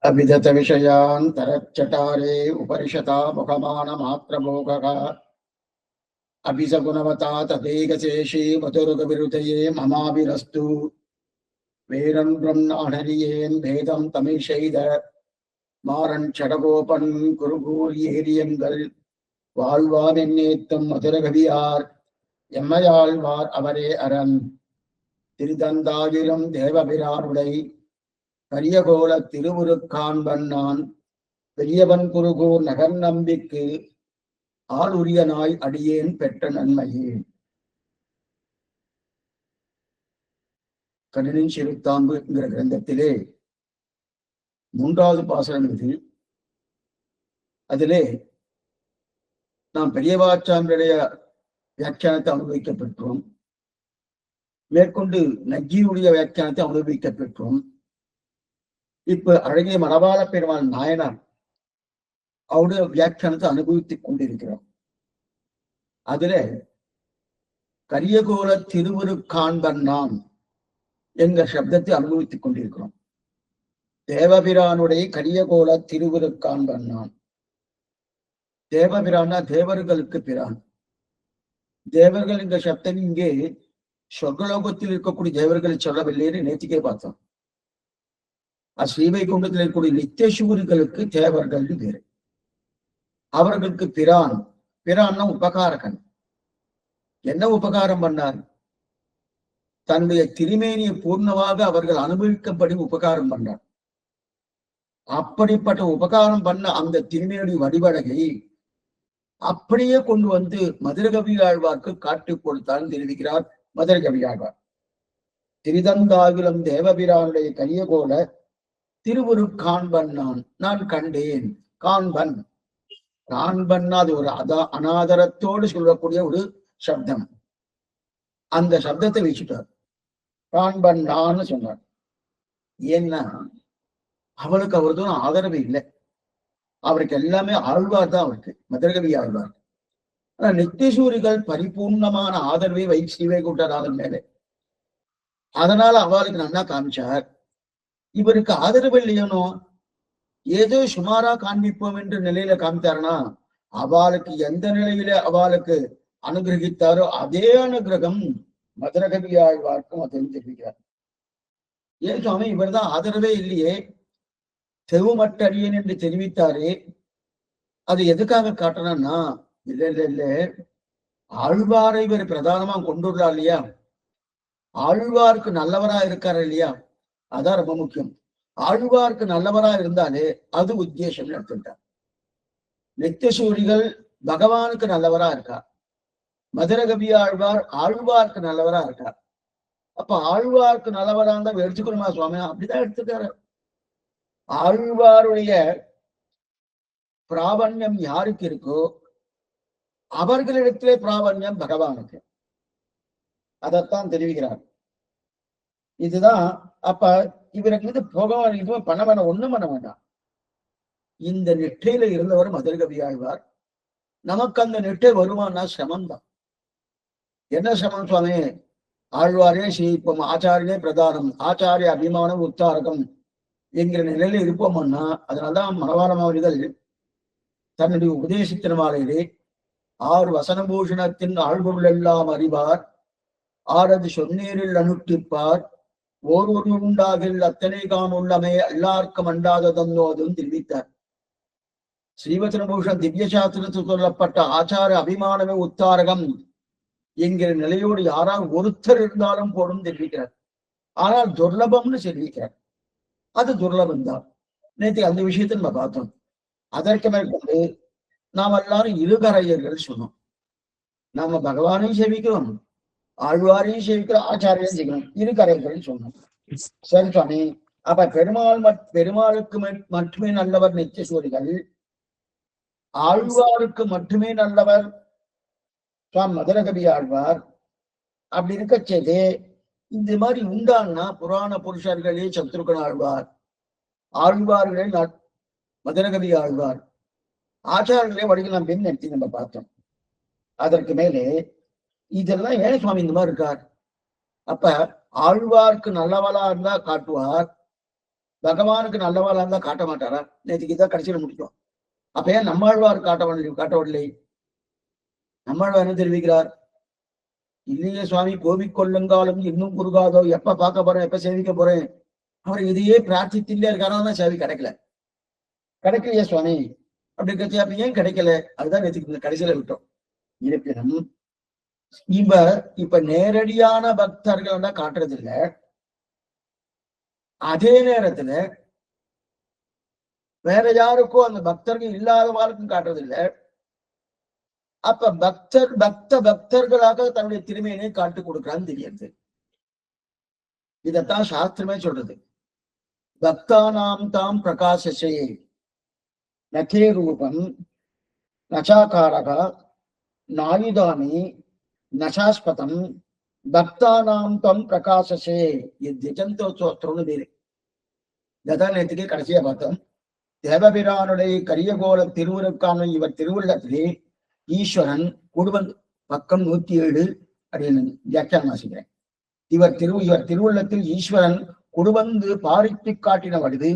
अभिधत विषयान् तरच्चटारे उपरिषता मुखमानमात्रभोगः अभिसगुणवता तदेकशेषे मधुरगविरुदये ममाभिरस्तु वेरन् ब्रह्मणरियेन् भेदं तमिषैद மாறன் சடகோபன் குருகூர் ஏரியங்கள் வாழ்வான் என்னேத்தும் மதுரகவியார் எம்மையாழ்வார் அவரே அரண் திருதந்தாகிலும் தேவபிரானுடை கரியகோல திருவுருக்காண்பன்னான் பெரியவன் குருகூர் நகர் நம்பிக்கு ஆளுரிய நாய் அடியேன் பெற்ற நன்மையே. கடலின் சிறுத்தாம்பு என்கிற கிரந்தத்திலே 3வது பாசனம் இது. அதிலே நாம் பெரியவாச்சானுடைய வியாக்கியானத்தை அனுபவிக்கப்பெற்றோம். மேற்கொண்டு நஜ்ஜியுடைய வியாக்கியானத்தை அனுபவிக்கப்பெற்றோம். இப்ப அழகிய மணவாள பெருமாள் நாயனார் அவருடைய வியாக்கியானத்தை அனுபவித்துக் கொண்டிருக்கிறோம். அதுல கரியகோல திருவுருக்காண்பன்னான் என்கிற சப்தத்தை அனுபவித்துக் கொண்டிருக்கிறோம். தேவபிரானுடைய கரியகோல திருவுருக்காண்பன்னான். தேவபிரானா தேவர்களுக்கு பிரான். தேவர்கள் என்ற சப்தம் இங்கே சொர்க்கலோகத்தில் இருக்கக்கூடிய தேவர்களை சொல்லவில்லைன்னு நேற்றுக்கே பார்த்தோம். ஸ்ரீவைகுண்டத்தில் இருக்கக்கூடிய நித்தியசூரிகளுக்கு தேவர்கள் பேரு. அவர்களுக்கு பிரான். பிரான்னா உபகாரகன். என்ன உபகாரம் பண்ணார்? தன்னுடைய திருமேனியை பூர்ணமாக அவர்கள் அனுபவிக்கப்படி உபகாரம் பண்ணார். அப்படிப்பட்ட உபகாரம் பண்ண அந்த திருமேனி வடிவழகை அப்படியே கொண்டு வந்து மதுரகவி ஆழ்வார்க்கு காட்டி கொடுத்தாலும் தெரிவிக்கிறார் மதுரகவி ஆழ்வார். திருதந்தாகிலம் தேவபிரானுடைய கரியகோல திருவுரு காண்பன் நான் கண்டேன். காண்பன் காண்பன் அது ஒரு அனாதரத்தோடு சொல்லக்கூடிய ஒரு சப்தம். அந்த சப்தத்தை வச்சுட்டார். காண்பன் நான் சொன்னார். ஏன்னா அவளுக்கு அவரது ஆதரவு இல்லை. அவருக்கு எல்லாமே ஆழ்வார் தான். அவருக்கு மதுரகவி ஆழ்வார். ஆனா நித்தியசூரிகள் பரிபூர்ணமான ஆதரவை ஸ்ரீவைகுண்டநாதன் மேலே. அதனால அவளுக்கு நன்னா காமிச்சார். இவருக்கு ஆதரவு இல்லையனோ ஏதோ சுமாரா காண்பிப்போம் என்ற நிலையில காமித்தாருன்னா அவளுக்கு எந்த நிலையில அவளுக்கு அனுகிரகித்தாரோ அதே அனுகிரகம் மதுரகவி ஆழ்வார்க்கும் அதை தெரிவிக்கிறார். ஏன் சுவாமி இவர் தான் ஆதரவே இல்லையே, செவுமட்டடியன் என்று தெரிவித்தாரே, அது எதுக்காக காட்டணும்னா இல்ல ஆழ்வாரை இவர் பிரதானமா கொண்டுள்ளார் இல்லையா, ஆழ்வாருக்கு நல்லவரா இருக்காரு இல்லையா, அதான் ரொம்ப முக்கியம். ஆழ்வாருக்கு நல்லவரா இருந்தாலே அது உத்தேசம் எடுத்துட்டார். நித்தியசூரிகள் பகவானுக்கு நல்லவரா இருக்கா, மதுரகவி ஆழ்வார் ஆழ்வாருக்கு நல்லவரா இருக்கா. அப்ப ஆழ்வாருக்கு நல்லவரா இருந்தா எடுத்துக்கணுமா சுவாமி? அப்படிதான் எடுத்துக்காரு. ஆழ்வாருடைய பிராபண்யம் யாருக்கு இருக்கோ அவர்களிடத்திலே பிராபண்யம் பகவானுக்கு. அதைத்தான் தெரிவிக்கிறார். இதுதான். அப்ப இவருக்கு போக இதுவும் பண்ண வேண்டாம், ஒண்ணும் பண்ண வேண்டாம். இந்த நெட்டையில இருந்தவர் மதுரகவி ஆழ்வார். நமக்கு அந்த நெட்டை வருமானா சிரமம்தான். என்ன சிரமம் சுவாமி? ஆழ்வாரே ஸ்ரீப்பம், ஆச்சாரியனே பிரதானம், ஆச்சாரிய அபிமானம் உத்தாரகம் என்கிற நிலையில இருப்போம்னா, அதனால்தான் மணவாள மாவடிகள் தன்னுடைய உபதேசத்தின் மாலையிலே 6 வசனபூஷணத்தின் ஆழ்பொருள் எல்லாம் அறிவார், ஆறது சொன்னீரில் அனுட்டிப்பார், ஓர் ஒரு உண்டாகில் அத்தனை காம் உள்ளமே எல்லாருக்கும் அண்டாததன்னோதும் தெரிவித்தார். ஸ்ரீவசனபூஷன் திவ்ய சாஸ்திரத்தில் சொல்லப்பட்ட ஆச்சார அபிமானமே உத்தாரகம் என்கிற நிலையோடு யாரால் ஒருத்தர் இருந்தாலும் போடும் தெரிவிக்கிறார். ஆனால் துர்லபம்னு தெரிவிக்கிறார். அது துர்லபம் தான். நேற்று அந்த விஷயத்தை நம்ம பார்த்தோம். அதற்கு மேற்கொண்டு நாம் எல்லாரும் இருகரையர்கள் சொன்னோம். நாம பகவானையும் சேவிக்கிறோம், ஆழ்வாரையும் சேவிக்கிறோம், ஆச்சாரியம் செய்கிறோம், இருகரையர்கள் சொன்னோம். சரி சுவாமி, அப்ப பெருமாளுக்கு மட்டுமே நல்லவர் நித்தியசூரிகள், ஆழ்வாருக்கு மட்டுமே நல்லவர் சுவாமி மதுரகவி ஆழ்வார். அப்படி இருக்க செய்து இந்த மாதிரி உண்டான்னா புராண புருஷர்களே சத்ருகன் ஆழ்வார், ஆழ்வார்களே மதுரகவி ஆழ்வார், ஆச்சாரர்களே வடிகள் பெண் நடத்தி நம்ம பார்த்தோம். அதற்கு மேலே இதெல்லாம் ஏன் சுவாமி இந்த மாதிரி இருக்கார்? அப்ப ஆழ்வார்க்கு நல்லவளா இருந்தா காட்டுவார், பகவானுக்கு நல்லவாளா இருந்தா காட்ட மாட்டாரா? நேற்றுக்கு இதான் கடைசியில முடிக்கும். அப்ப ஏன் நம்மாழ்வார் காட்டவில்லை? நம்மாழ்வார் என்ன தெரிவிக்கிறார்? இல்லையே சுவாமி, கோபிக்கொள்ளுங்காலும் இன்னும் குறுகாதோ, எப்ப பார்க்க போறேன், எப்ப சேவிக்க போறேன், அவர் இதையே பிரார்த்தித்திலே இருக்காரா? சேவை கிடைக்கலையே சுவாமி அப்படி கட்சி. அப்ப ஏன் கிடைக்கல? அதுதான் நேற்றுக்கு கடைசியில விட்டோம். இருப்பினும் இப்ப நேரடியான பக்தர்கள் தான் காட்டுறது இல்ல. அதே நேரத்துல வேற யாருக்கும் அந்த பக்தர்கள் இல்லாதவாருக்கும் காட்டுறது இல்ல. அப்ப பக்தர்களாக தன்னுடைய திருமையினை காட்டு கொடுக்கிறான்னு தெரியுது. இதத்தான் சாஸ்திரமே சொல்றது. பக்தானாம் தாம் பிரகாசசே நகே ரூபம் நச்சாகாரகா நாயுதானி நசாஸ்பதம் பக்தானாம் தம் பிரகாசசே. திஜந்தோத்திரம்னு பேரு. இதான் நேற்றுக்கு கடைசியா பார்த்தோம். தேவபிரானுடைய கரியகோல திருவுருக்கான இவர் திருவுள்ளத்திலே ஈஸ்வரன் குடும்பம் பக்கம் 107 அப்படின்னு வியாக்கியானம் வாசிக்கிறேன். இவர் திருவுள்ளத்தில் ஈஸ்வரன் குடும்பந்து பாரித்து காட்டின வடிவு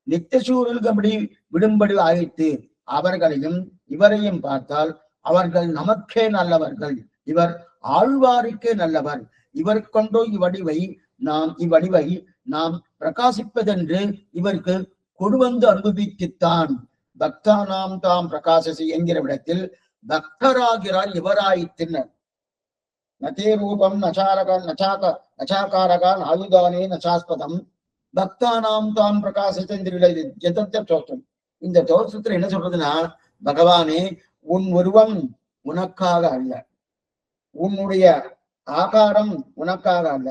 நித்தியசூரில் அப்படி விடும்படி ஆயிற்று. அவர்களையும் இவரையும் பார்த்தால் அவர்கள் நமக்கே நல்லவர்கள், இவர் ஆழ்வாருக்கே நல்லவர். இவர் கொண்டோ இவ்வடிவை நாம் பிரகாசிப்பதென்று இவருக்கு கொடுவந்து அனுபவித்துத்தான். பக்தானாம் தாம் பிரகாசசி என்கிற விடத்தில் பக்தராகிறார் இவராயித்தினர். நதே ரூபம் நச்சாகாரகான் ஆயுதானே நச்சாஸ்பதம் பக்தானாம் தாம் பிரகாசித்த தோற்றம். இந்த தோற்றத்துல என்ன சொல்றதுன்னா, பகவானே உன் உருவம் உனக்காக அல்ல, உன்னுடைய ஆகாரம் உனக்காக அல்ல,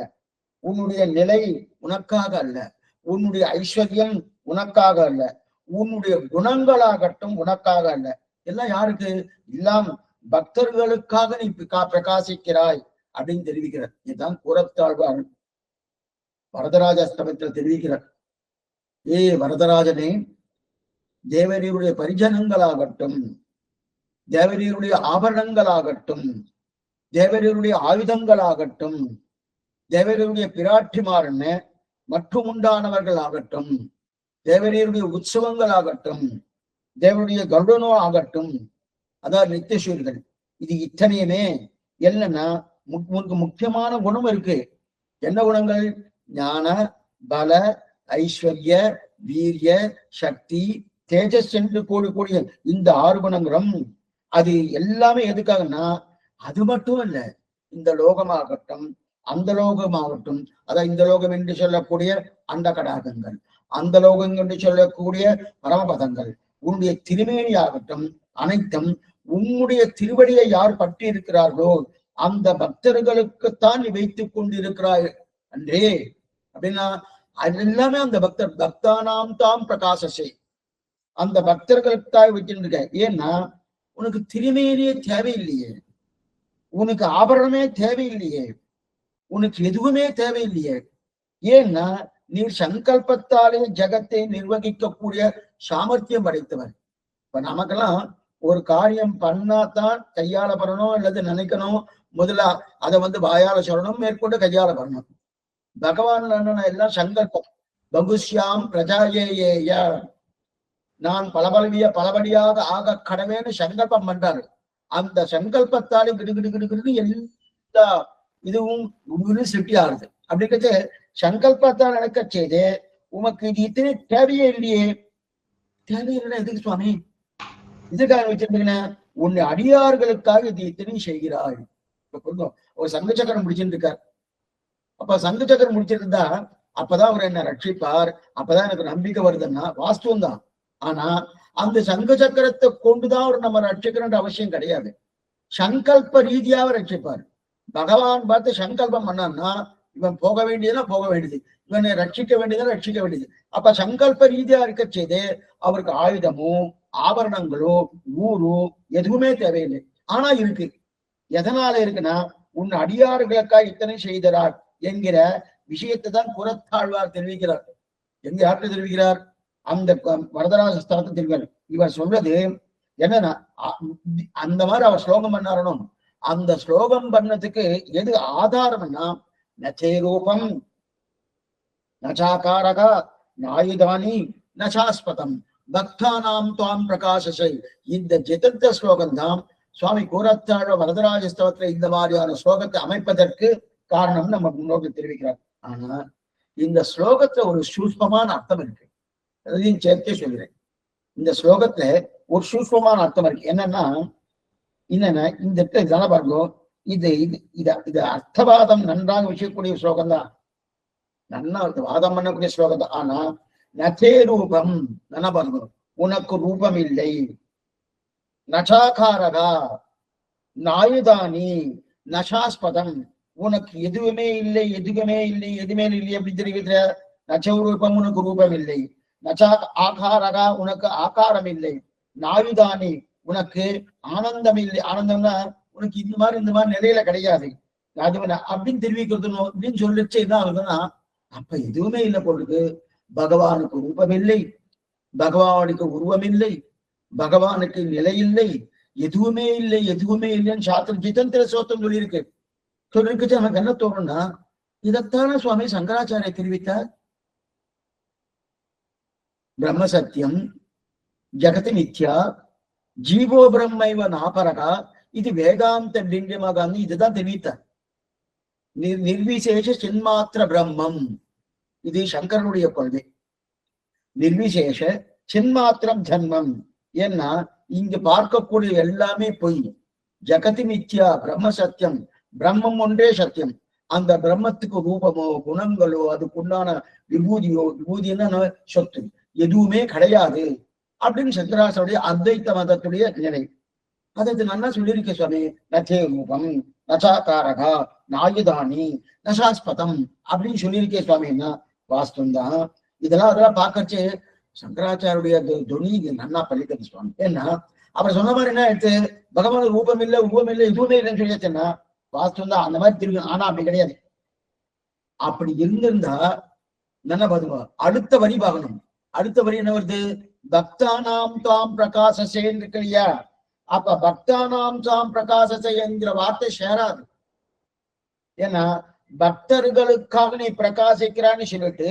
உன்னுடைய நிலை உனக்காக அல்ல, உன்னுடைய ஐஸ்வர்யம் உனக்காக அல்ல, உன்னுடைய குணங்களாகட்டும் உனக்காக அல்ல. எல்லாம் யாருக்கு? எல்லாம் பக்தர்களுக்காக நீ பிரகாசிக்கிறாய் அப்படின்னு தெரிவிக்கிறார். இதுதான் கூறத்தாழ்வார் வரதராஜ ஸ்தவத்தில் தெரிவிக்கிறார். வரதராஜனே, தேவரீருடைய பரிஜனங்களாகட்டும், தேவரீருடைய ஆபரணங்களாகட்டும், தேவரீருடைய ஆயுதங்களாகட்டும், தேவரீருடைய பிராட்டிமாரன மற்றும் உண்டானவர்கள் ஆகட்டும், தேவரீருடைய உற்சவங்களாகட்டும், தேவருடைய கருடனோ ஆகட்டும், அதாவது நித்தியசூரிகள், இது இத்தனையுமே என்னன்னா முக்கியமான குணம் இருக்கு. என்ன குணங்கள்? ஞான, பல, ஐஸ்வர்ய, வீரிய, சக்தி, தேஜஸ் என்று கூடிய இந்த 6 குணங்களும். அது எல்லாமே எதுக்காகனா, அது மட்டும் இல்ல, இந்த லோகமாகட்டும் அந்த லோகமாகட்டும், அதான் இந்த லோகம் என்று சொல்லக்கூடிய அந்த கடாகங்கள், அந்த லோகம் என்று சொல்லக்கூடிய பரமபதங்கள், உன்னுடைய திருமேனியாகட்டும் அனைத்தும் உன்னுடைய திருவடியை யார் பற்றி இருக்கிறார்களோ அந்த பக்தர்களுக்குத்தான் நீ வைத்துக் கொண்டிருக்கிறாய் அன்றே. அப்படின்னா அது எல்லாமே அந்த பக்தானாம் தாம் பிரகாசசே, அந்த பக்தர்களுக்காக வச்சிருக்க. ஏன்னா உனக்கு திருமேனியே தேவையில்லையே, உனக்கு ஆபரணமே தேவையில்லையே, உனக்கு எதுவுமே தேவையில்லையே. ஏன்னா நீ சங்கல்பத்தாலே ஜகத்தை நிர்வகிக்கக்கூடிய சாமர்த்தியம் படைத்தவர். இப்ப நமக்கெல்லாம் ஒரு காரியம் பண்ணாதான் கையால பண்ணணும், அல்லது நினைக்கணும், முதல்ல அதை வாயால சொல்லணும், மேற்கொண்டு கையால பண்ணணும். பகவான் எல்லாம் சங்கல்பம். பகுஷ்யாம் பிரஜாயேய, நான் பலபடியாக ஆக கடவேன்னு சங்கல்பம் பண்றாரு. அந்த சங்கல்பத்தாலே கிடுகிடு எல்லா இதுவும் சிட்டி ஆகுது. அப்படிங்கிறது சங்கல்பத்தால் நடக்க செய்து உமக்கு இது இத்தனை தேவையே இல்லையே. தேவையில்லைன்னா எதுக்கு சுவாமி? இதுக்காக வச்சிருந்தீங்கன்னா உன்னை அடியார்களுக்காக இது இத்தனையும் செய்கிறாய். ஒரு சங்கு சக்கரம் முடிச்சுட்டு இருக்கார். அப்ப சங்கு சக்கரம் முடிச்சிருந்தா அப்பதான் அவர் என்ன ரட்சிப்பார், அப்பதான் எனக்கு நம்பிக்கை வருதுன்னா வாஸ்துவம் தான். ஆனா அந்த சங்கு சக்கரத்தை கொண்டுதான் அவர் நம்ம ரட்சிக்கணும்ன்ற அவசியம் கிடையாது. சங்கல்ப ரீதியாக ரட்சிப்பார். பகவான் பார்த்து சங்கல்பம் பண்ணான்னா இவன் போக வேண்டியதுன்னா போக வேண்டியது, இவனை ரட்சிக்க வேண்டியதுன்னா ரட்சிக்க வேண்டியது. அப்ப சங்கல்ப ரீதியா இருக்க செய்து அவருக்கு ஆயுதமோ ஆபரணங்களோ ஊரோ எதுவுமே தேவையில்லை. ஆனா இருக்கு. எதனால இருக்குன்னா உன் அடியார்களுக்காக இத்தனை செய்தார் என்கிற விஷயத்தை தான் புறத்தாழ்வார் தெரிவிக்கிறார். எங்க யார்கிட்ட தெரிவிக்கிறார்? அந்த வரதராஜ ஸ்தலத்தை தெரிவிக்கிறார். இவர் சொல்றது என்னன்னா, அந்த மாதிரி அவர் ஸ்லோகம் பண்ணாரணும். அந்த ஸ்லோகம் பண்ணதுக்கு எது ஆதாரம்னா, நச்சே ரூபம் நச்சாகாரகா நாயுதானி நசாஸ்பதம் பக்தானாம் துவாம் பிரகாசசை. இந்த ஜிதந்த ஸ்லோகம் தான் சுவாமி கூரத்தாழ வரதராஜஸ்தவத்துல இந்த மாதிரியான ஸ்லோகத்தை அமைப்பதற்கு காரணம் நம்ம முன்னோக்கி தெரிவிக்கிறார். ஆனா இந்த ஸ்லோகத்துல ஒரு சூஷ்மமான அர்த்தம் இருக்கு, அதையும் சேர்த்தே சொல்கிறேன். இந்த ஸ்லோகத்துல ஒரு சூஷ்மமான அர்த்தம் இருக்கு. என்னன்னா இந்த இதெல்லாம் பாருங்க, இது அர்த்தவாதம் நன்றாக விஷயக்கூடிய ஸ்லோகம் தான், நன்னா வாதம் பண்ணக்கூடிய ஸ்லோகம் தான். ஆனா நதே ரூபம், நல்லா பாருங்க, உனக்கு ரூபம் இல்லை. நசாகாரகா நாயுதானி நசாஸ்பதம், உனக்கு எதுவுமே இல்லை, எதுவுமே இல்லை, எதுவுமே இல்லை அப்படி தெரிவிக்கிற. நச்ச ரூபம், உனக்கு ரூபம் இல்லை. நச்சா ஆகாரகா, உனக்கு ஆகாரம் இல்லை. நாயுதானி, உனக்கு ஆனந்தம் இல்லை. ஆனந்தம்னா உனக்கு இந்த மாதிரி நிலையில கிடையாது அது அப்படின்னு தெரிவிக்கிறது அப்படின்னு சொல்லிச்சு. என்ன ஆகுதுன்னா, அப்ப எதுவுமே இல்லை பொழுது பகவானுக்கு ரூபம் இல்லை, பகவானுக்கு உருவம் இல்லை, பகவானுக்கு நிலை இல்லை, எதுவுமே இல்லை, எதுவுமே இல்லைன்னு சாஸ்திரம் ஜிதந்திர சோத்தம் சொல்லியிருக்கு. நமக்கு என்ன தோணும்னா, இதைத்தான சுவாமி சங்கராச்சாரிய தெரிவித்தார். பிரம்ம சத்தியம் ஜகதி மித்யா ஜீவோ பிரம்மைவ நாபரகா இது வேதாந்த பிண்டியமாக இதுதான் தெரிவித்தார். நிர்விசேஷ சின்மாத்திர பிரம்மம், இது சங்கரனுடைய கொள்கை. நிர்விசேஷ சின்மாத்திரம் ஜன்மம். ஏன்னா இங்கு பார்க்கக்கூடிய எல்லாமே பொய். ஜகதி மித்யா பிரம்ம சத்தியம், பிரம்மம் ஒன்றே சத்தியம். அந்த பிரம்மத்துக்கு ரூபமோ குணங்களோ அதுக்குண்டான விபூதின்னா சொத்து எதுவுமே கிடையாது அப்படின்னு சங்கராச்சாரிய அத்வைத்த மதத்துடைய நிலை. அதை நல்லா சொல்லியிருக்க சுவாமி. நச்சே ரூபம் நச்சாகாரகா நாயுதானி நசாஸ்பதம் அப்படின்னு சொல்லியிருக்கே சுவாமி. என்ன வாஸ்தவம் இதெல்லாம் பார்க்கச்சு சங்கராச்சாரிய துணி நன்னா பழிக்கிறது சுவாமி. ஏன்னா அவர் சொன்ன மாதிரி என்ன எடுத்து பகவான் ரூபம் இல்லை, உருவம் இல்லை, எதுவுமே இல்லைன்னு சொல்லியாச்சுன்னா வாஸ்தவம் தான். அந்த மாதிரி திரும்பி. ஆனா அப்படி கிடையாது. அப்படி இருந்திருந்தா நல்லா பாத்துக்கோ. அடுத்த வரி பார்க்கணும். அடுத்த வரி என்ன வருது? பக்தானாம் தாம் பிரகாசசேன்னு இருக்கு இல்லையா? அப்ப பக்தானாம் தாம் பிரகாசசே என்கிற வார்த்தை சேராது. ஏன்னா பக்தர்களுக்காக நீ பிரகாசிக்கிறான்னு சொல்லிட்டு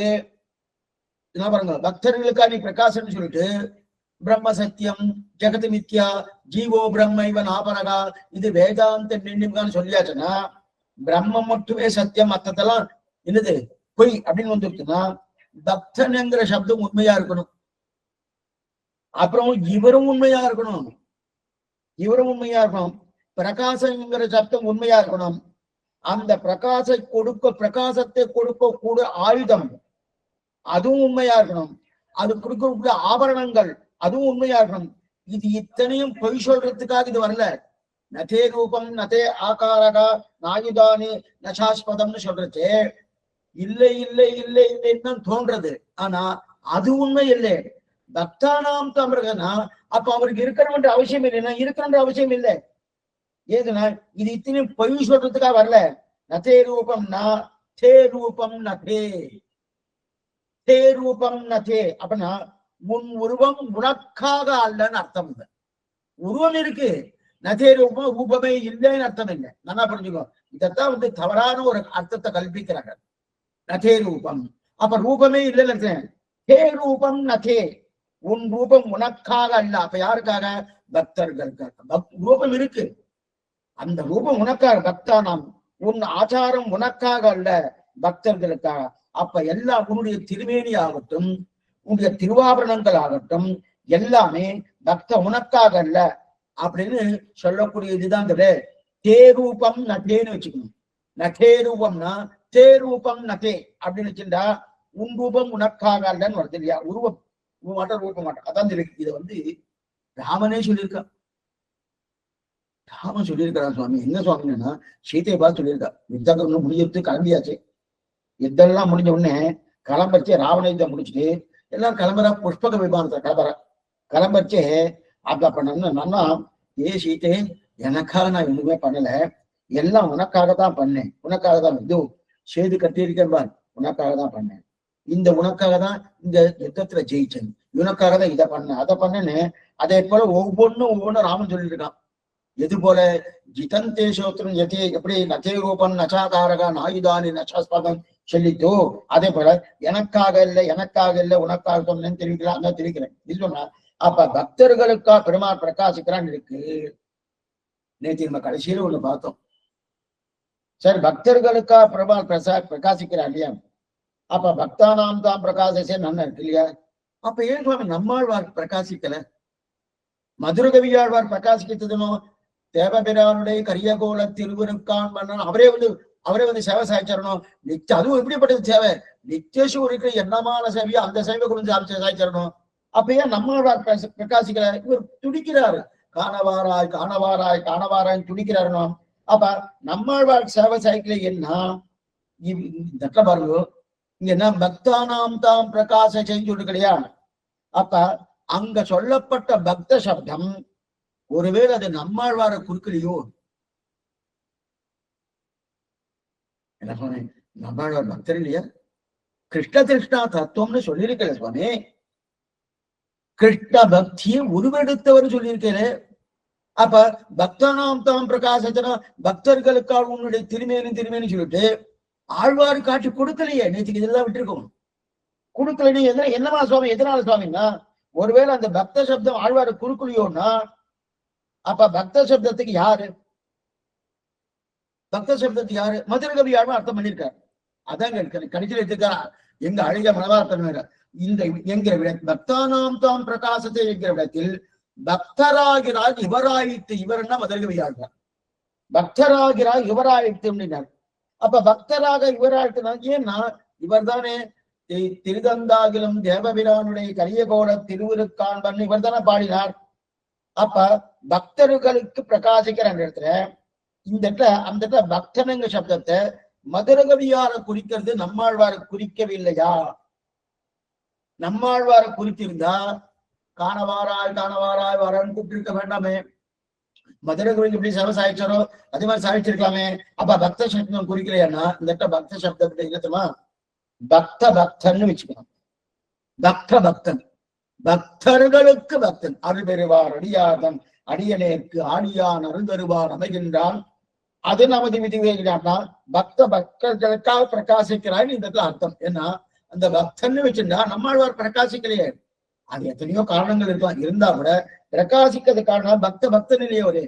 என்ன பாருங்க, பக்தர்களுக்காக நீ பிரகாசம்னு சொல்லிட்டு பிரம்ம சத்தியம் ஜெகத் மித்யா ஜீவோ பிரம்மைவ நாபரகா இது வேதாந்த நிர்ணயம்னு சொல்லியாச்சுன்னா பிரம்மம் மட்டுமே சத்தியம், மத்ததெல்லாம் என்னது பொய் அப்படின்னு வந்துருச்சுன்னா பக்தன்ங்கிற சப்தம் உண்மையா இருக்கணும். அப்புறம் இவரும் உண்மையா இருக்கணும், இவரும் உண்மையா இருக்கணும். பிரகாசங்கிற சப்தம் உண்மையா இருக்கணும். அந்த பிரகாசத்தை கொடுக்க கூட ஆயுதம் அதுவும் உண்மையா இருக்கணும். அது கொடுக்கக்கூடிய ஆபரணங்கள் அதுவும் உண்மையா இருக்கணும். இது இத்தனையும் பொய் சொல்றதுக்காக இது வரல. நதே ரூபம் நதே ஆகாரகா நாயுதானி நசாஸ்பதம்னு சொல்றது இல்லை இல்லை இல்லை இல்லைன்னு தான் தோன்றது. ஆனா அது உண்மை இல்லை. பக்தானாம் தமிழகனா அப்ப அவருக்கு இருக்கணும்ன்ற அவசியம் இல்லைன்னா இருக்கணும்ன்ற அவசியம் இல்லை. ஏதுனா இது இத்தனையும் பொய் சொல்றதுக்காக வரல. நதே ரூபம் நா தே ரூபம் நதே தே ரூபம் நதே அப்படின்னா உன் உருவம் உனக்காக அல்லன்னு அர்த்தம் இல்லை. உருவம் இருக்கு, நதே ரூபம் ரூபமே இல்லைன்னு அர்த்தம் இல்லை. நல்லா புரிஞ்சுக்கோ. இதைத்தான் தவறான ஒரு அர்த்தத்தை கல்பிக்கிறாங்க. நதே ரூபம் அப்ப ரூபமே இல்லைன்னு தே ரூபம் நதே உன் ரூபம் உனக்காக அல்ல. அப்ப யாருக்காக? பக்தர்களுக்காக. ரூபம் இருக்கு, அந்த ரூபம் உனக்காக. பக்தானாம் உன் ஆச்சாரம் உனக்காக அல்ல, பக்தர்களுக்காக. அப்ப எல்லாம் உன்னுடைய திருமேனி ஆகட்டும், உன்னுடைய திருவாபரணங்கள் ஆகட்டும், எல்லாமே பக்த உனக்காக அல்ல அப்படின்னு சொல்லக்கூடிய இதுதான். தே ரூபம் நதேன்னு வச்சுக்கணும். நதே ரூபம்னா தே ரூபம் நதே அப்படின்னு வச்சுட்டா உன் ரூபம் உனக்காக அல்லன்னு வருது இல்லையா? உருவம் மாட்டோம் ரூபம் மாட்டோம். அதான் இதை ராமனே சொல்லியிருக்கான். ராமன் சொல்லியிருக்கிறான் சுவாமி. என்ன சுவாமின்னா சீதையை பார்த்து சொல்லியிருக்கா. யுத்தம் முடிஞ்சிட்டு கிளம்பியாச்சு. யுத்தம்லாம் முடிஞ்ச உடனே கிளம்பரிச்சு ராவண யுத்தம் முடிச்சுட்டு எல்லாம் கிளம்புறா. புஷ்பக விமானத்தை கிளம்பரிச்சு அப்ப பண்ணா ஏ சீத்தை எனக்காக நான் எதுவுமே பண்ணல, எல்லாம் உனக்காக தான் பண்ணேன், உனக்காக தான் இது செய்து கட்டியிருக்கேன் பார், உனக்காக தான் பண்ணேன், இந்த உனக்காக தான் இந்த யுத்தத்துல ஜெயிச்சேன், இவனுக்காக தான் இதை பண்ணேன் அதை பண்ணேன்னு. அதே போல ஒவ்வொன்றும் ராமன் சொல்லிட்டு இருக்கான். எது போல ஜிதந்தே சோத்திரம் எதே எப்படி நதே ரூபம் நச்சாகாரகா நாயுதானி நச்சாஸ்பதம் சொல்லித்தோ. அதே போல எனக்காக இல்லை உனக்காக சொன்னேன்னு தெரிவிக்கிறான், தெரிவிக்கிறேன் இது சொன்னா. அப்ப பக்தர்களுக்கா பெருமாள் பிரகாசிக்கிறான் இருக்கு. நேற்று நம்ம கடைசியில ஒண்ணு பார்த்தோம். சரி, பக்தர்களுக்கா பெருமாள் பிரகாசிக்கிறான் இல்லையா? அப்ப பக்தானாம் தான் பிரகாசே நன்ன இருக்கு இல்லையா? அப்ப ஏன் சுவாமி நம்மாழ்வார் பிரகாசிக்கல? மதுரகவியாழ்வார் பிரகாசிக்கிறதுனோ தேவபிரானுடைய கரியகோல திருவருக்கான் பண்ண அவரே வந்து சேவை சாய்ச்சரணும். நித்திய அதுவும் எப்படிப்பட்டது சேவை? நித்தியசூருக்கு என்னமான சேவையோ அந்த சேவை குறிஞ்சு சாய்ச்சரணும். அப்ப ஏன் நம்மாழ்வார் பிரகாசிக்கல? இவர் துடிக்கிறாரு, காணவாராய் காணவாராய் காணவாராய் துடிக்கிறாருனோ. அப்ப நம்மாழ்வார் சேவை சாய்க்கல என்ன பாருங்க. இங்க என்ன பக்தானாம் தாம் பிரகாச செஞ்சு கிடையா? அப்ப அங்க சொல்லப்பட்ட பக்த சப்தம் ஒருவேளை அது நம்மாழ்வார குறுக்கலையோ? என்ன சொன்னேன், நம்மாழ்வார் பக்தர் இல்லையா? கிருஷ்ண திருஷ்ணா தத்துவம்னு சொல்லியிருக்கல சுவாமி. கிருஷ்ண பக்தியை உருவெடுத்தவர் சொல்லியிருக்கே. அப்ப பக்தனாம் தாம் பிரகாசனா பக்தர்களுக்காக உன்னுடைய திருமேனு சொல்லிட்டு ஆழ்வாரு காட்சி கொடுக்கலையே. நேற்றுக்கு இதெல்லாம் விட்டுருக்கோம். கொடுக்கலன்னு என்னமா சுவாமி, எதனால சுவாமின்னா ஒருவேளை அந்த பக்த சப்தம் ஆழ்வாரு குறுக்கலையோன்னா அப்ப பக்த சப்தத்துக்கு யாரு? பக்த சப்தத்துக்கு யாரு? மதுரகவி ஆழ்வார் அர்த்தம் பண்ணியிருக்காரு. அதான் கடைசியில் எடுத்துக்காரா எங்க அழகிய மனவார்த்தம். இந்த என்கிற விட பக்தானாம் தாம் பிரகாசத்தை என்கிற விடத்தில் பக்தராகிறார் இவராயிட்டு, இவர்னா மதுரகவி ஆழ்வார். பக்தராகிறார் இவராயிட்டு அப்படின்னார். அப்ப பக்தராக இவராயிட்டு ஏன்னா இவர் தானே திருதந்தாகிலும் தேவபிரானுடைய கரியகோட திருவுருக்கான் பண்ணி இவர் தானே பாடினார். அப்ப பக்தர்களுக்கு பிரகாசிக்கிற அந்த இடத்துல இந்த இடத்துல அந்த இடத்துல பக்தனுங்க சப்தத்தை மதுரகவியார குறிக்கிறது நம்மாழ்வார குறிக்கவில்லையா? நம்மாழ்வார குறித்திருந்தா காணவாராய் காணவாராய் வரன்னு கூப்பிட்டு வேண்டாமே. மதுரகவிக்கு எப்படி சேவை சாய்ச்சாரோ அதே மாதிரி சாய்ச்சிருக்கலாமே. அப்ப பக்த சப்தம் குறிக்கலையான்னா இந்த இடத்துல பக்த சப்தத்தை இல்லத்துமா பக்த பக்தன்னு வச்சுக்கணும். பக்த பக்தன், பக்தர்களுக்கு பக்தன். அருள் பெறுவார் அடியாதன் அடியனேற்கு ஆடியான் அருந்தருவார் அமைகின்றான். அது நமது விதிவேகிறான்னா பக்த பக்தர்களுக்காக பிரகாசிக்கிறான் இந்த இடத்துல அர்த்தம். ஏன்னா அந்த பக்தன்னு வச்சிருந்தா நம்மாழ்வார் பிரகாசிக்கலையே. அது எத்தனையோ காரணங்கள் இருக்கலாம். இருந்தா கூட பிரகாசிக்கிறது காரணம் பக்தன் இல்லையே.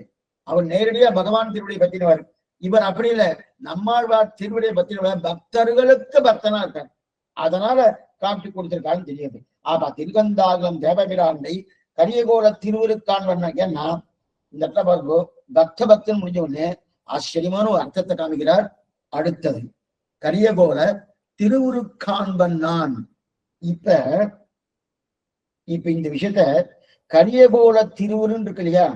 அவர் நேரடியா பகவான் திருவடியை பத்தினவர். இவர் அப்படி இல்லை, நம்மாழ்வார் திருவடியை பத்தினவர் பக்தர்களுக்கு பக்தனா இருக்கார். அதனால காட்டி கொடுத்திருக்காருன்னு தெரியுது. ஆமா, திருகந்தாகுலம் தேவபிரானை கரியகோல திருவுருக்கான் பண்ண. ஏன்னா இந்த இடத்துல பாருங்க பக்த பக்தன் முடிஞ்ச உடனே ஆச்சரியமான ஒரு அர்த்தத்தை காமிக்கிறார். அடுத்தது கரியகோல திருவுருக்கான்பன்னான். இப்ப இந்த விஷயத்த கரியகோல திருவுருன்னு இருக்கு இல்லையா?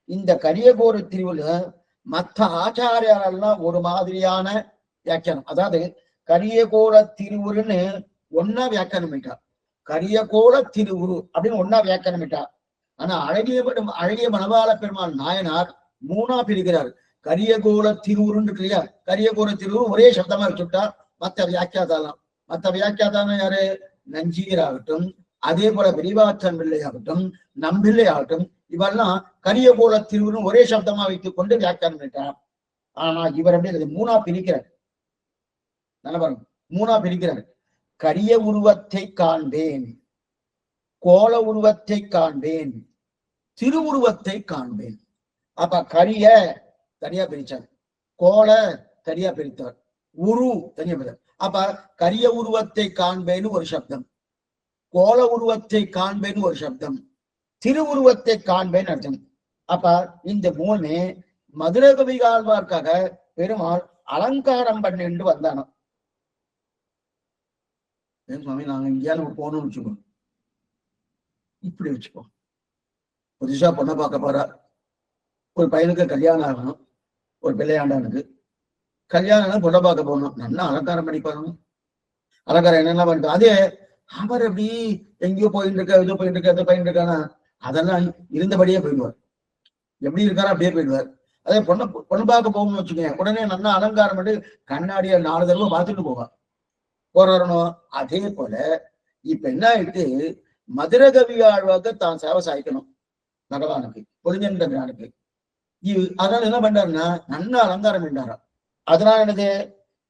இந்த கரியகோல திருவுரு மற்ற ஆச்சாரியாரெல்லாம் ஒரு மாதிரியான வியாக்கியானம். அதாவது கரியகோல திருவுருன்னு ஒன்னா வியாக்கியானம் பண்ணிட்டார். கரியகோல திருவுரு அப்படின்னு ஒன்னா வியாக்கியானம் பண்ணிட்டார். ஆனா அழகிய மணவாள பெருமாள் நாயனார் மூணா பிரிக்கிறார். கரியகோல திருவுருன்னு இருக்கு இல்லையா? கரியகோல திருவுரு ஒரே சப்தமா வச்சுட்டா மற்ற வியாக்கியாதானம் யாரு? நஞ்சீராகட்டும், அதே போல விரிவாற்றன் பிள்ளையாகட்டும், நம்பிள்ளை ஆகட்டும், இவெல்லாம் கரியகோல திருவுருன்னு ஒரே சப்தமா வைத்துக் கொண்டு வியாக்கியானம் பண்ணிட்டார். ஆனா இவர் அப்படி மூணா பிரிக்கிறார். மூணா பிரிக்கிறார். கரிய உருவத்தை காண்பேன், கோல உருவத்தை காண்பேன், திருவுருவத்தை காண்பேன். அப்ப கரிய தனியா பிரிச்சார், கோல தனியா பிரித்தார், உரு தனியா பிரித்தார். அப்ப கரிய உருவத்தை காண்பேன்னு ஒரு சப்தம், கோல உருவத்தை காண்பேன்னு ஒரு சப்தம், திருவுருவத்தை காண்பேன்னு அர்த்தம். அப்ப இந்த மூணு மதுரகவி ஆழ்வார்க்காக பெருமாள் அலங்காரம் பண்ணிட்டு வந்தானோ. சுவாமி நாங்க இங்கேயாவது போகணும்னு வச்சுக்கோ, இப்படி வச்சுக்கோ. புதுசா பொண்ணை பார்க்க போறா, ஒரு பையனுக்கு கல்யாணம் ஆகணும், ஒரு பிள்ளையாண்டானுக்கு கல்யாணம் பொண்ணை பார்க்க போகணும், நல்லா அலங்காரம் பண்ணி பாருங்க. அலங்காரம் என்னென்ன பண்ணிட்டோம். அதே அவர் எப்படி எங்கேயோ போயிட்டு இருக்க, இதோ போயிட்டு இருக்க, எதோ போயிட்டு இருக்கானா, அதெல்லாம் இருந்தபடியே போயிடுவார். எப்படி இருக்காரோ அப்படியே போயிடுவார். அதே பொண்ணு பார்க்க போகணும்னு வச்சுக்கோங்க, உடனே நல்லா அலங்காரம் பண்ணி கண்ணாடியை 4 தடவை பார்த்துட்டு போவார் போறணும். அதே போல இப்ப என்ன ஆயிட்டு, மதுரகவி ஆழ்வாக தான் சேவை சாய்க்கணும் பகவானுக்கு, பொலிஞ்சன்ற பிரானுக்கு. அதனால என்ன பண்றாருன்னா நல்லா அலங்காரம் பண்ணாரா. அதனால என்னது,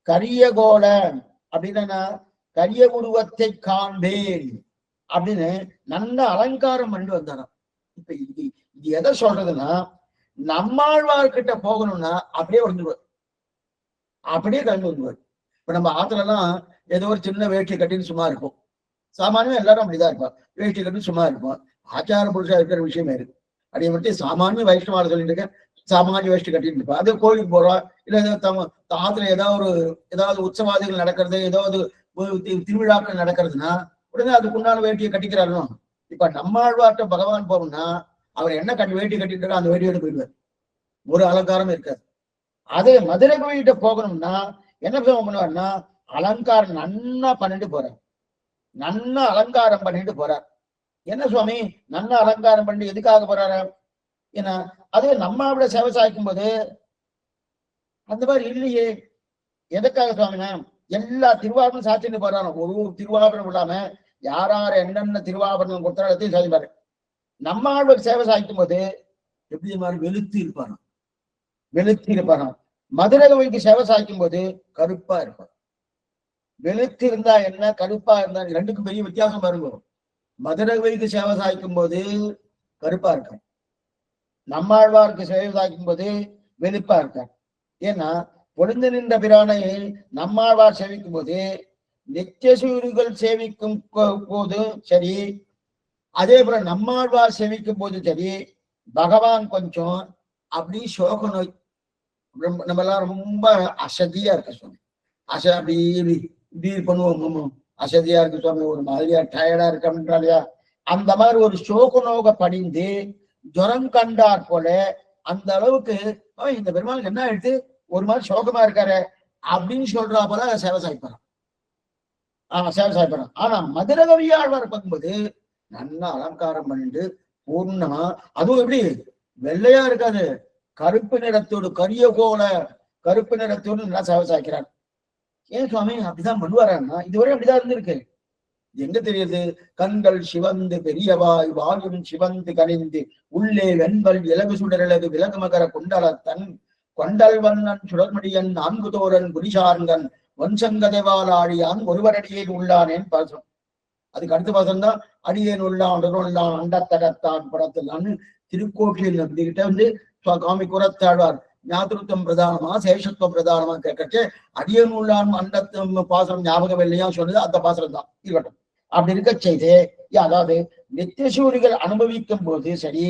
கரியகோல அப்படின்னா கரிய உருவத்தை காண்பேன் அப்படின்னு நல்ல அலங்காரம் பண்ணிட்டு வந்தாராம். இப்ப இது இது எதை சொல்றதுன்னா, நம்மாழ்வார்கிட்ட போகணும்னா அப்படியே வந்துடுவார், அப்படியே கலந்து வந்துடுவார். இப்ப நம்ம ஆத்துல எல்லாம் ஏதோ ஒரு சின்ன வேஷ்டி கட்டின்னு சும்மா இருக்கும். சாமானியம் எல்லாரும் அப்படிதான் இருப்பான், வேஷ்டி கட்டி சும்மா இருப்பான். ஆச்சார புருஷா இருக்கிற விஷயமே இருக்கு. அதே மட்டும் சாமானிய வைஷ்ணவார சொல்லிட்டு இருக்கேன், சாமானிய வேஷ்டி கட்டிட்டு இருப்பான். அது கோயிலுக்கு போறோம், இல்ல ஆத்துல ஏதாவது உற்சவாதிகள் நடக்கிறது, ஏதாவது திருவிழாக்கள் நடக்கிறதுனா உடனே அதுக்கு உண்டான வேட்டியை கட்டிக்கிறாரு. இப்ப நம்மாழ்வார்ட்ட பகவான் போகணும்னா அவர் என்ன வேட்டி கட்டிட்டு இருக்கா அந்த வேட்டியோட போயிடுவார், ஒரு அலங்காரம் இருக்காது. அதே மதுரை கோயில்கிட்ட போகணும்னா என்ன பண்ணுவார்னா அலங்காரம் நன்னா பண்ணிட்டு போறார், நன்னா அலங்காரம் பண்ணிட்டு போறார். என்ன சுவாமி நன்னா அலங்காரம் பண்ணி எதுக்காக போறாரு? ஏன்னா அதே நம்மாவிட சேவை சாய்க்கும் போது அந்த மாதிரி இல்லையே. எதுக்காக சுவாமினா எல்லா திருவாபரணம் சாத்திட்டு போறாங்க. ஒரு திருவாபரணம் இல்லாம யார் என்னென்ன திருவாபரணம் கொடுத்தாலும் சாதிப்பாரு. நம்ம ஆழ்வார் சேவை சாய்க்கும் போது எப்படி மாதிரி வெளுத்து இருப்பாராம். மதுரை கோவிலுக்கு சேவை சாய்க்கும் போது கருப்பா இருப்பார். வெளுத்து இருந்தா என்ன, கருப்பா இருந்தா ரெண்டுக்கும் பெரிய வித்தியாசம் பாருங்க. மதுரை கோவிலுக்கு சேவை சாய்க்கும் போது கருப்பா இருக்கார், நம்மாழ்வாருக்கு சேவை சாய்க்கும் போது வெளுப்பா இருக்கார். ஏன்னா பொழுந்து நின்ற பிரானை நம்மாழ்வார் சேவிக்கும் போது நித்தியசூரிகள் சேவிக்கும் போது சரி, அதே போல நம்மாழ்வார் சேவிக்கும் போது சரி, பகவான் கொஞ்சம் அப்படி சோக நோய், நம்ம எல்லாம் ரொம்ப அசதியா இருக்க சுவாமி, அப்படி இப்படி பண்ணுவோம், அசதியா இருக்கு சுவாமி, ஒரு மாதிரியா டயர்டா இருக்கா, அந்த மாதிரி ஒரு சோக நோக படிந்து ஜுரம் கண்டார் போல அந்த அளவுக்கு இந்த பெருமாளுக்கு என்ன ஆயிடுத்து, ஒரு மாதிரி சோகமா இருக்காரு அப்படின்னு சொல்றா போல சேவை சாய்ப்பாராம். சேவை சாய்ப்பாராம். ஆனா மதுரை கவியாழ்வார் பார்க்கும்போது நல்லா அலங்காரம் பண்ணிட்டு பூர்ணமா, அதுவும் எப்படி வெள்ளையா இருக்காது, கருப்பு நிறத்தோடு கரிய கோல கருப்பு நிறத்தோடு நல்லா சேவை சாய்க்கிறார். ஏன் சுவாமி அப்படிதான் பண்ணுவாரான்னா இதுவரை அப்படிதான் இருந்திருக்கு. எங்க தெரியுது? கண்கள் சிவந்து பெரியவாய் வாயும் சிவந்து கனிந்து உள்ளே வெண்பல் இலகு சுடரழகு விலகு மகர குண்டலத்தன் கொண்டல் வண்ணன் சுடர்மடியன் நான்கு தோரன் குடிசார்கன் வன்சங்கதேவாலாடியான் ஒருவரடியில் உள்ளானேன் பாசம். அதுக்கு அடுத்த பாசம் தான் அடியேன் உள்ளான் உள்ளான் அண்டத்தகத்தான் படத்தில்லான்னு திருக்கோட்டில் கிட்ட வந்து சுவாமி குரத்தாழ்வார் ஞாபகத்துவம் பிரதானமா சேஷத்துவம் பிரதானமா கேட்கச்சு அடியேன் உள்ளான் அண்டத்துவம் பாசனம் ஞாபகம் இல்லையா சொன்னது அந்த பாசனம் தான் இருக்கட்டும். அப்படி இருக்க செய்து அதாவது நித்தியசூரிகள் அனுபவிக்கும் போது சரி,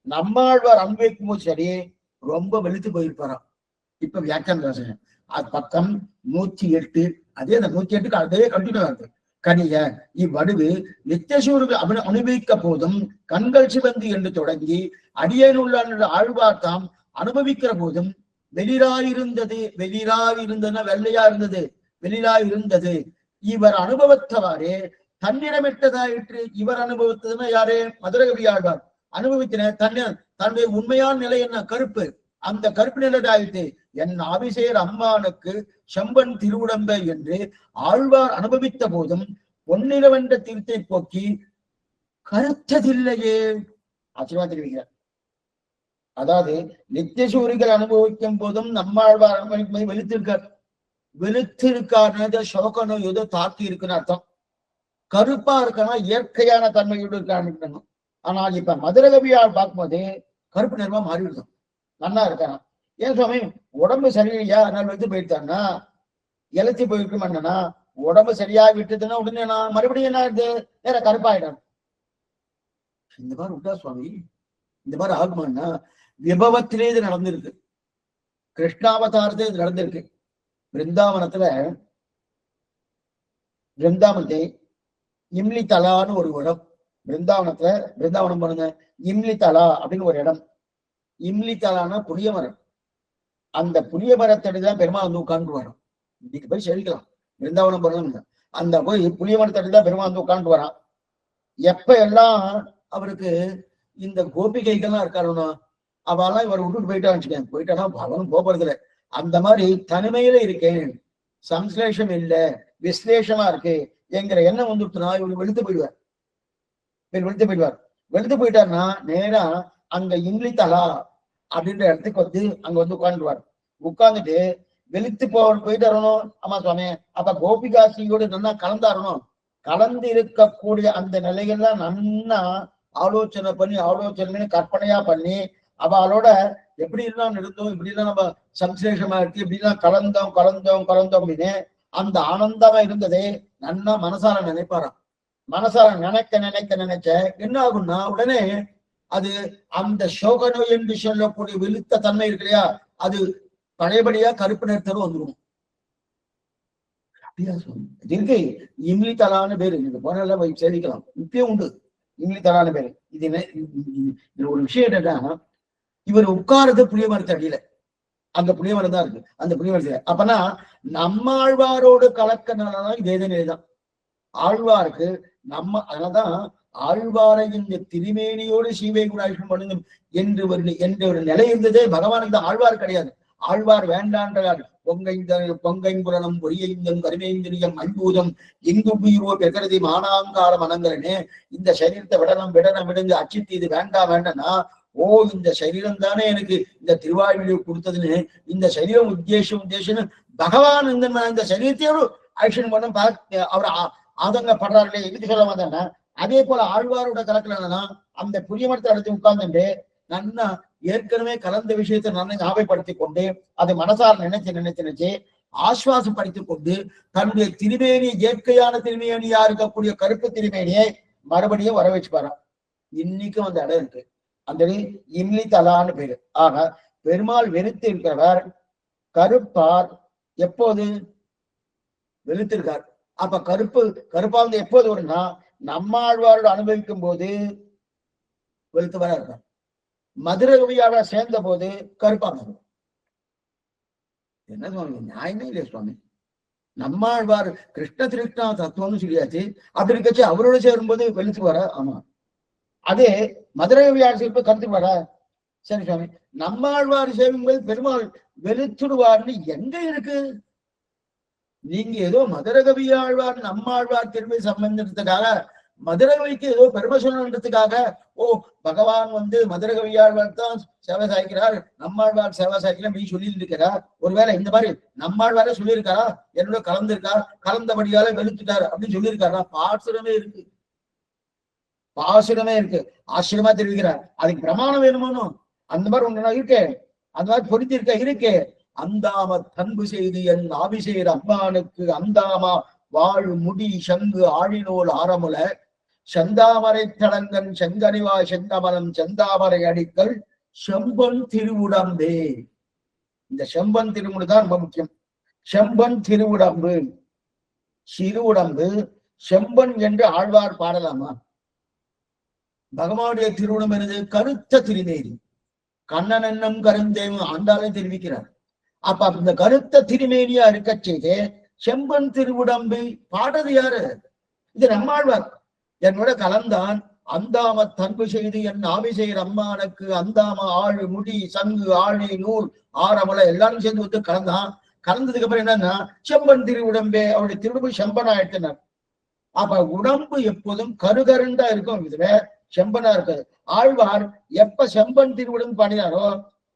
நம்மாழ்வார் அனுபவிக்கும் போது சரி, ரொம்ப வெளுத்து போயிருப்பாராம். இப்ப வியாக்கியான அது பக்கம் 108, அதே அந்த 108க்கு அதே கண்டினியூ ஆகுது. கனிய இவ்வடுவு நித்தியசூரிகள் அனுபவிக்க போதும் கண்கள் சிவந்து என்று தொடங்கி அடியேனுள்ள ஆழ்வார் தாம் அனுபவிக்கிற போதும் வெளிராயிருந்தது வெள்ளையா இருந்தது, வெளிராயிருந்தது. இவர் அனுபவத்தவாறே தன்னிடமிட்டதாயிற்று. இவர் அனுபவித்ததுன்னா யாரு? மதுரை கவி ஆழ்வார் அனுபவித்தின தன்னுடைய உண்மையான நிலை என்ன? கருப்பு. அந்த கருப்பு நிலையாயிற்று. என் ஆபிசேர் அம்மானுக்கு செம்பன் திருவுடம்பை என்று ஆழ்வார் அனுபவித்த போதும் பொன்னிலவென்ற தீர்த்தை போக்கி கருத்ததில்லையே. ஆச்சரியமா தெரிவிக்கிறார். அதாவது நித்தியசூரிகள் அனுபவிக்கும் போதும் நம்மாழ்வார் அனுபவிக்கும் போது வெளுத்திருக்காரு சோக நோய் ஏதோ தாக்கி இருக்குன்னு அர்த்தம். கருப்பா இருக்கனா இயற்கையான தன்மையோடு இருக்கான்னு. ஆனால் இப்ப மதுரை கவியால் பார்க்கும்போது கருப்பு நிறமா மாறிவிடும், நல்லா இருக்காராம். ஏன் சுவாமி உடம்பு சரியில்லையா அதனால வெளுத்து போயிட்டான்னா, இலச்சி போயிருக்குமான்னா, உடம்பு சரியா விட்டுதுன்னா உடனே நான் மறுபடியும் என்ன ஆயிடுது, வேற கருப்பாயிடும். இந்த மாதிரி விட்டா சுவாமி இந்த மாதிரி ஆகுமான்னா, விபவத்திலே இது நடந்திருக்கு, கிருஷ்ணாவதாரத்திலே இது நடந்திருக்கு. பிருந்தாவனத்தை இம்லி தலான்னு ஒரு இடம், பிருந்தாவனம் பண்ணுங்க, இம்லி தலா அப்படின்னு ஒரு இடம். இம்லி தலானா புளிய மரம். அந்த புளிய மரத்தடிதான் பெருமாள் வந்து உட்கார்ந்து வரும். இன்னைக்கு போய் செழிக்கலாம், பிருந்தாவனம் பண்ணணும். அந்த போய் புளிய மரத்தடிதான் பெருமாள் வந்து உட்கார்ந்து வரான். எப்ப எல்லாம் அவருக்கு இந்த கோபிகைகள்லாம் இருக்காருன்னா அவெல்லாம் இவர் விட்டுட்டு போயிட்டான்னு போயிட்டானா அவனும் போறது இல்லை. அந்த மாதிரி தனிமையில இருக்கேன், சம்ஸ்லேஷம் இல்லை, விஸ்லேஷமா இருக்கு என்கிற எண்ணம் வந்துட்டுனா இவரு வெளுத்து போயிடுவார். வெளுத்து போயிட்டாருன்னா நேரா அங்க இம்லி தலா அப்படின்ற இடத்துக்கு வந்து அங்க வந்து உட்கார்ந்துருவார். உட்கார்ந்துட்டு வெளுத்து போயிட்டு வரணும். ஆமா சுவாமி, அப்ப கோபிகாசியோடு நல்லா கலந்தாரணும். கலந்து இருக்கக்கூடிய அந்த நிலைகள்லாம் நன்னா ஆலோசனை பண்ணி கற்பனையா பண்ணி அவளோட எப்படி எல்லாம் இருந்தோம், இப்படி எல்லாம் நம்ம சம்சேஷமா இருக்கு, இப்படி எல்லாம் கலந்தோம் அப்படின்னு அந்த ஆனந்தமா இருந்ததே நன்னா மனசால நினைப்பாராம். மனசால நினைச்ச என்ன ஆகும்னா உடனே அது அந்த சோக நோய் என்று சொல்லக்கூடிய வெளுத்த தன்மை இருக்கு இல்லையா, அது பழையபடியா கருப்பு நிறத்தரும் வந்துடும். இருக்கு இம்லி தலான பேரு, நீங்க போனால போய் சேவிக்கலாம், இப்பயும் உண்டு இம்லி தலான பேரு. இது ஒரு விஷயம் என்னன்னா, இவர் உட்கார்றது புளிய மரத்து அடியில, அந்த புளிய மரம் தான் இருக்கு, அந்த புளிய மரத்துல. அப்பனா நம்மாழ்வாரோடு கலக்கனாலதான் இதே நிலைதான் ஆழ்வாருக்கு. அதனாலதான் ஆழ்வாரை இந்த திருமேனியோடு சீவை குணாயுஷம் பண்ணுங்க என்று ஒரு நிலை இருந்ததே பகவானுக்கு தான். ஆழ்வார் கிடையாது, ஆழ்வார் வேண்டான்றார். பொங்கைங்குரணம் பொரியைந்தம் கருமேந்திரியம் அன்பூதம் இங்கு உயிரோ பெகரதி மானாங்கார மனங்கரனே, இந்த சரீரத்தை விடுங்க அச்சித்து இது வேண்டாம்னா, ஓ இந்த சரீரம் தானே எனக்கு இந்த திருவாயுடைய கொடுத்ததுன்னு இந்த சரீரம் உத்தேசம் பகவான் இந்த சரீரத்தையோடு ஆக்ஷன் பண்ண அவர் ஆதங்கப்படுறார்களே எதுக்கு சொல்ல வந்தேன்னா, அதே போல ஆழ்வாரோட கலக்கலன்னா அந்த புரிய மரத்தை அடுத்து உட்கார்ந்துட்டு நன்னா ஏற்கனவே கலந்த விஷயத்தை நன்னை ஞாபகப்படுத்திக் கொண்டு அதை மனசால் நினைச்சு ஆஸ்வாசப்படுத்திக் கொண்டு தன்னுடைய திருமேனி இயற்கையான திருமேனியா இருக்கக்கூடிய கருப்பு திருமேனியை மறுபடியும் வர வச்சுப்பாராம். இன்னைக்கும் அந்த இடம் இருக்கு, அந்த இம்லி தலான்னு பேரு. ஆக பெருமாள் வெறுத்து இருக்கிறவர் கருப்பார் எப்போது வெளுத்திருக்கார். அப்ப கருப்பாந்து எப்போது வரும்னா நம்மாழ்வாரோடு அனுபவிக்கும் போது வெளுத்தவரா இருக்கார். மதுரை கவியாள சேர்ந்த போது கருப்பாங்க. என்ன சுவாமி நியாயமே இல்லையா சுவாமி? நம்மாழ்வார் கிருஷ்ண திருஷ்ணா தத்துவம்னு சொல்லியாச்சு, அப்படி இருக்கச்சு அவரோட சேரும்போது வெளுத்து வர. ஆமா, அதே மதுரை கவியாளர் சேர்ப்பு கருத்து வர. சரி சுவாமி, நம்மாழ்வார் சேரும்போது பெருமாள் வெளுத்துடுவார்னு எங்க இருக்கு? நீங்க ஏதோ மதுரகவி ஆழ்வார் நம்மாழ்வார் திரும்பி சம்பந்தத்துக்காக மதுரகவிக்கு ஏதோ பெருமை சொல்லணுன்றதுக்காக ஓ பகவான் மதுரகவி ஆழ்வார் தான் சேவை சாய்க்கிறார், நம்மாழ்வார் சேவை சாய்க்கிறார் நீ சொல்லிட்டு இருக்கிறார். ஒருவேளை இந்த மாதிரி நம்மாழ்வாரே சொல்லியிருக்காரா, என்னோட கலந்திருக்கார், கலந்தபடியால வெளுத்துட்டார் அப்படின்னு சொல்லியிருக்காரா? பாசுரமே இருக்கு, ஆச்சரியமா தெரிவிக்கிறார். அதுக்கு பிரமாணம் வேணுமோ? அந்த மாதிரி ஒண்ணு இருக்கே, அந்த மாதிரி பொருத்திருக்க இருக்கே. அந்தாம தன்பு செய்து என் ஆபிசேர் அம்மானுக்கு அந்தாமா வாழ் முடி சங்கு ஆழினோல் ஆரமுல செந்தாமரை தடங்கன் செங்கனிவா செந்தமலம் செந்தாமரை அடிக்கல் செம்பன் திருவுடம்பே. இந்த செம்பன் திருமுடி தான் ரொம்ப முக்கியம். செம்பன் திருவுடம்பு, சிறுவுடம்பு செம்பன் என்று ஆழ்வார் பாடலாமா? பகவானுடைய திருவுடம் எனது கருத்த திருநேரி, கண்ணன் என்னும் கருந்தேவும் ஆண்டாலே தெரிவிக்கிறார். அப்ப இந்த கருத்த திருமேனியா இருக்க செய்து செம்பன் திருவுடம்பு பாடுறது யாரு? இது நம்மாழ்வார். என்னோட கலந்தான் அந்தாம தன்பு செய்து என் ஆவிசெய்கிற அம்மானுக்கு அந்தாம ஆழு முடி சங்கு ஆழி நூல் ஆரமலை எல்லாரும் சேர்ந்து கலந்தான். கலந்ததுக்கு அப்புறம் என்னன்னா செம்பன் திருவுடம்பே, அவருடைய திருவுடம்பு செம்பனா எடுத்தினார். அப்ப உடம்பு எப்போதும் கருகருண்டா இருக்கும், இதுல செம்பனா இருக்காது. ஆழ்வார் எப்ப செம்பன் திருவுடம்பு பாடினாரோ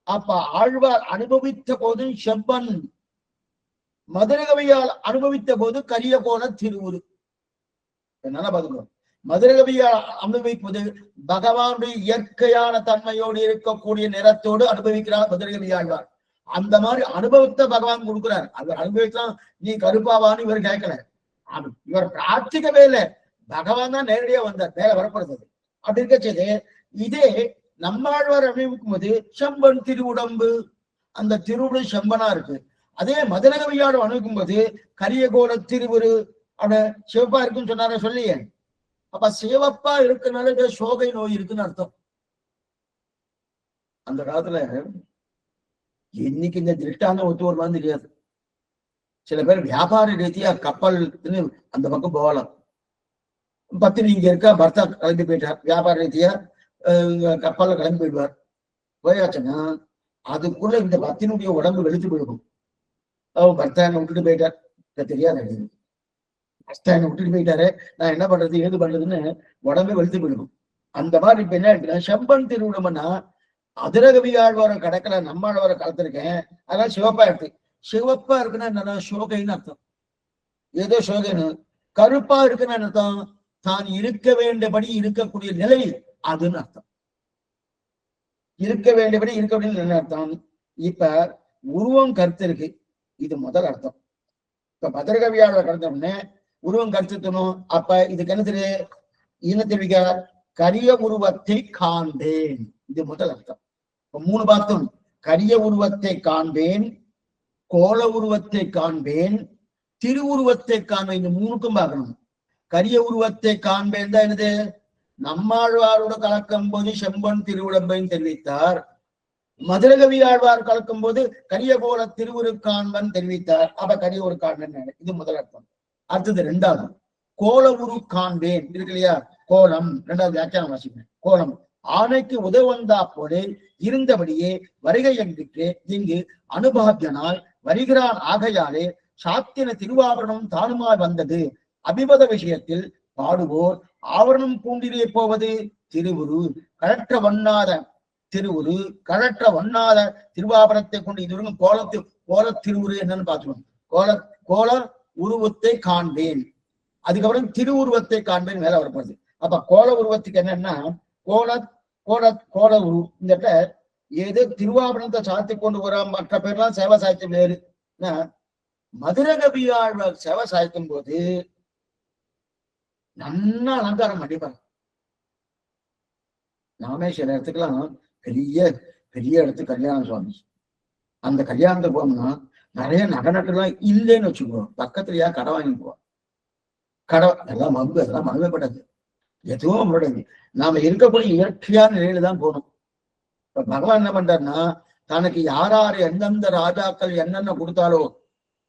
அப்ப ஆழ்வார் அனுபவித்த போது செம்பன், மதுரகவியால் அனுபவித்த போது கரிய போன திருவுரு. நல்லா பாத்துக்கணும், மதுரகவியால் அனுபவிப்பது பகவானுடைய இயற்கையான தன்மையோடு இருக்கக்கூடிய நிறத்தோடு அனுபவிக்கிறார் மதுரகவி ஆழ்வார். அந்த மாதிரி அனுபவத்தை பகவான் கொடுக்கிறார். அவர் அனுபவிக்கலாம், நீ கருப்பாவான்னு இவர் கேட்கல, இவர் பிரார்த்திக்கவே இல்லை, பகவான் தான் நேரடியா வந்தார், மேல வரப்படுறது. அப்படி இருக்க செய்து இதே நம்மாழ்வார் அனுபவிக்கும் போது செம்பன் திருவுடம்பு, அந்த திருவுடு செம்பனா இருக்கு. அதே மதுரகவியாடு அனுபவிக்கும் போது கரியகோல திருவுரு அவன சிவப்பா இருக்குன்னு சொன்னார சொல்லியே. அப்ப சிவப்பா இருக்கிறனால சோகை நோய் இருக்குன்னு அர்த்தம். அந்த காலத்துல இன்னைக்கு இந்த திருஷ்டாந்தம் ஒத்து வருமானு தெரியாது. சில பேர் வியாபார ரீதியா கப்பல் அந்த பக்கம் போகலாம். பத்தினி இங்க இருக்கா, பர்த்தா கிளம்பி போயிட்டார், வியாபார ரீதியா கப்பல்ல கிளம்பி போயிடுவார். போயாச்சுன்னா அதுக்குள்ள இந்த பத்தினுடைய உடம்பு வெளுத்து போயிடும். அவன் பர்த்தானை விட்டுட்டு போயிட்டார், தெரியாது. பர்த்தானை விட்டுட்டு போயிட்டாரு, நான் என்ன பண்றது ஏது பண்றதுன்னு உடம்பே வெளுத்து போயிடும். அந்த மாதிரி இப்ப என்ன இருக்குன்னா செம்பன் திருவிடம்னா அதிரகவி ஆழ்வார கடக்கல நம்மாழ்வார கலத்திருக்கேன், அதனால சிவப்பா எடுத்து சிவப்பா இருக்குன்னா என்னன்னா சோகைன்னு அர்த்தம். ஏதோ சோகைன்னு. கருப்பா இருக்குன்னு அர்த்தம் தான் இருக்க வேண்டியபடி இருக்கக்கூடிய நிலை அதுன்னு அர்த்தம். இருக்க வேண்டியபடி இருக்க வேண்டிய அர்த்தம். இப்ப உருவம் கருத்து இருக்கு, இது முதல் அர்த்தம். இப்ப பத்திரகவியாள கருத்தோம்னே உருவம் கருத்துத்தணும். அப்ப இதுக்கு என்ன தெரியும், என்ன தெரிவிக்க, கரிய உருவத்தை காண்பேன், இது முதல் அர்த்தம். இப்ப 3 பார்த்தோம். கரிய உருவத்தை காண்பேன், கோல உருவத்தை காண்பேன், திருவுருவத்தை காண்பேன். இந்த 3க்கும் பார்க்கணும். கரிய உருவத்தை காண்பேன் தான் என்னது, நம்மாழ்வாரோட கலக்கும் போது செம்பன் திருவுடம்பைன்னு தெரிவித்தார். மதுரகவி ஆழ்வார் கலக்கும் போது கரிய கோல திருவுரு காண்பன் தெரிவித்தார். அப்ப கரிய ஒரு காண்பன், இது முதல் அர்த்தம். அடுத்தது 2வது, கோல உரு காண்பேன் இருக்கு இல்லையா, கோலம். 2வது வியாக்கியானம் வாசிப்பேன். கோலம் ஆணைக்கு உதவந்தா போலே இருந்தபடியே வருகை என்றிற்கு இங்கு அனுபாத்தியனால் வருகிறான். ஆகையாலே சாத்தின திருவாபரணம் தானுமாய் வந்தது. அபிமத விஷயத்தில் பாடுவோர் ஆவரணம் பூண்டிலே போவது திருவுரு கழற்ற வண்ணாத திருவுரு கழற்ற வண்ணாத திருவாபரணத்தை கொண்டு இதுவரைக்கும் கோல திருவுரு என்னன்னு பார்த்துக்கணும். கோல உருவத்தை காண்பேன், அதுக்கப்புறம் திருவுருவத்தை காண்பேன் மேல வரப்படுது. அப்ப கோல உருவத்துக்கு என்னன்னா கோல உரு. இந்த ஏதோ திருவாபரணத்தை சாத்தி கொண்டு வர, மற்ற பேர்லாம் சேவை சாய்த்தம் வேறு. மதுரகவியாழ்வார் சேவை சாய்க்கும் போது நல்லா அலங்காரம் பண்ணிப்பாங்க. நாமே சில இடத்துக்குலாம் பெரிய பெரிய இடத்துக்கு கல்யாணம் சுவாமி, அந்த கல்யாணத்தை போனோம்னா நிறைய நகநட்டுலாம் இல்லைன்னு வச்சுக்குவோம், பக்கத்துலயா கடை வாங்கிக்குவோம். கடை எல்லாம் மங்கு, எல்லாம் மங்கப்பட்டது, எதுவும் நம்மளுடைய நாம இருக்கக்கூடிய இயற்கையான நிலையில தான் போகணும். இப்ப பகவான் என்ன பண்றாருன்னா, தனக்கு யார் எந்தெந்த ராஜாக்கள் என்னென்ன கொடுத்தாலோ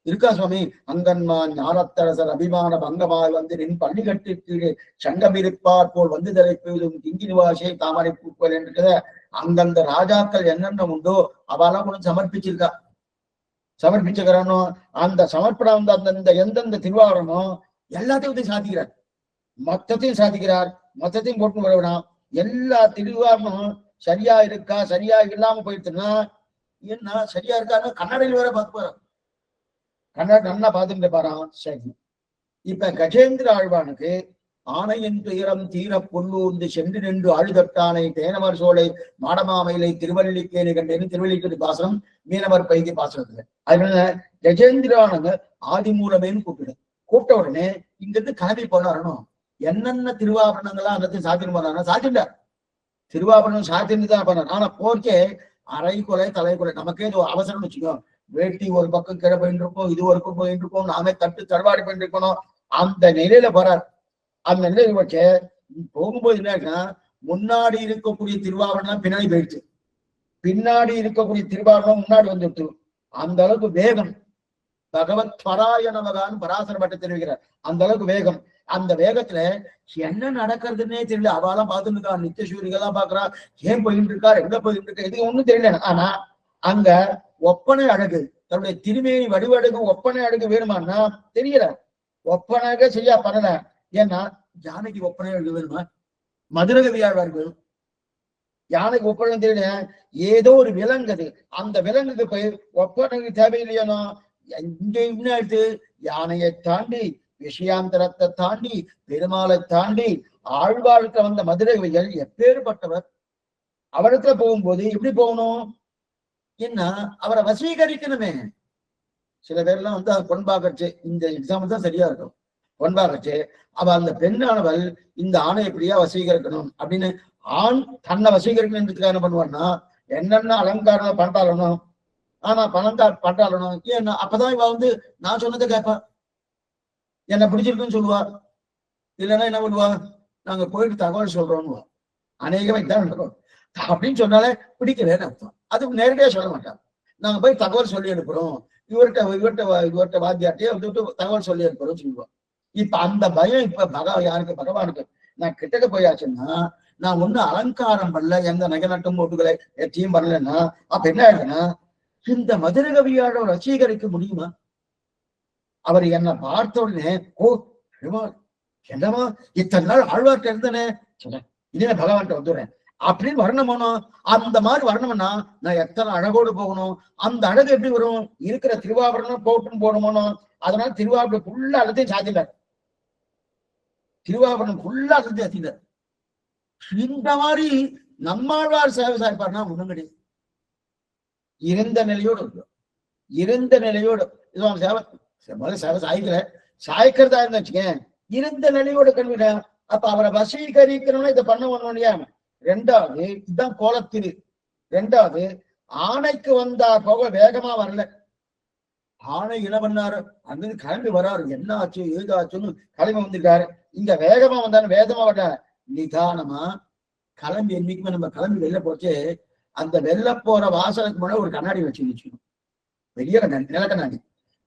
இருக்கா சுவாமி, அங்கன்மான் ஞானத்தரசர் அபிமான பங்கமாய் வந்து நின் பள்ளி கட்டு கீழே சங்கம் இருப்பார் போல் வந்து தலைப்பதும் கிங்கி நிவாசை தாமரை பூக்கள் என்று அந்தந்த ராஜாக்கள் என்னென்ன உண்டோ அவெல்லாம் கூட சமர்ப்பிச்சுக்கிறானோ. அந்த சமர்ப்பணம் வந்து அந்தந்த எந்தெந்த திருவாரணமோ எல்லாத்தையும் சாதிக்கிறார், மொத்தத்தையும் சாதிக்கிறார். மொத்தத்தையும் போட்டு வரவிடாம். எல்லா திருவாரணமும் சரியா இருக்கா, சரியா இல்லாம போயிடுச்சுன்னா என்ன சரியா இருக்கான்னு கண்ணாடியில் வேற பார்த்து போறான், கண்ணாடி நல்லா பார்த்துட்டு பாரான். சரி, இப்ப கஜேந்திர ஆழ்வானுக்கு ஆணையின் துயரம் தீர பொல்லூர்ந்து சென்று நின்று ஆழுதட்டானை தேனமர் சோலை மாடமாமையிலை திருவள்ளிக்கேணி கண்டேன்னு திருவள்ளிக்கேணி பாசனம் மீனவர் பைதி பாசனத்துல. அதனால கஜேந்திரானங்க ஆதி மூலமேன்னு கூப்பிட்ட உடனே இங்கிருந்து கிளம்பி போனாரணும். என்னென்ன திருவாபரணங்கள்லாம் அந்த சாத்தின்னு போனாங்க, சாத்திண்ட திருவாபரணம் சாத்தின்னு தான் பண்ணார். ஆனா போர்க்கே அரை கொலை தலை கொலை, நமக்கே இது அவசரம்னு வச்சுக்கோ. வேட்டி ஒரு பக்கம் கீழே போயிட்டு இருக்கோம், இது ஒரு பக்கம் போயிட்டு இருக்கோம், நாமே தடுவாடி பண்ணிட்டு இருக்கணும். அந்த நிலையில போறார். அந்த நிலையில வச்சு போகும்போது என்னன்னா, முன்னாடி இருக்கக்கூடிய திருவாபரணம் பின்னாடி போயிடுச்சு, பின்னாடி இருக்கக்கூடிய திருவாபரணம் முன்னாடி வந்துட்டு. அந்த அளவுக்கு வேகம். பகவத் பராயணமகான் பராசர பட்ட தெரிவிக்கிறார். அந்த அளவுக்கு வேகம். அந்த வேகத்துல என்ன நடக்கிறதுன்னே தெரியல. அவெல்லாம் பார்த்துட்டு இருக்கா, நித்தியசூரிகள்லாம் பாக்குறா, ஏன் போயிட்டு இருக்கா, எங்க போயிட்டு இருக்கா, இது ஒண்ணும் தெரியல. ஆனா அங்க ஒப்பனை அழகு, தன்னுடைய திருமேனி வடிவழகு ஒப்பனை அழகு வேணுமான்னா தெரியல, ஒப்பனாக சரியா பண்ணல. ஏன்னா யானைக்கு ஒப்பனை அழகு வேணுமா, மதுரகவியாழ்வார் வேணும். யானைக்கு ஒப்பனை தெரியல, ஏதோ ஒரு விலங்குது, அந்த விலங்குக்கு போய் ஒப்பனைக்கு தேவையில்லையானோ. இங்க இன்னும் யானையை தாண்டி விஷயாந்தரத்தை தாண்டி பெருமாளை தாண்டி ஆழ்வாழ்க்க வந்த மதுரகவியல் எப்பேற்பட்டவர். அவரிடத்துல போகும்போது எப்படி போகணும், என்ன அவரை வசீகரிக்கணுமே. சில பேர்லாம் வந்து பொன்பாகச்சு, இந்த எக்ஸாம்பிள் தான் சரியா இருக்கும். பொன்பாகச்சு அவ அந்த பெண்ணானவள் இந்த ஆணை எப்படியா வசீகரிக்கணும் அப்படின்னு ஆண் தன்னை வசீகரிக்கணுன்றதுக்காக என்ன பண்ணுவான்னா, என்னென்ன அலங்காரம் பண்றாளணும், ஆனா பணங்கார் பண்றாளணும். ஏன்னா அப்பதான் இவ வந்து நான் சொன்னதை கேட்பான், என்ன பிடிச்சிருக்குன்னு சொல்லுவா. இல்லைன்னா என்ன பண்ணுவா, நாங்க போயிட்டு தகவல் சொல்றோம்னு அநேகமா இதான் நடக்கும். அப்படின்னு சொன்னாலே பிடிக்கலன்னு அர்த்தம். அதுக்கு நேரடியா சொல்ல மாட்டாங்க, நாங்க போய் தகவல் சொல்லி அனுப்புறோம், இவர்கிட்ட வாத்தியார்ட்டையே விட்டு தகவல் சொல்லி அனுப்புறோம்னு சொல்லுவோம். இப்ப அந்த பயம் இப்ப யாருக்கு, பகவானுக்கு. நான் கிட்டக்க போயாச்சுன்னா நான் ஒண்ணு அலங்காரம் பண்ணல, எந்த நகை நட்டும் போட்டுகளை எத்தையும் பண்ணலன்னா அப்ப என்ன ஆயிடுச்சுன்னா, இந்த மதுரகவியாள வசீகரிக்க முடியுமா? அவர் என்னை பார்த்த உடனே, ஓ என்னமா இத்தனை நாள் ஆழ்வார்ட்ட இருந்தனே, இனிமே பகவான்கிட்ட வந்துடுறேன் அப்படின்னு வரணுமானோம். அந்த மாதிரி வரணும்னா நான் எத்தனை அழகோடு போகணும். அந்த அழகு எப்படி வரும்? இருக்கிற திருவாபரணம் போட்டும் போடணும். அதனால திருவாபரணம் ஃபுல்லா அழுத்தையும் சாத்திட்டார். திருவாபரணம் ஃபுல்லா அழுத்தி சாத்திட்டார். இந்த மாதிரி நம்மாழ்வார் சேவை சாய்ப்பார்னா ஒண்ணும் கிடையாது. இருந்த நிலையோடு இருக்கும். இருந்த நிலையோடு இதுவும் சேவை சேவை சாய்க்கல. சாய்க்கிறதா இருந்தா வச்சுக்கேன், இருந்த நிலையோடு கல்விட. அப்ப அவரை வசீகரிக்கணும்னா இதை பண்ண ஒண்ணு இல்லையா? ரெண்டாவது இதுதான் கோலத்திரு. ரெண்டாவது ஆணைக்கு வந்தா போக வேகமா வரல. ஆணை என்ன பண்ணாரு? அங்க கிளம்பி வராரு. என்ன ஆச்சு ஏதாச்சுன்னு கிளம்பி வந்திருக்காரு. இங்க வேகமா வந்தாலும் வேகமா வர நிதானமா கிளம்பி. என்னைக்குமே நம்ம கிளம்பி வெளில போச்சு அந்த வெளில போற வாசலுக்கு முன்னாடி ஒரு கண்ணாடி வச்சுக்கணும். பெரிய கண்ணாடி, நில கண்ணாடி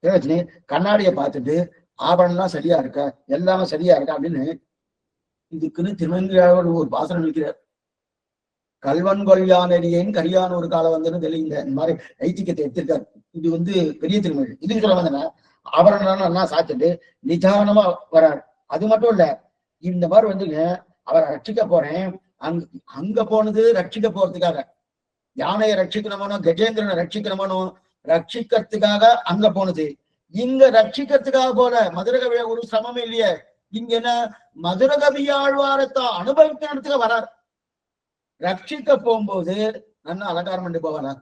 வச்சு கண்ணாடியை பார்த்துட்டு ஆபரணம்லாம் சரியா இருக்க, எல்லாமே சரியா இருக்கா அப்படின்னு இதுக்குன்னு திருமங்கையோட ஒரு பாசனம் இருக்கிறார். கல்வன் கொல்யானடியேன் கரியான ஒரு காலம் வந்துன்னு தெரியல. இந்த மாதிரி ஐத்தியத்தை எடுத்திருக்காரு. இது வந்து பெரிய திருமொழி. இதுக்கு சொல்ல வந்தேன்னா ஆபரணம் எல்லாம் சாத்திட்டு நிதானமா வராரு. அது மட்டும் இல்ல, இந்த மாதிரி வந்துங்க அவரை ரட்சிக்க போறேன். அங்க போனது ரட்சிக்க போறதுக்காக, யானையை ரட்சிக்கணுமோ கஜேந்திரனை ரட்சிக்கணுமோ ரட்சிக்கிறதுக்காக அங்க போனது. இங்க ரட்சிக்கிறதுக்காக போல மதுரகவிய ஒரு சிரமம் இல்லையே. இங்க என்ன மதுரகவி ஆழ்வாரத்தை அனுபவிக்கிறதுக்கு வரார். ரட்சிக்க போகும்போது நல்லா அலங்காரம் பண்ணி போவாரா?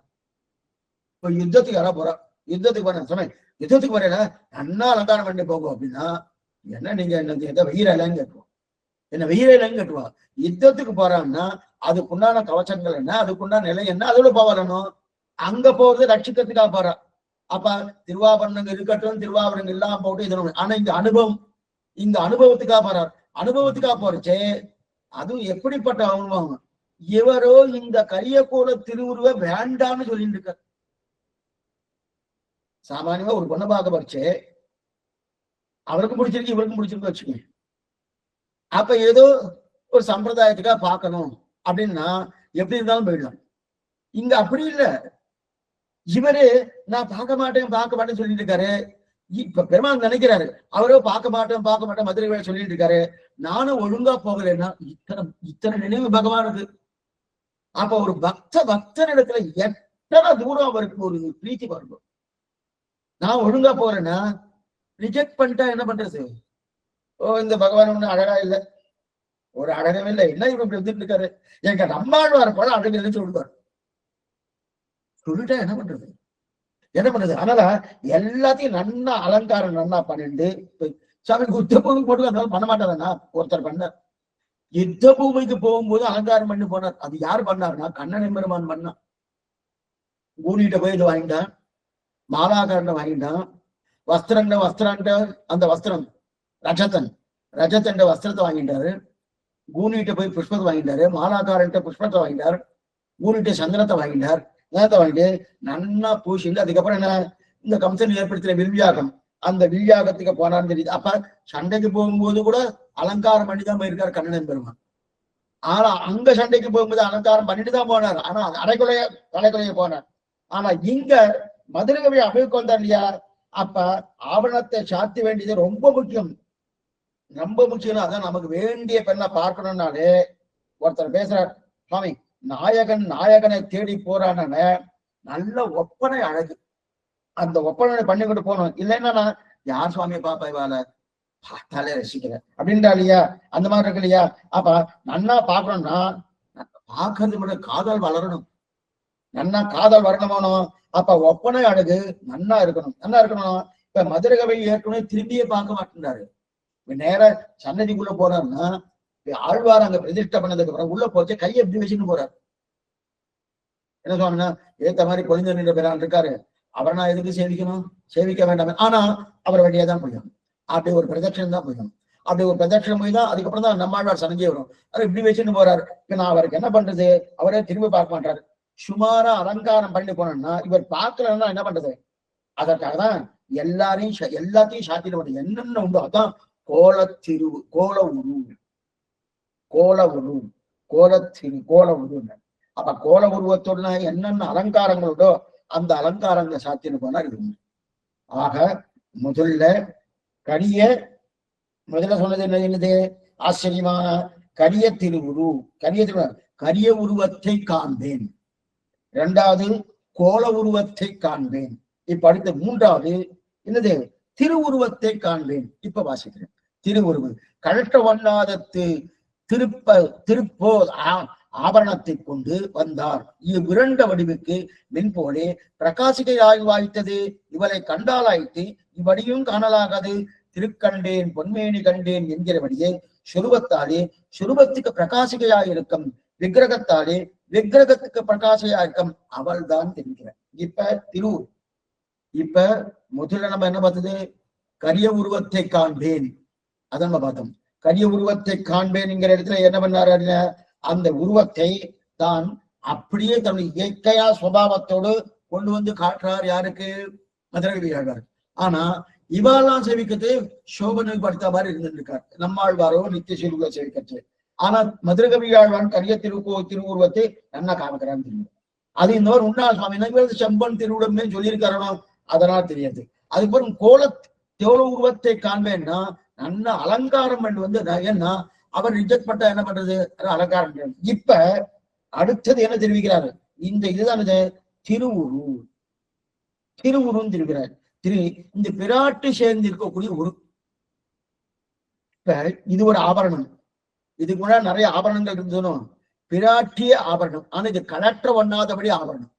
இப்ப யுத்தத்துக்கு யாரா போறா, யுத்தத்துக்கு போற சமயம் யுத்தத்துக்கு வரையில நல்லா அலங்காரம் பண்ணி போகும் அப்படின்னா என்ன நீங்க என்ன வெயில இல்லைன்னு கேட்டுவோம். என்ன வெயில இல்லைன்னு கேட்டுவோம். யுத்தத்துக்கு போறாங்கன்னா அதுக்குண்டான கவச்சங்கள் என்ன, அதுக்குண்டான நிலை என்ன, அதோட போவரணும். அங்க போறது ரட்சிக்கிறதுக்காக போறா. அப்ப திருவாபரணங்கள் இருக்கட்டும், திருவாபரணங்கள் இல்லாம போட்டு இது. ஆனா இங்க அனுபவம், இங்க அனுபவத்துக்காக போறார். அனுபவத்துக்காக போறச்சே அதுவும் எப்படிப்பட்ட அனுபவம். இவரோ இந்த கரியகோல திருவுருவ வேண்டான்னு சொல்லிட்டு இருக்கார். சாமானியமா ஒரு பொண்ணை பார்க்க பறிச்சு அவருக்கும் பிடிச்சிருக்கு இவருக்கும் பிடிச்சிருக்கு வச்சுக்கோங்க. அப்ப ஏதோ ஒரு சம்பிரதாயத்துக்காக பார்க்கணும் அப்படின்னா எப்படி இருந்தாலும் போயிடலாம். இங்க அப்படி இல்லை. இவரு நான் பார்க்க மாட்டேன்னு சொல்லிட்டு இருக்காரு. இப்ப பெருமாள் நினைக்கிறாரு, அவரோ பார்க்க மாட்டேன் மதுரை வேலை சொல்லிட்டு இருக்காரு. நானும் ஒழுங்கா போகலைன்னா இத்தனை நினைவு பகவானுக்கு. அப்ப ஒரு பக்தன் இடத்துல எத்தனை தூரம் அவருக்கு ஒரு பிரீத்தி வரணும். நான் ஒழுங்கா போறேன்னா ரிஜெக்ட் பண்ணிட்டா என்ன பண்றது? இந்த பகவான் ஒண்ணு அழகா இல்லை, ஒரு அழகமே இல்லை, என்ன இவன் இப்படி வந்துட்டு இருக்காரு, எங்க நம்மாழ்வார் போல அழகு இல்லைன்னு சொல்லுவார். சொல்லிட்டா என்ன பண்றது? அதனால எல்லாத்தையும் நன்னா அலங்காரம் நன்னா பண்ணிட்டு சாமி யுத்த பூமிக்கு போட்டு அதனால பண்ண மாட்டாருன்னா ஒருத்தர் பண்ணார். யுத்த பூமிக்கு போகும்போது அலங்காரம் பண்ணி போனார். அது யாரு பண்ணாருன்னா கண்ணன் பெருமான் பண்ணான். கூனிகிட்ட போய் இது வாங்கிட்டான், மாலாகாரண்ட வாங்கிட்டான், வஸ்திரண்ட அந்த வஸ்திரம் ரஜத்தண்ட வஸ்திரத்தை வாங்கிட்டாரு. கூனிகிட்ட போய் புஷ்பத்தை வாங்கிட்டாரு, மாலாகாரன்ட்ட புஷ்பத்தை வாங்கிட்டார், கூனிகிட்ட சந்திரத்தை வாங்கிட்டார். நேரத்தை வாங்கிட்டு நன்னா பூசிட்டு அதுக்கப்புறம் என்ன இந்த கம்சன் ஏற்படுத்தின வில்வியாகம், அந்த வில்வியாகத்துக்கு போனான்னு தெரியுது. அப்ப சண்டைக்கு போகும்போது கூட அலங்காரம் பண்ணிதான் போயிருக்காரு கண்ணன் பெருமான். ஆனா அங்க சண்டைக்கு போகும்போது அலங்காரம் பண்ணிட்டு தான் போனார். ஆனா தலைக்குலைய போனார். ஆனா இங்க மதுரகவி அமைவுக்கு வந்தார் இல்லையா? அப்ப ஆவணத்தை சாத்தி வேண்டியது ரொம்ப முக்கியம். அதான் நமக்கு வேண்டிய பெண்ணை பார்க்கணும்னாலே ஒருத்தர் பேசுறார், சுவாமி நாயகனை தேடி போறான நல்ல ஒப்பனை அழகு, அந்த ஒப்பனை பண்ணிக்கிட்டு போகணும். இல்லைன்னா யார் சுவாமியை பாப்பா இவாள பார்த்தாலே ரசிக்கிறேன் அப்படின்றா இல்லையா? அந்த மாதிரி இருக்கு இல்லையா? அப்ப நன்னா பாக்கணும்னா பார்க்கறது மட்டும் காதல் வளரணும், நன்னா காதல் வரணுமானோ. அப்ப ஒப்பனை அழகு நன்னா இருக்கணும். இப்ப மதுரகவை ஏற்கனவே திரும்பியே பார்க்க மாட்டேன்றாரு. நேர சன்னதிக்குள்ள போறாருன்னா ஆழ்வார் அங்க பிரதிஷ்டை பண்ணதுக்கு அப்புறம் உள்ள போச்சு கையை எப்படி வச்சுன்னு போறாரு. என்ன சொல்லுவாங்கன்னா ஏத்த மாதிரி பொழிஞ்ச பேரான் இருக்காரு, அவரை நான் எதுக்கு சேவிக்க வேண்டாமே. ஆனா அவர் வழியா தான் போயிடும். அப்படி ஒரு பிரதட்சணம் தான் போயிடும். அப்படி ஒரு பிரதட்சணம் போய் தான் அதுக்கப்புறம் தான் நம்மாழ்வார் சனஞ்சே வரும். அவர் இப்படி வச்சுன்னு போறாரு. நான் அவருக்கு என்ன பண்றது? அவரே திரும்பி பார்க்க மாட்டாரு. சுமாரா அலங்காரம் பண்ணி போனோம்னா இவர் பார்க்கலன்னா என்ன பண்றது? அதற்காக தான் எல்லாத்தையும் சாத்திட மாட்டேன். என்னென்ன உண்டோ அதான் கோல உரு. அப்ப கோல உருவத்தோட என்னென்ன அலங்காரங்களோடோ அந்த அலங்காரங்களை சாத்தின்னு போனா இது. ஆக முதல்ல சொன்னது என்னது? ஆச்சரியமான கரிய திருவுரு. கரிய உருவத்தை காண்பேன். இரண்டாவது கோல உருவத்தை காண்பேன். இப்ப அடுத்த மூன்றாவது என்னது? திருவுருவத்தை காண்பேன். இப்ப வாசிக்கிறேன். திருவுருவு கழற்ற வண்ணாதத்து திருப்போ ஆபரணத்தை கொண்டு வந்தார். இவ்விரண்ட வடிவுக்கு மின்போலே பிரகாசிகையாய் வாய்த்தது. இவளை கண்டாலாயிட்டு இவ்வடியும் காணலாகாது. திருக்கண்டேன் பொன்மேனி கண்டேன் என்கிறபடியே சுரூபத்தாலே சுரூபத்துக்கு பிரகாசிகையாயிருக்கும் விக்கிரகத்தாலே விக்கிரகத்துக்கு பிரகாசியாயிருக்கும் அவள் தான் தெரிகிறார். இப்ப திருவுரு. இப்ப முதல்ல நம்ம என்ன பார்த்தது? கரிய உருவத்தை காண்பேன். அதான் நம்ம பார்த்தோம். கரிய உருவத்தை காண்பேன் என்கிற இடத்துல என்ன பண்ணாரு? அந்த உருவத்தை தான் அப்படியே தன்னுடைய இயற்கையா சுபாவத்தோடு கொண்டு வந்து காட்டுறார். யாருக்கு? மதுரகவி ஆழ்வார். ஆனா இவாளெல்லாம் சேவிக்கிறது சோபனை படுத்த மாதிரி இருந்திருக்கார். நம்மாழ்வாரோ நித்திய சீர்களை சேவிக்கிறது. ஆனா மதுரகவி ஆழ்வான் கரிய திருவுருவத்தை நல்லா காமிக்கிறான்னு தெரியும். அது இன்னொரு உண்ணாள் சுவாமி செம்பன் திருவுடமே சொல்லியிருக்காரோ அதனால் தெரியாது. அதுக்கப்புறம் தேவ உருவத்தை காண்பேன்னா நல்ல அலங்காரம் வந்து ஏன்னா அவர் ரிஜெக்ட் பண்ண என்ன பண்றது? அலங்காரம். இப்ப அடுத்தது என்ன தெரிவிக்கிறாரு? இந்த இதுதான் திருவுரு. திருவுருன்னு தெரிவிக்கிறார். இந்த பிராட்டு சேர்ந்து இருக்கக்கூடிய உரு. இப்ப இது ஒரு ஆபரணம். இதுக்கு முன்னாடி நிறைய ஆபரணங்கள் இருந்ததும் பிராட்டிய ஆபரணம். ஆனா இது கலெக்டர் பண்ணாதபடி ஆபரணம்.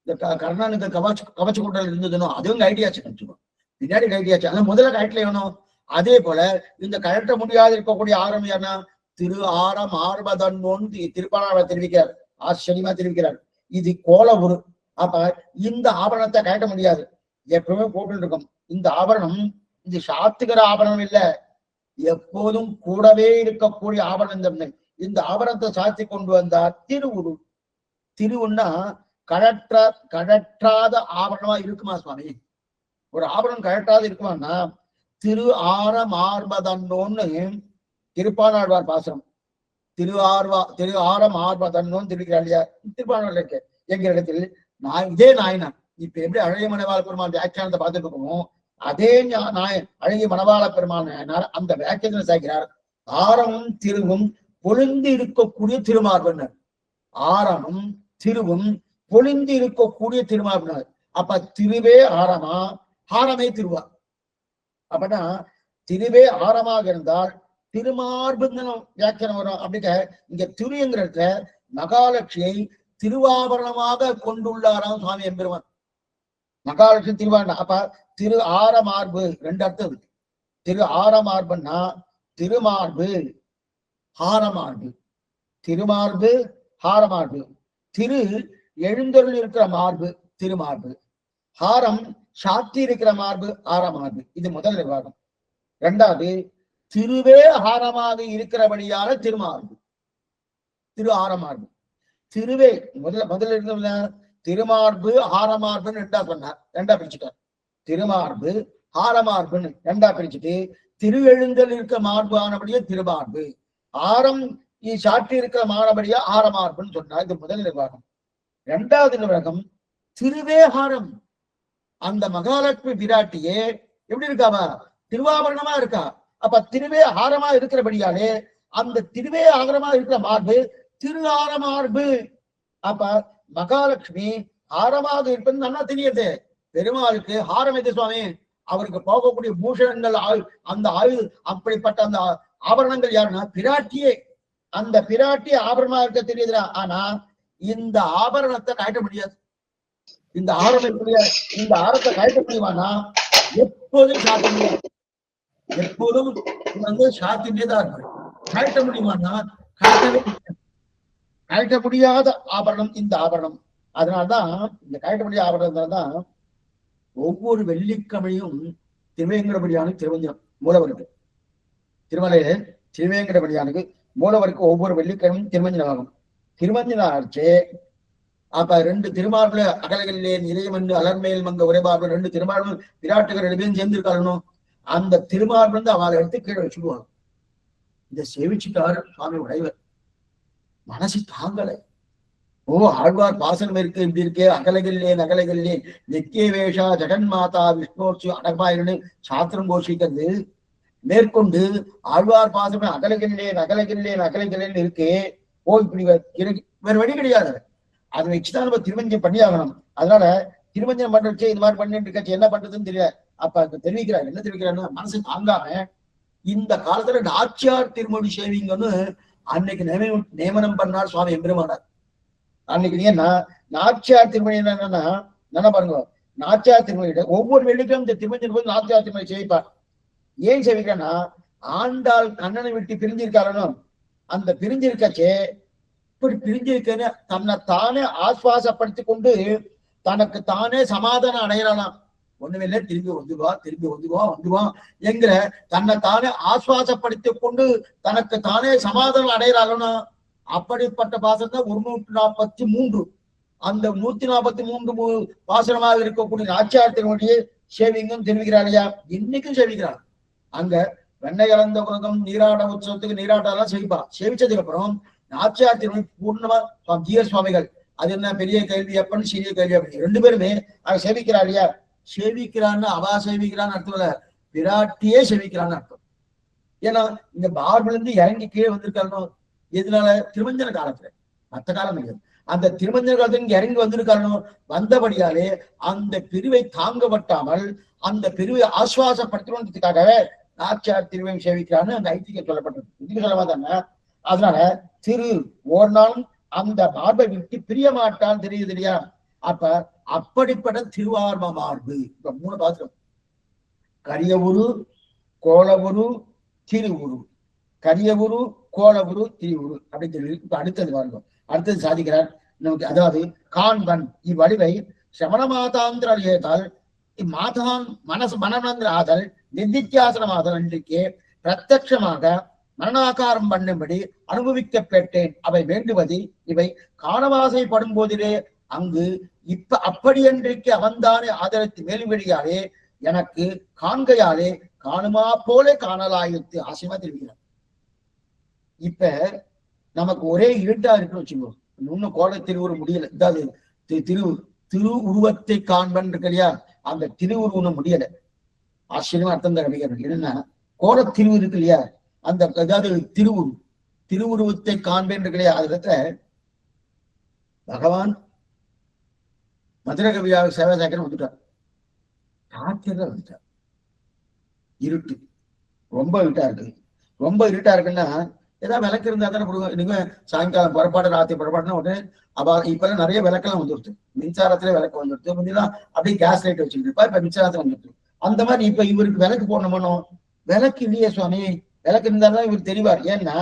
இந்த கர்ணனுக்கு கவச்ச கூட்டல் இருந்ததுனோ அதுவும் கைட்டியாச்சு கழிச்சுக்கணும். பின்னாடி கைட்டியாச்சு. ஆனா முதல்ல கைட்டில வேணும். அதே போல இந்த கழற்ற முடியாது இருக்கக்கூடிய ஆரம் யாருன்னா திரு ஆரம் ஆர்வதன்னோன்னு திருப்பாணாளர் தெரிவிக்கிறார். ஆச்சரியமா தெரிவிக்கிறார். இது கோல உரு. அப்ப இந்த ஆபரணத்தை கழட்ட முடியாது. எப்பவுமே போட்டு இருக்கும். இந்த ஆபரணம் இது சாத்துகிற ஆபரணம் இல்ல, எப்போதும் கூடவே இருக்கக்கூடிய ஆபரணம். இந்த ஆபரணத்தை சாத்தி கொண்டு வந்தார் திருவுரு. திருவுன்னா கழற்றாத ஆபரணமா இருக்குமா சுவாமி? ஒரு ஆபரணம் கழற்றாத இருக்குமான்னா திரு ஆரம் ஆர்வதன்னோன்னு திருப்பாணாழ்வார் பாசனம். திரு ஆரம் ஆர்வதன்னோன்னு தெரிவிக்கிறார் இல்லையா? திருப்பாணாழ்வார் இருக்கு என்கிற இடத்தில் இதே நாயனார். இப்ப எப்படி அழகிய மணவாள பெருமான் வியாக்கியானத்தை பார்த்துட்டு இருக்கோமோ அதே அழகிய மணவாள பெருமான் நாயனார் அந்த வியாக்கியத்தை சாய்க்கிறார். ஆரமும் திருவும் பொழிந்து இருக்கக்கூடிய திருமார்பனர். ஆரமும் திருவும் பொழிந்து இருக்கக்கூடிய திருமார்பனர். அப்ப திருவே ஆரமா, ஆரமே திருவா. அப்படின்னா திருவே ஆரமாக இருந்தால் திருமார்புன்னு வியாக்கியானம் வரும். அப்படிங்க இங்க திருங்கிறத மகாலட்சுமியை திருவாபரணமாக கொண்டுள்ளாராம் சுவாமி எம்பெருமான். மகாலட்சுமி திருவாரணம். அப்ப திரு ஆரமார்பு ரெண்டு அர்த்தம் இருக்கு. திரு ஆரமார்புன்னா திருமார்பு ஹாரமார்பு. திருமார்பு ஹாரமார்பு. திரு எழுந்தொருள் இருக்கிற மார்பு திருமார்பு. ஹாரம் சாத்தி இருக்கிற மார்பு ஆரமார்பு. இது முதல் நிர்வாகம். இரண்டாவது திருவே ஹாரமாக இருக்கிறபடியான திருமார்பு திரு ஆரமார்பு. திருவே முதல்ல இருந்த திருமார்பு ஹாரமார்புன்னு ரெண்டா சொன்னார். ரெண்டா பிரிச்சுட்டார். திருமார்பு ஹாரமார்புன்னு ரெண்டா பிரிச்சுட்டு திரு எழுந்தல் இருக்க மார்பு ஆனபடியே திருமார்பு, ஆரம் சாட்டி இருக்கிற மானபடியா ஆரமார்புன்னு சொன்னார். இது முதல் நிர்வாகம். இரண்டாவது நிர்வாகம் திருவே ஹாரம். அந்த மகாலட்சுமி பிராட்டியே எப்படி இருக்காவா? திருவாபரணமா இருக்கா. அப்ப திருவே ஆரமா இருக்கிறபடியாலே அந்த திருவே ஆகரமா இருக்கிற மார்பு திரு ஆரமார்பு. அப்ப மகாலட்சுமி ஆரமாக இருப்பது நல்லா தெரியுது. பெருமாளுக்கு ஹாரம் எது சுவாமி? அவருக்கு போகக்கூடிய பூஷணங்கள் அந்த அப்படிப்பட்ட அந்த ஆபரணங்கள் யாருன்னா பிராட்டியே. அந்த பிராட்டி ஆபரணமா இருக்க தெரியுதுடா. ஆனா இந்த ஆபரணத்தை கழட்ட முடியாது. இந்த ஆரம் இந்த ஆரத்தை கழட்ட முடியுமானா எப்போதும் சாத்த முடியாது. எப்போதும் சாத்தினேதான் இருக்கு. கழட்ட முடியுமானா கழட்ட முடியாத ஆபரணம் இந்த ஆபரணம். அதனால்தான் இந்த கழட்ட முடியாத ஆபரணம் தான் ஒவ்வொரு வெள்ளிக்கிழமையும் திருவேங்கடபடியானுக்கு திருவஞ்சனம் மூலவருக்கு. திருமலையில திருவேங்கடபடியானுக்கு மூலவருக்கு ஒவ்வொரு வெள்ளிக்கிழமையும் திருமஞ்சனம் ஆகும். திருமஞ்சனம் ஆச்சு. அப்ப ரெண்டு திருமார்புல அகலகளிலே நிறையமன்று அலர்மேல் மங்க உரைபார்பு ரெண்டு திருமார்பு விராட்டுகள் ரெண்டு பேரும் சேர்ந்திருக்காளணும். அந்த திருமார்பு வந்து அவளை எடுத்து கீழே வச்சுடுவாங்க. இந்த சேவிச்சுட்டார் சுவாமி உடைவர். மனசு தாங்கலை. ஓ ஆழ்வார் பாசனம் இருக்கு, இப்படி இருக்கே, அகலகில்லேன் அகலகில்லேன் நெக்கே வேஷா ஜெகன்மாதா விஷ்ணோர்ச்சி அடகமாயிரன்னு சாத்திரம் கோஷிக்கிறது. மேற்கொண்டு ஆழ்வார் பாசனம் அகலகில்லேன் அகலகில்லேன் அகலகில்லேன் இருக்கே, ஓ இப்படி வேற வழி கிடையாது. அதை வச்சுதான் நம்ம திருமஞ்சம் பண்ணி ஆகணும். அதனால திருமஞ்சம் பண்றச்சு இது மாதிரி பண்ணிட்டு இருக்காச்சு என்ன பண்றதுன்னு தெரியல. அப்ப அங்க தெரிவிக்கிறார், என்ன தெரிவிக்கிறாருன்னா, மனசு தாங்காம இந்த காலத்துல நாச்சியார் திருமொழி சேவிங்கன்னு அன்னைக்கு நியமனம் பண்ணார் சுவாமி எம்பெருமானார். அன்னைக்கு ஏன்னா நாச்சியார் திருமொழி என்னன்னா என்ன பாருங்க, நாச்சியார் திருமொழியிட ஒவ்வொரு வெள்ளிக்கும் இந்த திருமஞ்சன் போது நாச்சியார் திருமொழி சேவிப்பார். ஏன் சேவிக்கிறேன்னா, ஆண்டாள் கண்ணனை விட்டு பிரிஞ்சிருக்காரனோ அந்த பிரிஞ்சிருக்கச்சே இப்படி பிரிஞ்சிருக்கேன்னு தன்னை தானே ஆஸ்வாசப்படுத்தி கொண்டு தனக்கு தானே சமாதானம் அடையலாம். ஒண்ணுமில்லை, திரும்பி வந்துடுவான் என்கிற தன்னை தானே ஆஸ்வாசப்படுத்தி கொண்டு தனக்கு தானே சமாதானம் அடையறாளோ அப்படிப்பட்ட பாசத்தை 143 அந்த 143 பாசனமாக இருக்கக்கூடிய நாச்சியார் திருமொழியை சேவிங்கும் தெரிவிக்கிறார் இல்லையா? இன்னைக்கும் சேவிக்கிறார். அங்க வெண்ணெய் கலந்த உலகம் நீராட உற்சவத்துக்கு நீராட்டெல்லாம் சேவிப்பான். சேவிச்சதுக்கு அப்புறம் நாச்சியார் திருமொழி பூர்ணமா ஜீயர் சுவாமிகள் அது என்ன பெரிய கேள்வி அப்பன்னு சிறிய கேள்வி அப்படி 2 பேருமே அங்க சேவிக்கிறார் இல்லையா? சேவிக்கிறான்னு அவா சேவிக்கிறான்னு அர்த்தம் இல்ல, விராட்டியே சேவிக்கிறான்னு அர்த்தம். ஏன்னா இந்த பார்பில இருந்து இறங்கி கீழே வந்திருக்காருனோ எதனால? திருமஞ்சன காலத்துல, மற்ற காலம் இல்லையா, அந்த திருமஞ்சன காலத்துல இங்க இறங்கி வந்திருக்காருனோ வந்தபடியாலே அந்த பிரிவை தாங்கப்பட்டாமல் அந்த பிரிவை ஆசுவாசப்படுத்தணுன்றதுக்காகவே நாச்சியார் திருவையும் சேவிக்கிறான்னு அந்த ஐத்தியம் சொல்லப்பட்டது. இதுக்கு சொல்லமா தானே? அதனால திரு ஒரு நாளும் அந்த மார்பை விட்டு பிரிய மாட்டான்னு தெரியுது இல்லையா? அப்ப அப்படிப்பட்ட திருவார்ம மார்பு. இப்ப 3 பாத்திரம், கரியவுரு, கோலவுரு, திருவுரு. கரியவுரு, கோலவுரு, திருவுரு அப்படின்னு சொல்லி இப்ப அடுத்தது பாருங்க. அடுத்தது சாதிக்கிறார் நமக்கு. அதாவது காண்பன் இவ்வடிவை சமண மாதாந்திர ஏதால் இம்மாதான் மனநந்திர ஆதல் நித்தியாசனமாதல் அன்றைக்கே பிரத்யட்சமாக மரணாகாரம் பண்ணும்படி அனுபவிக்க பெற்றேன். அவை வேண்டுவது இவை காணவாசைப்படும் போதிலே அங்கு இப்ப அப்படி அன்றைக்கு அவன்தானே ஆதரத்து மேல்வெளியாலே எனக்கு காண்கையாலே காணுமா போல காணலாயிரத்து ஆசைமா தெரிவிக்கிறார். இப்ப நமக்கு ஒரே இருட்டா இருக்குன்னு வச்சுக்கோங்க, இன்னும் கோல திருவுரு முடியல. இதாவது திரு உருவத்தை காண்பன் இருக்கு இல்லையா, அந்த திருவுருவம் முடியல. ஆச்சரியமா அர்த்தம் தரவிக்கிறது என்னன்னா, கோல திருவு இருக்கு இல்லையா, அந்த அதாவது திருவுருவத்தை காண்பேன் இருக்கு இல்லையா, அதுல பகவான் மதுரகவியாக சேவை சாக்கன்னு வந்துட்டார். ராத்திரில வந்துட்டார். இருட்டு, ரொம்ப இருட்டா இருக்கு. ரொம்ப இருட்டா இருக்குன்னா ஏதாவது விளக்கு இருந்தா தானே கொடுக்கும். நீங்க சாயங்காலம் புறப்பாடு ராத்திரி புறப்பாடுன்னா உடனே இப்பெல்லாம் நிறைய விளக்கெல்லாம் வந்துடுது. மின்சாரத்துல விளக்கு வந்துடுது. முன்னெல்லாம் அப்படியே கேஸ் லைட் வச்சுக்கிட்டு இருப்பா, இப்ப மின்சாரத்துல வந்துடுது. அந்த மாதிரி இப்ப இவருக்கு விளக்கு போடணுமோ, விளக்கு இல்லையே சுவாமி. விளக்கு இருந்தால்தான் இவர் தெரிவார். ஏன்னா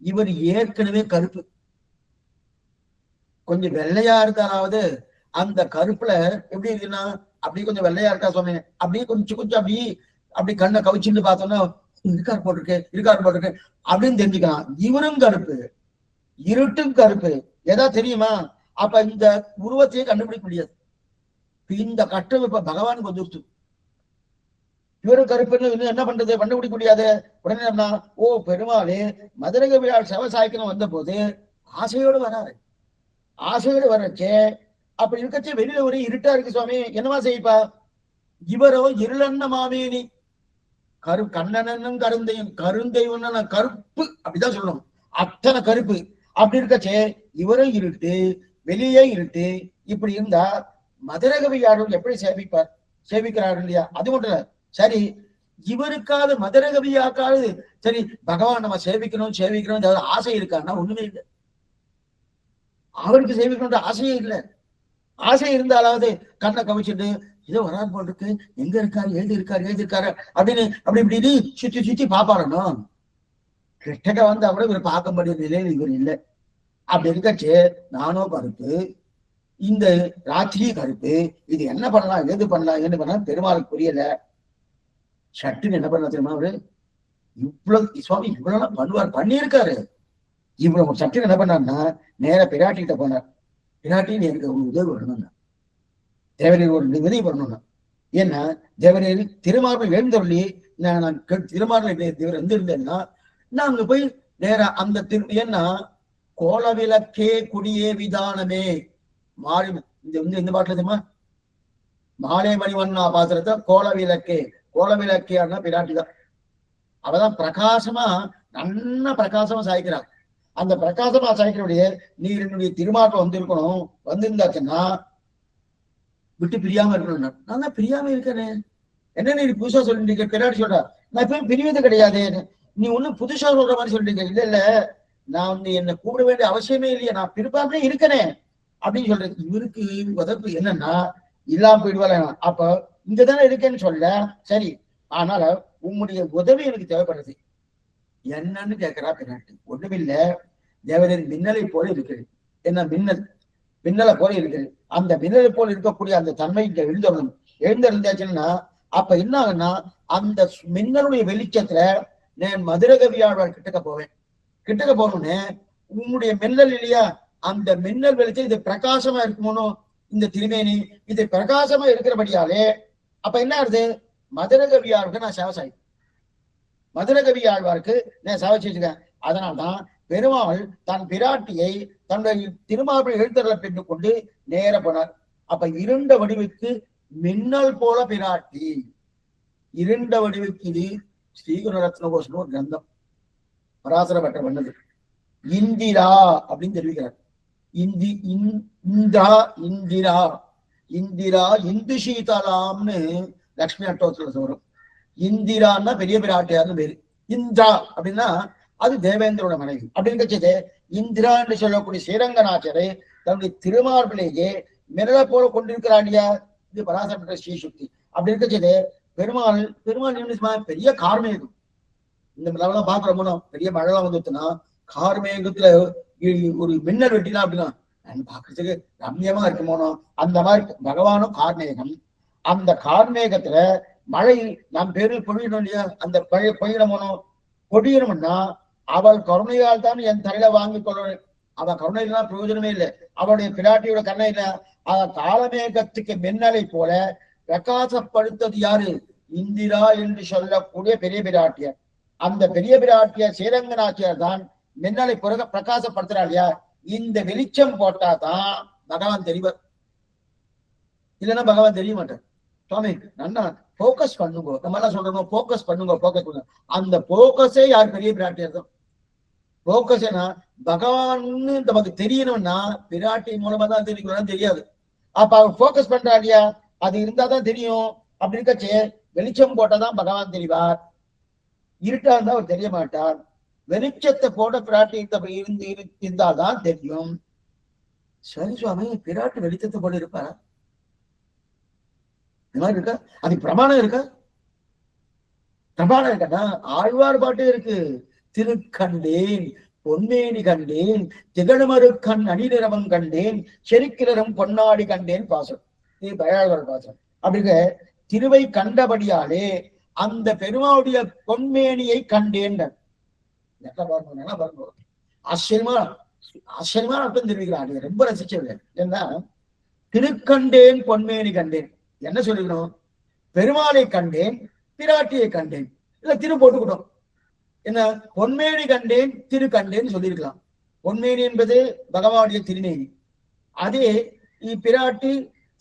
இவர் ஏற்கனவே கருப்பு, கொஞ்சம் வெள்ளையா இருக்காராவது அந்த கருப்புல எப்படி இருக்குன்னா அப்படியே கொஞ்சம் வெள்ளையா இருக்கா சுவாமி, அப்படியே கொஞ்சம் அப்படி கண்ணை கவிச்சுட்டு பார்த்தோம்னா இருக்காரு போட்டிருக்கு அப்படின்னு தெரிஞ்சுக்கலாம். இவரும் கருப்பு, இருட்டும் கருப்பு, ஏதா தெரியுமா? அப்ப இந்த உருவத்தையே கண்டுபிடிக்க முடியாது. இந்த கட்டம் இப்ப பகவானுக்கு வந்துருச்சு. இவரும் கருப்புன்னு என்ன பண்றது, கண்டுபிடிக்க முடியாது. உடனே என்ன, ஓ பெருமாளே மதுரக விழா செவசாய்க்கணும் வந்த போது ஆசையோடு வராரு. ஆசையோடு வரச்சே அப்படி இருக்கச்சே வெளியில ஒரு இருட்டா இருக்கு சுவாமி, என்னவா செய்ப்பா? இவரோ இருளன்ன மாமேனி, கண்ணனும் கருந்தையும் கருப்பு அப்படிதான் சொல்லணும். அத்தனை கருப்பு. அப்படி இருக்கச்சே இவரும் இருட்டு, வெளியே இருட்டு. இப்படி இருந்தா மதுரகவியாரும் எப்படி சேவிக்கிறார்கள் இல்லையா? அது மட்டும் இல்ல, சரி இவருக்காவது மதுரகவியாக்காவது சரி பகவான் நம்ம சேவிக்கணும் ஆசை இருக்காருன்னா ஒண்ணுமே இல்லை. அவருக்கு சேவிக்கணும்ன்ற ஆசையே இல்லை. ஆசை இருந்தாலாவது கண்ணை கவிச்சுட்டு ஏதோ வராது போல் இருக்கு, எங்க இருக்காரு எழுதியிருக்காரு அப்படின்னு இப்படி சுத்தி பாப்பாடணும். கிட்டக்க வந்து அவரை இவர் பார்க்கும்படிய நிலையில் இவர் இல்லை. அப்படி இருக்கச்சு நானோ கருப்பு, இந்த ராத்திரி கருப்பு, இது என்ன பண்ணலாம் ஏது பண்ணலாம் பெருமாளுக்கு புரியல. சட்டுன்னு என்ன பண்ணலாம் தெரியுமா? அவரு இவ்வளவு சுவாமி இவ்வளவு பண்ணுவார், பண்ணியிருக்காரு. இவ்வளவு சட்டுன்னு என்ன பண்ணாருன்னா நேர பிராட்டிகிட்ட போனார். பிராட்டின்னு எனக்கு ஒரு உதவி வரணும்னா, தேவரீர் ஒரு உதவி பண்ணணும்னா. ஏன்னா தேவரீர் திருமார்பில் எழுந்தருளி நான் திருமார்பில் இருந்தேன்னா நான் அங்க போய் நேர அந்த ஏன்னா கோலவிளக்கே குடியே விதானமே மாறி இந்த பாட்டுல தெரியுமா? மாலை மணிவண்ணா பாத்திரத்தை கோலவிளக்கேன்னா பிராட்டி தான். அவதான் பிரகாசமா நல்ல பிரகாசமா சாய்க்கிறார். அந்த பிரகாசமா சாய்க்கிறபடியே நீ என்னுடைய திருமார்பம் வந்திருக்கணும், வந்திருந்தாச்சுன்னா விட்டு பிரியாம இருக்கணும். நான் தான் பிரியாம இருக்கேனே, என்ன நீ புதுசா சொல்லிட்டு பின்னாடி சொல்ற, நான் இப்ப பிரிவது கிடையாது, நீ ஒண்ணும் புதுசா சொல்ற மாதிரி சொல்லிட்டு இல்ல இல்ல, நான் வந்து என்ன கூப்பிட வேண்டிய அவசியமே இல்லையே, நான் பிரிப்பாமலே இருக்கனே அப்படின்னு சொல்றது. இவருக்கு உதப்பு என்னன்னா இல்லாம போயிடுவாங்க. அப்ப இங்கதானே இருக்கேன்னு சொல்ல, சரி ஆனால உங்களுடைய உதவி எனக்கு தேவைப்படுறது என்னன்னு கேட்கிறா பின்னாடி. ஒண்ணுமில்ல, தேவதன் மின்னலை போல இருக்கிறது. என்ன மின்னல், மின்னலை போல இருக்குது. அந்த மின்னலை போல இருக்கக்கூடிய அந்த தன்மை இங்க எழுந்தவனும் எழுந்திருந்தாச்சுன்னா அப்ப என்ன ஆகுன்னா அந்த மின்னலுடைய வெளிச்சத்துல நான் மதுரகவியாழ்வார் கிட்டக்க போவேன். கிட்டக்க போகணும்னு உன்னுடைய மின்னல் இல்லையா, அந்த மின்னல் வெளிச்சம் இது பிரகாசமா இருக்குமோனோ இந்த திருமேனி இது பிரகாசமா இருக்கிறபடியாலே அப்ப என்ன ஆகுது, மதுரகவியாழ்வாருக்கு நான் சேவை சாய் மதுரகவி ஆழ்வாருக்கு நான் சேவை செஞ்சுக்கேன். அதனால்தான் பெருமாள் தன் பிராட்டியை தன்னுடைய திருமார்பை எழுத்தருளை பெற்று கொண்டு நேர போனார். அப்ப இருண்ட வடிவுக்கு மின்னல் போல பிராட்டி, இருண்ட வடிவுக்கு இது ஸ்ரீகுணரத்ன கோஷம் ஒரு கிரந்தம் பராசர பட்ட பண்ணது. இந்திரா அப்படின்னு தெரிவிக்கிறார். இந்திரா இந்திரா இந்திரா இந்து சீதலாம்னு லக்ஷ்மி அட்டோத்திரத்துல வரும். இந்திரான்னா பெரிய பிராட்டியார்னு பேரு. இந்திரா அப்படின்னா அது தேவேந்திரோட மனைவி அப்படின்னு கட்சது. இந்திரா என்று சொல்லக்கூடிய ஸ்ரீரங்கநாச்சரை தன்னுடைய திருமார்பிலேயே மிரள போல கொண்டிருக்கிறாண்டியா, இது பராசரப்பட்ட ஸ்ரீசுக்தி அப்படி இருக்கச்சது. பெருமாள் பெரிய கார்மேகம், இந்த லெவலாம் பாக்குறோமோ பெரிய மழைலாம் வந்துச்சுன்னா கார்மேகத்துல ஒரு மின்னல் வெட்டினா அப்படின்னா பாக்குறதுக்கு ரம்யமா இருக்குமோனோ அந்த மாதிரி பகவானும் கார்மேகம். அந்த கார்மேகத்துல மழை நம் பேரில் பொழியணும் இல்லையா, அந்த பொழியணுமோனோ பொழியணும்னா அவள் கருணையால் தான் என் தலையில வாங்கி கொள்ளணும். அவள் கருணையிலாம் பிரயோஜனமே இல்லை, அவளுடைய பிராட்டியோட கருணை இல்லை. காலமேகத்துக்கு மின்னலை போல பிரகாசப்படுத்தது யாரு, இந்திரா என்று சொல்லக்கூடிய பெரிய பிராட்டியார். அந்த பெரிய பிராட்டியார் ஸ்ரீரங்கநாச்சியார் தான் மின்னலை பிரகாசப்படுத்துறா இல்லையா. இந்த வெளிச்சம் போட்டாதான் பகவான் தெரிவார், இல்லைன்னா பகவான் தெரிய மாட்டார். சுவாமி நன்னா போக்கஸ் பண்ணுங்க, நம்ம எல்லாம் சொல்றோம் போக்கஸ் பண்ணுங்க போக்கஸ் பண்ணுங்க. அந்த போக்கஸே யார், பெரிய பிராட்டியார் தான். போக்கஸ்னா பகவான் நமக்கு தெரியணும்னா பிராட்டி மூலமா தான் தெரியும், தெரியாது. அப்ப அவர் போக்கஸ் பண்றா இல்லையா, அது இருந்தாதான் தெரியும். அப்படி இருக்கச்சே வெளிச்சம் போட்டாதான் பகவான் தெரிவார், இருட்டா இருந்தா அவர் தெரிய மாட்டார். வெளிச்சத்தை போட பிராட்டி இருந்தால்தான் தெரியும். சரி சுவாமி, பிராட்டி வெளிச்சத்தை போட இருப்பாரா, இந்த மாதிரி இருக்கா? அது பிரமாணம் இருக்கா? பிரமாணம் இருக்கா? ஆழ்வார் பாட்டு இருக்கு. திருக்கண்டேன் பொன்மேனி கண்டேன், திகழ்மறு கண் அணிநிறவம் கண்டேன், செருக்கிலரும் பொன்னாடி கண்டேன் பாசம். இது பயாழ்வார் பாசம். அப்படிங்க திருவை கண்டபடியாலே அந்த பெருமாவுடைய பொன்மேனியை கண்டேன். ஆச்சரியமா ஆச்சரியமான அர்த்தம் தெரிவிக்கிறான், ரொம்ப ரசிச்சது. ஏன்னா திருக்கண்டேன் பொன்மேனி கண்டேன் என்ன சொல்லிக்கணும், பெருமாளை கண்டேன் பிராட்டியை கண்டேன், இல்ல திரு போட்டுக்கிட்டோம். என்ன பொன்மேனி கண்டேன் திரு கண்டேன்னு சொல்லியிருக்கலாம். பொன்மேனி என்பது பகவானுடைய திருமேனி, அதே பிராட்டி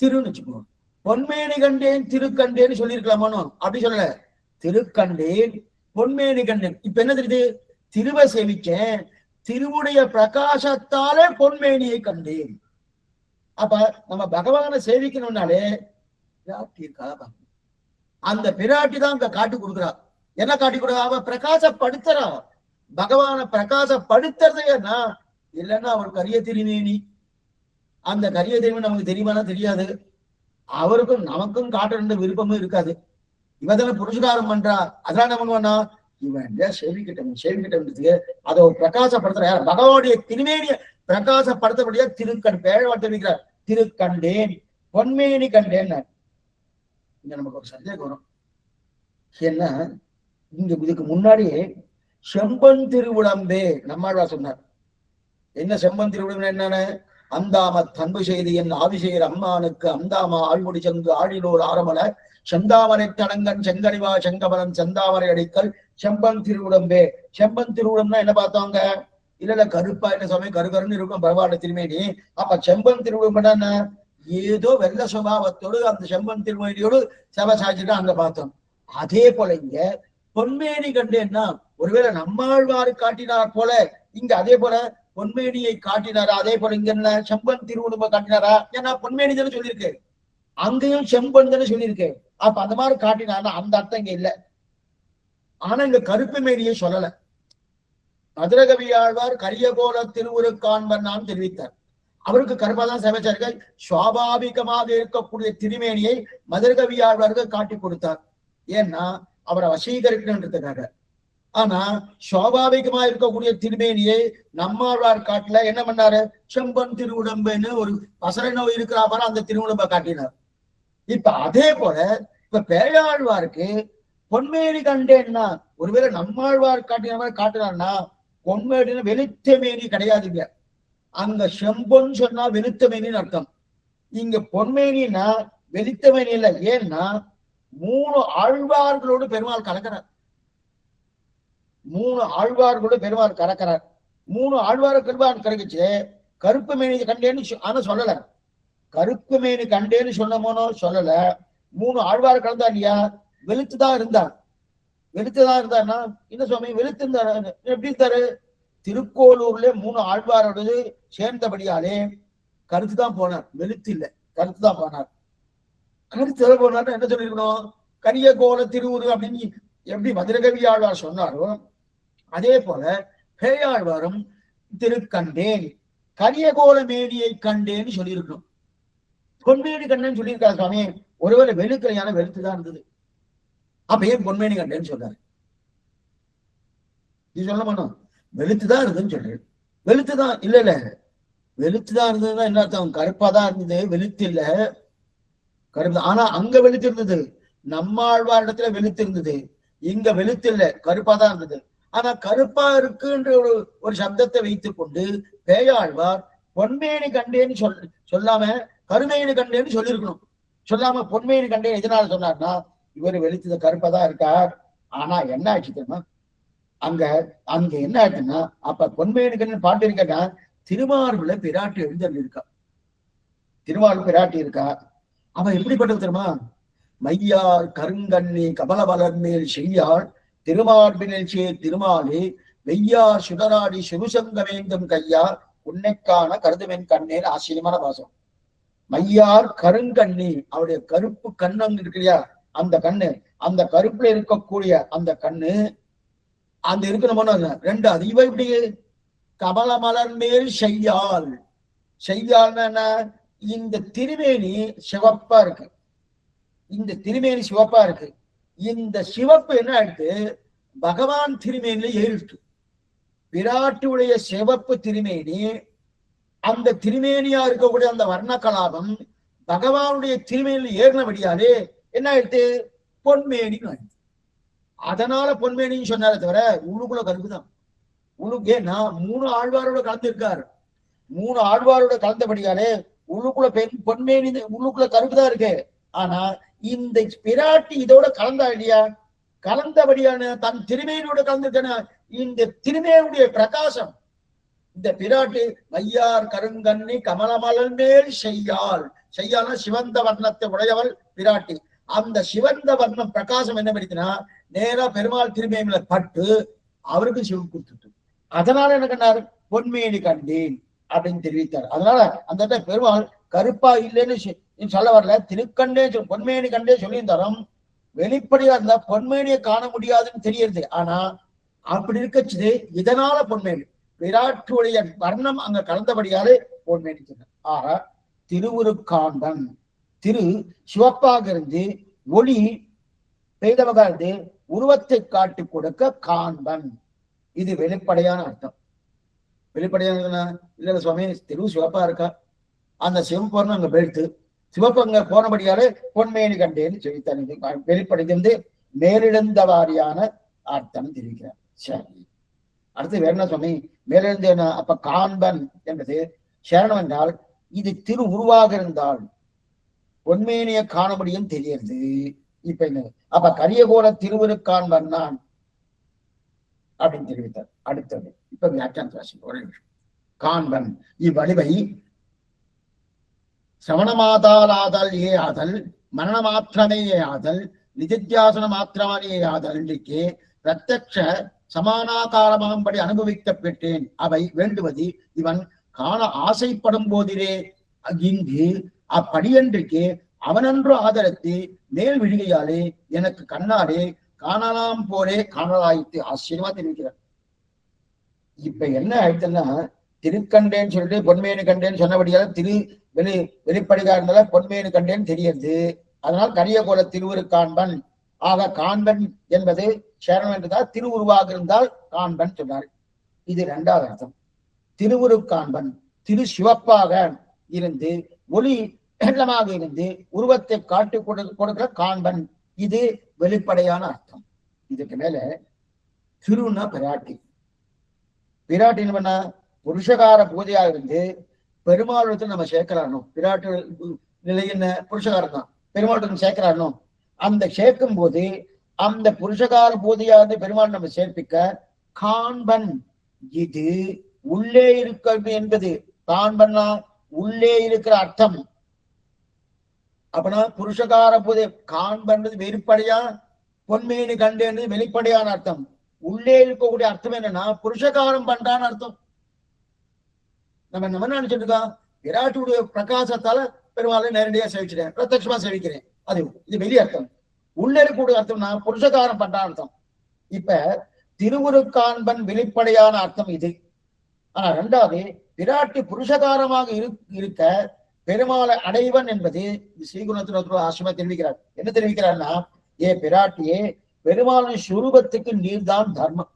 திருன்னு வச்சுக்கணும். பொன்மேனி கண்டேன் திருக்கண்டேன்னு சொல்லியிருக்கலாமானோ, அப்படி சொல்லல, திருக்கண்டேன் பொன்மேனி கண்டேன். இப்ப என்ன தெரியுது, திருவை சேவிச்சேன், திருவுடைய பிரகாசத்தாலே பொன்மேனியை கண்டேன். அப்ப நம்ம பகவானை சேவிக்கணும்னாலே பிராட்டி இருக்கா, அந்த பிராட்டி தான் அங்க காட்டி கொடுக்குறா. என்ன காட்டி கொடுக்குறா, அவ பிரகாசப்படுத்துறா. பகவானை பிரகாசப்படுத்துறதே என்ன, இல்லைன்னா அவர் கரிய திருமேனி. அந்த கரிய திருமணி நமக்கு தெரியுமானா தெரியாது, அவருக்கும் நமக்கும் காட்டுற விருப்பமும் இருக்காது. இவதான புருஷகாரம் பண்றா, அதெல்லாம் என்ன பண்ணுவானா, இவன் சேவிக்கிட்ட அதை ஒரு பிரகாசப்படுத்துற யார், பகவானுடைய திருமேனிய பிரகாசப்படுத்தபடியா திருக்கண் பேழவாட்டு தெரிவிக்கிறார். திருக்கண்டேன் பொன்மேனி கண்டேன். இங்க நமக்கு ஒரு சந்தேகம் வரும், என்ன இங்க இதுக்கு முன்னாடி செம்பன் திருவிழம்பே நம்மாழ்வார் சொன்னார். என்ன செம்பன் திருவிழம் என்னன்னு, அந்தாம தன்பு செய்து என் ஆவிசெயர் அம்மானுக்கு அந்தாமா ஆழ்முடி செங்கு ஆழிலோர் ஆரமல செந்தாமரை தடங்கன் செங்கனிவா செங்கமலன் செந்தாமரை அடிக்கல் செம்பன் திருவிழம்பே. செம்பன் திருவிழம்னா என்ன பார்த்தாங்க, இல்ல கருப்பா என்ன சமயம் கருகருன்னு இருக்கும் பகவான திருமேனி. அப்ப செம்பன் திருவிழம் என்ன, ஏதோ வெள்ள சுபாவத்தோடு அந்த செம்பன் திருமேனியோடு சபை சாய்ச்சிட்டு அங்க பார்த்தோம். அதே போல இங்க பொன்மேனி கண்டேன்னா ஒருவேளை நம்மாழ்வாரு காட்டினார் போல இங்க அதே போல பொன்மேனியை காட்டினாரா? அதே போல இங்க என்ன செம்பன் திருவுடும்ப காட்டினாரா? ஏன்னா பொன்மேனி தானே சொல்லியிருக்கு, அங்கேயும் செம்பன் தானே சொல்லியிருக்கு. அப்ப அந்த மாதிரி காட்டினாரா? அந்த அர்த்தம் இங்க இல்ல. ஆனா இங்க கருப்பு மேனியை சொல்லல. மதுரகவியாழ்வார் கரியகோல திருவுருக்காண்பன்னான் தெரிவித்தார். அவருக்கு கருப்பாதான் சேவைச்சார்கள். சுவாபாவிகமாக இருக்கக்கூடிய திருமேனியை மதுரகவியாழ்வாருக்கு காட்டி கொடுத்தார். ஏன்னா அவரை வசீகரிக்கணுன்றதுக்காக. ஆனா சுவாபாவிகமா இருக்கக்கூடிய திருமேனியை நம்மாழ்வார் காட்டுல என்ன பண்ணாரு? செம்பன் திருவுடம்புன்னு ஒரு பசரை நோய் இருக்கிற மாதிரி அந்த திருவுடம்பை காட்டினார். இப்ப அதே போல இப்ப பேயாழ்வாருக்கு பொன்மேனி கண்டேன்னா, ஒருவேளை நம்மாழ்வார் காட்டின மாதிரி காட்டினார்னா பொன்மேடின்னு வெளுத்த மேனி கிடையாதுங்க. அங்க செம்பொன் சொன்னா வெளுத்த மேனின்னு அர்த்தம். இங்க பொன்மேனின்னா வெளுத்த மேனி இல்லை. ஏன்னா 3 ஆழ்வார்களோடு பெருமாள் கலக்கிறார். 3 ஆழ்வார்களோடு பெருமாள் கலக்கிறார். 3 ஆழ்வார பெருமாள் கலக்குச்சு. கருப்பு மேனி கண்டேன்னு ஆனா சொல்லல. கருப்பு மேனி கண்டேன்னு சொன்னமோனோ சொல்லல. 3 ஆழ்வார் கலந்தா இல்லையா? வெளுத்துதான் இருந்தார். வெளுத்துதான் இருந்தாருன்னா என்ன சுவாமி வெளுத்து இருந்தாரு? எப்படி இருந்தாரு? திருக்கோளூர்ல 3 ஆழ்வாரோடு சேர்ந்தபடியாலே கருத்துதான் போனார், வெளுத்து இல்ல, கருத்துதான் போனார். கருத்து போனார் என்ன சொல்லிருக்கணும்? கரிய கோல திருவுரு அப்படின்னு எப்படி மதுரகவி ஆழ்வார் சொன்னாரோ அதே போல பேயாழ்வாரும் திருக்கண்டேன் கரியகோல மேடியை கண்டேன்னு சொல்லியிருக்கணும். பொன்மேனி கண்டேன்னு சொல்லியிருக்காரு சுவாமி. ஒருவேளை வெளுக்கலையான வெளுத்துதான் இருந்தது. அப்ப ஏன் பொன்மேனி கண்டேன்னு சொல்றாரு? நீ சொல்ல மாட்டோம், வெளுத்துதான் இருந்ததுன்னு சொல்றேன். வெளுத்துதான் இல்ல இல்ல, வெளுத்துதான் இருந்ததுன்னா என்ன அர்த்தம்? கருப்பாதான் இருந்தது, வெளுத்து இல்ல, கருப்பு. ஆனா அங்க வெளுத்து இருந்தது, நம்மாழ்வார் இடத்துல வெளுத்து இருந்தது. இங்க வெளுத்து இல்ல, கருப்பாதான் இருந்தது. ஆனா கருப்பா இருக்குன்ற ஒரு சப்தத்தை வைத்துக் கொண்டு பேயாழ்வார் பொன்மேனி கண்டேன்னு சொல்லாம கருமேனி கண்டேன்னு சொல்லியிருக்கணும். சொல்லாம பொன்மேனி கண்டேன் எதனால சொன்னார்னா, இவர் வெளுத்தது கருப்பாதான் இருக்கார். ஆனா என்ன ஆச்சு தெரியுமா? அங்க அங்க என்ன ஆச்சுன்னா, அப்ப பொன்மேனி கண்டன் பாட்டு இருக்கா, திருமார்புல பிராட்டி எழுந்தல் இருக்கா. திருமார்பு பிராட்டி இருக்கா. அவன் எப்படிப்பட்டது தெரியுமா? மையார் கருங்கண்ணி கமலபலர் மேல் செய்யாள் திருமார்பினில் சே திருமாலே வெய்யார் சுடராடி சிறுசங்க வேண்டும் கையார் உன்னைக்கான கருதுமென் கண்ணேன் ஆச்சரியமான வாசம். மையார் கருங்கண்ணி, அவருடைய கருப்பு கண்ணம் இருக்கு இல்லையா, அந்த கண்ணு, அந்த கருப்புல இருக்கக்கூடிய அந்த கண்ணு அந்த இருக்கணுமோ ரெண்டு. அது இவ இப்படி கமல மலர் மேல் செய்யாள். செய்யாள்னா என்ன? இந்த திருமேனி சிவப்பா இருக்கு. இந்த திருமேனி சிவப்பா இருக்கு. இந்த சிவப்பு என்ன ஆயிடுத்து? பகவான் திருமேனில ஏறிட்டு. விராட்டுடைய சிவப்பு திருமேனி, அந்த திருமேனியா இருக்கக்கூடிய அந்த வர்ண கலாபம் பகவானுடைய திருமேனில ஏறினபடியாலே என்ன ஆயிடுத்து? பொன்மேனி ஆயிடுச்சு. அதனால பொன்மேனின்னு சொன்னாரே தவிர உள்ளுக்குள்ள கருப்புதான். உள்ளுக்கு ஏன்னா 3 ஆழ்வாரோட கலந்துருக்காரு. 3 ஆழ்வாரோட கலந்தபடியாலே உள்ளுக்குள்ள பொன்மேனி, உள்ளுக்குள்ள கருப்புதான் இருக்கு. ஆனா இந்த பிராட்டி இதோட கலந்தா இல்லையா? கலந்தபடியான தன் திருமேனியோட கலந்துருக்கான இந்த திருமேனுடைய பிரகாசம். இந்த பிராட்டி மையார் கருங்கண்ணி கமலமலர் மேல் செய்யாள். செய்யாள்னா சிவந்த வர்ணத்தை உடையவள் பிராட்டி. அந்த சிவந்த வர்ணம் பிரகாசம் என்ன படித்தினா நேரா பெருமாள் திருமேனில பட்டு அவருக்கு சிவம் கொடுத்துட்டு, அதனால என்ன கண்டார்? பொன்மேனி கண்டேன் அப்படின்னு தெரிவித்தார். அதனால அந்த பெருமாள் கருப்பா இல்லைன்னு சொல்ல வரல, திருக்கண்டே பொன்மேனி கண்டே சொல்லியிருந்தாலும் வெளிப்படையா இருந்தா பொன்மேனியை காண முடியாதுன்னு தெரியுது. ஆனா அப்படி இருக்கச்சு இதனால பொன்மேனி விராட்டுடைய வர்ணம் அங்க கலந்தபடியாலே பொன்மேனி சொன்னார். ஆக திருவுருக்காண்டன், திரு சிவப்பாக இருந்து ஒளி பெய்தவக இருந்து உருவத்தை காட்டி கொடுக்க காண்பன். இது வெளிப்படையான அர்த்தம். வெளிப்படையான இல்ல சுவாமி, திரு சிவப்பா இருக்கா, அந்த சிவப்பு அங்க போயிடுத்து, சிவப்பு அங்க போனபடியாலே பொன்மேனி கண்டேன்னு சொல்லித்தான் வெளிப்படைந்து மேலிழந்த வாரியான அர்த்தம் தெரிவிக்கிறார். சரி, அடுத்து வேற என்ன சுவாமி? மேலிழந்த என்ன? அப்ப காண்பன் என்பது சரணம் என்றால் இது திரு உருவாக இருந்தால் பொன்மேனியை காண முடியும் தெரியுது. இப்ப என்ன? அப்ப கரியகோல திருவுருக்காண்பன் நான் அப்படின்னு தெரிவித்தார். அடுத்தது இப்ப வியாக்கியான ராசி ஒரு நிமிஷம். காண்பன் இவ்வடிவை சிரவணமாதாலாதல் ஏ ஆதல், மரண மாத்திரமே ஆதல், நிதித்தியாசன மாத்திரமானே ஆதல் இன்றைக்கு பிரத்யக்ஷ சமானாகாரமாகும்படி அனுபவிக்க பெற்றேன். அவை வேண்டுவது இவன் காண ஆசைப்படும் போதிலே இங்கு அப்படியன்றைக்கு அவனன்று ஆதரத்து மேல் விழிகையாலே எனக்கு கண்ணாலே காணலாம் போலே காணலாயிட்டு ஆச்சரியமா தெரிவிக்கிறார். இப்ப என்ன ஆயிடுச்சுன்னா, திருக்கண்டேன்னு சொல்லிட்டு பொன்மேனு கண்டேன்னு சொன்னபடியால வெளிப்படையா இருந்தால பொன்மேனு கண்டேன்னு தெரியுது. அதனால் கரிய கோல திருவுரு காண்பன். ஆக காண்பன் என்பது சேரணம் என்றுதான் திருவுருவாக இருந்தால் காண்பன் சொன்னார். இது இரண்டாவது அர்த்தம். திருவுரு காண்பன், திரு சிவப்பாக இருந்து ஒளி எண்ணமாக இருந்து உருவத்தை காட்டி கொடுக்கிற காண்பன், இது வெளிப்படையான அர்த்தம். இதுக்கு மேல திருன்னா பிராட்டி. பிராட்டி என்ன புருஷகார பூஜையா இருந்து பெருமாளுக்கு நம்ம சேர்க்கிறானோ, பிராட்டு நிலை என்ன புருஷகாரம் தான், பெருமாளுக்கு சேர்க்கிறானோ, அந்த சேர்க்கும் போது அந்த புருஷகார பூஜையா இருந்து பெருமாள் நம்ம சேர்ப்பிக்க காண்பன், இது உள்ளே இருக்கிறது என்பது காண்பன்னா உள்ளே இருக்கிற அர்த்தம். அப்பனா புருஷகார பூஜை காண்பன்றது வெளிப்படையா, பொன்மேனு கண்டேன்னு வெளிப்படையான அர்த்தம். உள்ளே இருக்கக்கூடிய அர்த்தம் என்னன்னா புருஷகாரம் பண்றான்னு அர்த்தம். நம்ம என்ன நினைச்சிட்டு இருக்கோம், விராட்டுடைய பிரகாசத்தால பெருமாளை நேரடியா சேவிச்சிட்டேன், பிரத்யட்சமா சேவிக்கிறேன், அது இது வெளி அர்த்தம். உள்ள இருக்கக்கூடிய அர்த்தம்னா புருஷகாரம் பண்றான்னு அர்த்தம். இப்ப திருவுருக்காண்பன் வெளிப்படையான அர்த்தம் இது. ஆனா ரெண்டாவது விராட்டி புருஷகாரமாக இருக்க பெருமாளை அடைவன் என்பது ஸ்ரீகுணத்தின் ஆசிரமா தெரிவிக்கிறார். என்ன தெரிவிக்கிறார்னா, ஏ பிராட்டியே, பெருமாளின் சுரூபத்துக்கு நீர்தான் தர்மம்.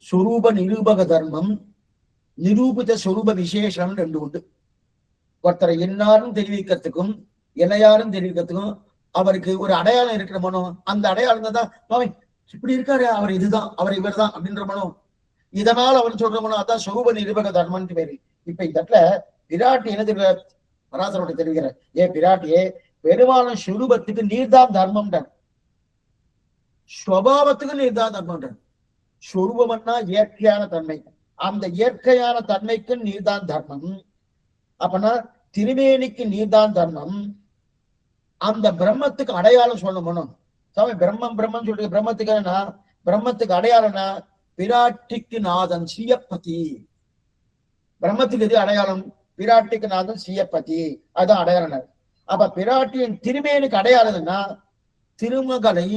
சுரூப நிரூபக தர்மம், நிரூபித சுரூப விசேஷம் ரெண்டு உண்டு. ஒருத்தரை எல்லாரும் தெரிவிக்கிறதுக்கும் எல்லாரும் தெரிவிக்கிறதுக்கும் அவருக்கு ஒரு அடையாளம் இருக்கிற மனம், அந்த அடையாளம் தான் இப்படி இருக்காரு, அவர் இதுதான், அவர் இவர் தான் அப்படின்ற மனம், இதனால் அவன் சொல்ற மனம், அதான் சுரூப நிரூபக தர்மம்னு பேரு. இப்ப இந்த இடத்துல பிராட்டி என்ன பராசரோட தெரிவிக்கிறார், ஏ பிராட்டியே, பெருமாளும் சுரூபத்துக்கு நீர்தான் தர்மம், ஸ்வபாவத்துக்கு நீர்தான் தர்மம். சொரூபம்னா இயற்கையான தன்மை, அந்த இயற்கையான தன்மைக்கு நீர்தான் தர்மம். அப்பனா திருமேனிக்கு நீர்தான் தர்மம். அந்த பிரம்மத்துக்கு அடையாளம் சொல்லணும். சாமி பிரம்மம் பிரம்மம் சொல்றது பிரம்மத்துக்கு என்னன்னா, பிரம்மத்துக்கு அடையாளம்னா பிராட்டிக்கு நாதன் ஸ்ரீயப்பதி. பிரம்மத்துக்கு எது அடையாளம்? பிராட்டிக்கு நாதன் ஸ்ரீயப்பதி, அதுதான் அடையாளம். அப்ப பிராட்டியின் திருமேனுக்கு அடையாளம்னா திருமகளை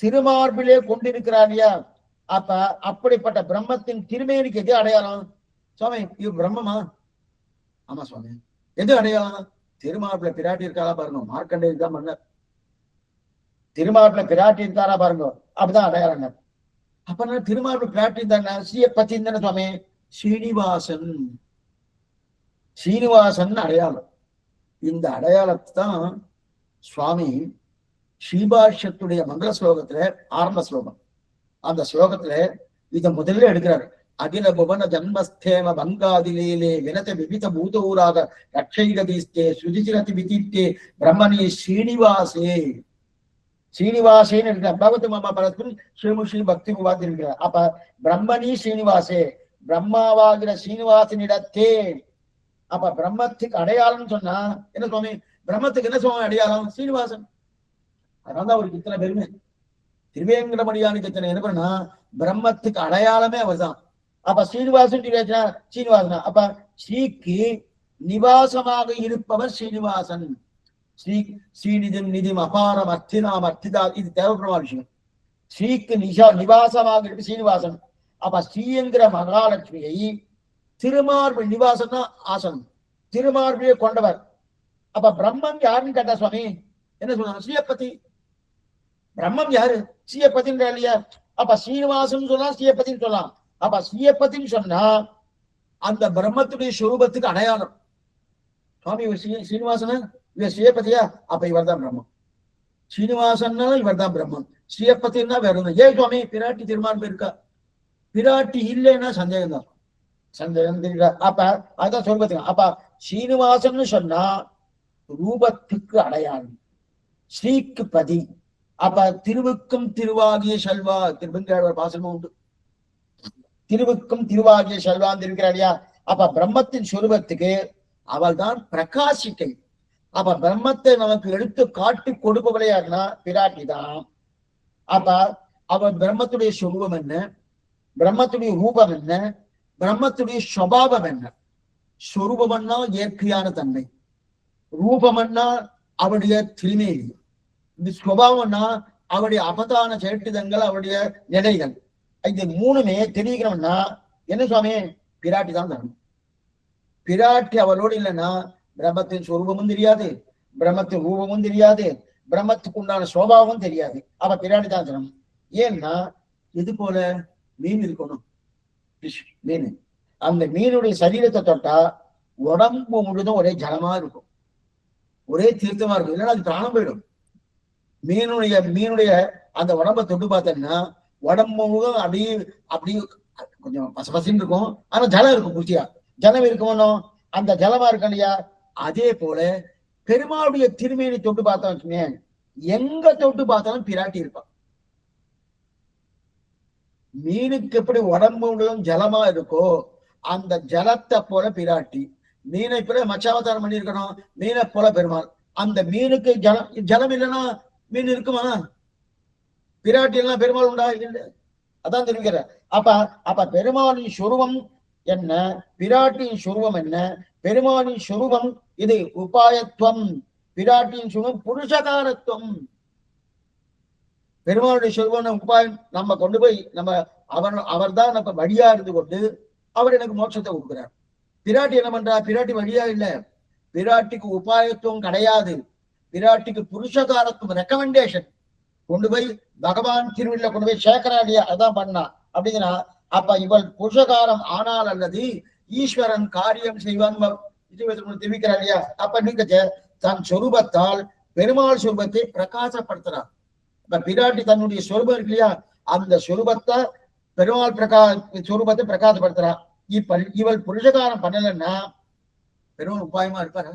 திருமார்பிலே கொண்டிருக்கிறாரியா. அப்ப அப்படிப்பட்ட பிரம்மத்தின் திருமேனிக்கு எது அடையாளம்? சுவாமி இது பிரம்மமா? ஆமா சுவாமி. எது அடையாளம்? திருமார்பில பிராட்டி இருக்காரா பாருங்க, மார்க்கண்டே தான் மன்னர், திருமார்பில பிராட்டி இருக்காரா பாருங்க, அப்படிதான் அடையாளம். அப்ப திருமார்பில பிராட்டி தானே ஸ்ரீயப்பதி தானே சுவாமி. ஸ்ரீனிவாசன், ஸ்ரீனிவாசன் அடையாளம். இந்த அடையாளத்தை தான் சுவாமி ஸ்ரீபாஷ்யத்துடைய மங்கள ஸ்லோகத்துல ஆரம்ப ஸ்லோகம், அந்த ஸ்லோகத்துல இத முதல்ல எடுக்கிறாரு. அகில புவன ஜன்மஸ்தேம பங்காதிலே வினத விவித பூதூராக ரட்சைகதீஸ்தே சுதிசிரதி விதித்தே பிரம்மணி ஸ்ரீனிவாசே. ஸ்ரீனிவாசேன்னு இருக்கிறார். பகவத் மாமா பரஸ்பின் ஸ்ரீமுஸ்ரீ பக்தி விவாதி இருக்கிறார். அப்ப பிரம்மணி ஸ்ரீனிவாசே, பிரம்மாவாகிற ஸ்ரீனிவாசனிடத்தே. அப்ப பிரம்மத்துக்கு அடையாளம் சொன்னா என்ன சுவாமி? பிரம்மத்துக்கு என்ன சுவாமி அடையாளம்? ஸ்ரீனிவாசன். அதனால்தான் அவருக்கு இத்தனை பெருமை. திருவேங்கடமணியானுக்கு இத்தனை என்ன பண்ணா, பிரம்மத்துக்கு அடையாளமே அவர் தான். அப்ப ஸ்ரீனிவாசன் ஸ்ரீனிவாசனா, அப்ப ஸ்ரீக்கு நிவாசமாக இருப்பவர் ஸ்ரீனிவாசன். ஸ்ரீ ஸ்ரீநிதிம் நிதிம் அபாரம் அர்த்தினாம் அர்த்திதா, இது தேவைப்படுற விஷயம். ஸ்ரீக்கு நிவாசமாக இருப்ப ஸ்ரீனிவாசன். அப்ப ஸ்ரீங்கிற மகாலட்சுமியை திருமார்பு நிவாசம்னா ஆசனம், திருமார்பிலே கொண்டவர். அப்ப பிரம்மம் யாருன்னு கேட்டா சுவாமி என்ன சொல்றாங்க? ஸ்ரீயப்பதி. பிரம்மம் யாரு? ஸ்ரீயப்பதின்ற இல்லையா? அப்ப ஸ்ரீனிவாசன் சொல்லலாம், ஸ்ரீயப்பதின்னு சொல்லலாம். அப்ப ஸ்ரீயப்பதின்னு சொன்னா அந்த பிரம்மத்துடைய சுரூபத்துக்கு அடையாளம். சுவாமி ஸ்ரீனிவாசன இவர் ஸ்ரீயப்பதியா, அப்ப இவர் தான் பிரம்மம். ஸ்ரீனிவாசன்னா இவர் தான் பிரம்மம், ஸ்ரீயப்பதினா வேற ஒண்ணு. ஏன் சுவாமி பிராட்டி திருமார்பு இருக்கா? பிராட்டி இல்லைன்னா சந்தேகம் தான், சந்தேகம் தெரியல. அப்ப அதுதான் சொல்றதுக்கு. அப்ப ஸ்ரீனிவாசன் சொன்னா ரூபத்துக்கு அடையாளம், ஸ்ரீக்கு பதி. அப்ப திருவுக்கும் திருவாகிய செல்வா, திருவங்கியாழ்வார் பாசனமும் உண்டு. திருவுக்கும் திருவாகிய செல்வான் இருக்கிறாரியா. அப்ப பிரம்மத்தின் சுரூபத்துக்கு அவள் தான் பிரகாசிக்கை. அப்ப பிரம்மத்தை நமக்கு எடுத்து காட்டி கொடுப்பவளே யாருன்னா பிராட்டி தான். அப்ப அவர் பிரம்மத்துடைய சொரூபம் என்ன, பிரம்மத்துடைய ரூபம் என்ன, பிரம்மத்துடைய சுபாவம் என்ன? சொரூபம்னா இயற்கையான தன்மை, ரூபம்னா அவருடைய திருமேனி, இந்த சுபாவம்னா அவருடைய அபதான சேட்டுதங்கள், அவருடைய நிலைகள். இது மூணுமே தெரிவிக்கணும்னா என்ன சுவாமி? பிராட்டி தான் தரணும். பிராட்டி அவரோடு இல்லைன்னா பிரம்மத்தின் சொரூபமும் தெரியாது, பிரம்மத்தின் ரூபமும் தெரியாது, பிரம்மத்துக்கு உண்டான சோபாவும் தெரியாது. அப்ப பிராட்டி தான் தரணும். ஏன்னா இது போல மீன் இருக்கணும், மீன். அந்த மீனுடைய சரீரத்தை தொட்டா உடம்பு முழுதும் ஒரே ஜலமா இருக்கும், ஒரே தீர்த்தமா இருக்கும், இல்லைன்னா அது பிராணம் போயிடும். மீனுடைய அந்த உடம்பை தொட்டு பார்த்தேன்னா உடம்பு முழுதும் அப்படியே கொஞ்சம் பசபசின்னு இருக்கும், ஆனா ஜலம் இருக்கும், பூச்சியா ஜலம் இருக்கணும். அந்த ஜலமா இருக்கும் இல்லையா? அதே போல பெருமாளுடைய திருமேனி தொட்டு பார்த்தோம் வச்சுங்க, எங்க தொட்டு பார்த்தாலும் பிராட்டி இருப்பான். மீனுக்கு எப்படி உடம்பு முழுவதும் ஜலமா இருக்கோ அந்த ஜலத்தை போல பிராட்டி. மீனை போல மச்சாவதாரம் பண்ணி இருக்கணும், மீனை போல பெருமாள். அந்த மீனுக்கு ஜலம் இல்லைன்னா மீன் இருக்குமா? பிராட்டி எல்லாம் பெருமாள் உண்டா? இல்லை. அதான் தெரிவிக்கிற. அப்ப பெருமாளின் சொரூபம் என்ன, பிராட்டியின் சொரூபம் என்ன? பெருமாளின் சொரூபம் இது உபாயத்துவம், பிராட்டியின் சொரூபம் புருஷகாரத்துவம். பெருமாளுடைய சொரூபம் உபாயம் நம்ம கொண்டு போய் அவர் தான் நம்ம வழியா இருந்து கொண்டு அவர் எனக்கு மோட்சத்தை கொடுக்கிறார். பிராட்டி என்ன பண்றா? பிராட்டி வழியா இல்லை, பிராட்டிக்கு உபாயத்துவம் கிடையாது, பிராட்டிக்கு புருஷகாரத்துவம், ரெக்கமெண்டேஷன் கொண்டு போய் பகவான் திருவிழா கொண்டு போய் சேர்க்கிறா இல்லையா? அதான் பண்ணா. அப்படிங்கிறா. அப்ப இவள் புருஷகாரம் ஆனால் அல்லது ஈஸ்வரன் காரியம் செய்வான் தெரிவிக்கிறா இல்லையா? அப்ப நீங்க தன் சொரூபத்தால் பெருமாள் சொரூபத்தை பிரகாசப்படுத்துறார். இப்ப பிராட்டி தன்னுடைய சொரூபம் இருக்கு இல்லையா? அந்த சொரூபத்தை பெருமாள் சொரூபத்தை பிரகாசப்படுத்துறா. இவள் புருஷகாரம் பண்ணலன்னா பெருமாள் உபாயமா இருப்பாரா?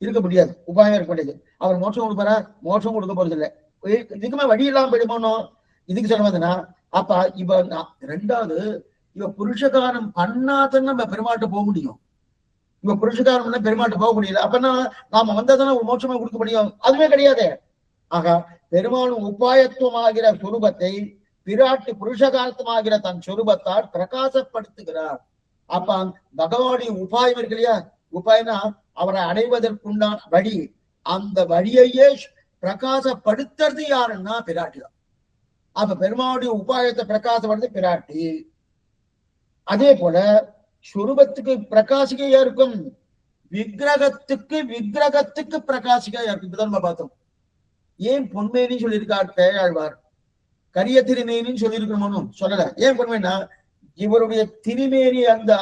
இருக்க முடியாது, உபாயம் இருக்க முடியாது. அவர் மோட்சம் கொடுப்பாரா? மோட்சம் கொடுக்க போறது இல்லை. இதுக்குமே வழி இல்லாம போயிடுமோனோ இதுக்கு சொல்ல வந்தனா. அப்ப இவ ரெண்டாவது, இவ புருஷகாரம் பண்ணாதான் நம்ம பெருமாட்ட போக முடியும். இவ புருஷகாரம் பெருமாட்ட போக முடியல. அப்பன்னா நாம வந்தாதானே ஒரு மோட்சமா கொடுக்க முடியும்? அதுவே கிடையாது. ஆக பெருமாளும் உபாயத்துவமாகிற சுரூபத்தை பிராட்டி புருஷகாரத்துவமாகிற தன் சொரூபத்தால் பிரகாசப்படுத்துகிறார். அப்ப பகவானுடைய உபாயம் இருக்கு இல்லையா? உபாயம்னா அவரை அடைவதற்குண்டான வழி. அந்த வழியையே பிரகாசப்படுத்துறது யாருன்னா பிராட்டி தான். அப்ப பெருமாளுடைய உபாயத்தை பிரகாசப்படுத்த பிராட்டி. அதே போல சுரூபத்துக்கு பிரகாசிக்கையா இருக்கும், விக்கிரகத்துக்கு பிரகாசிக்கையா இருக்கும். இப்பதான் நம்ம பார்த்தோம். ஏன் பொன்மேனி சொல்லியிருக்கார் பேயாழ்வார், கரிய திருமேனின்னு சொல்லியிருக்கணும்னு சொல்லல. ஏன் பொன்மேனா? இவருடைய திருமேனி அந்த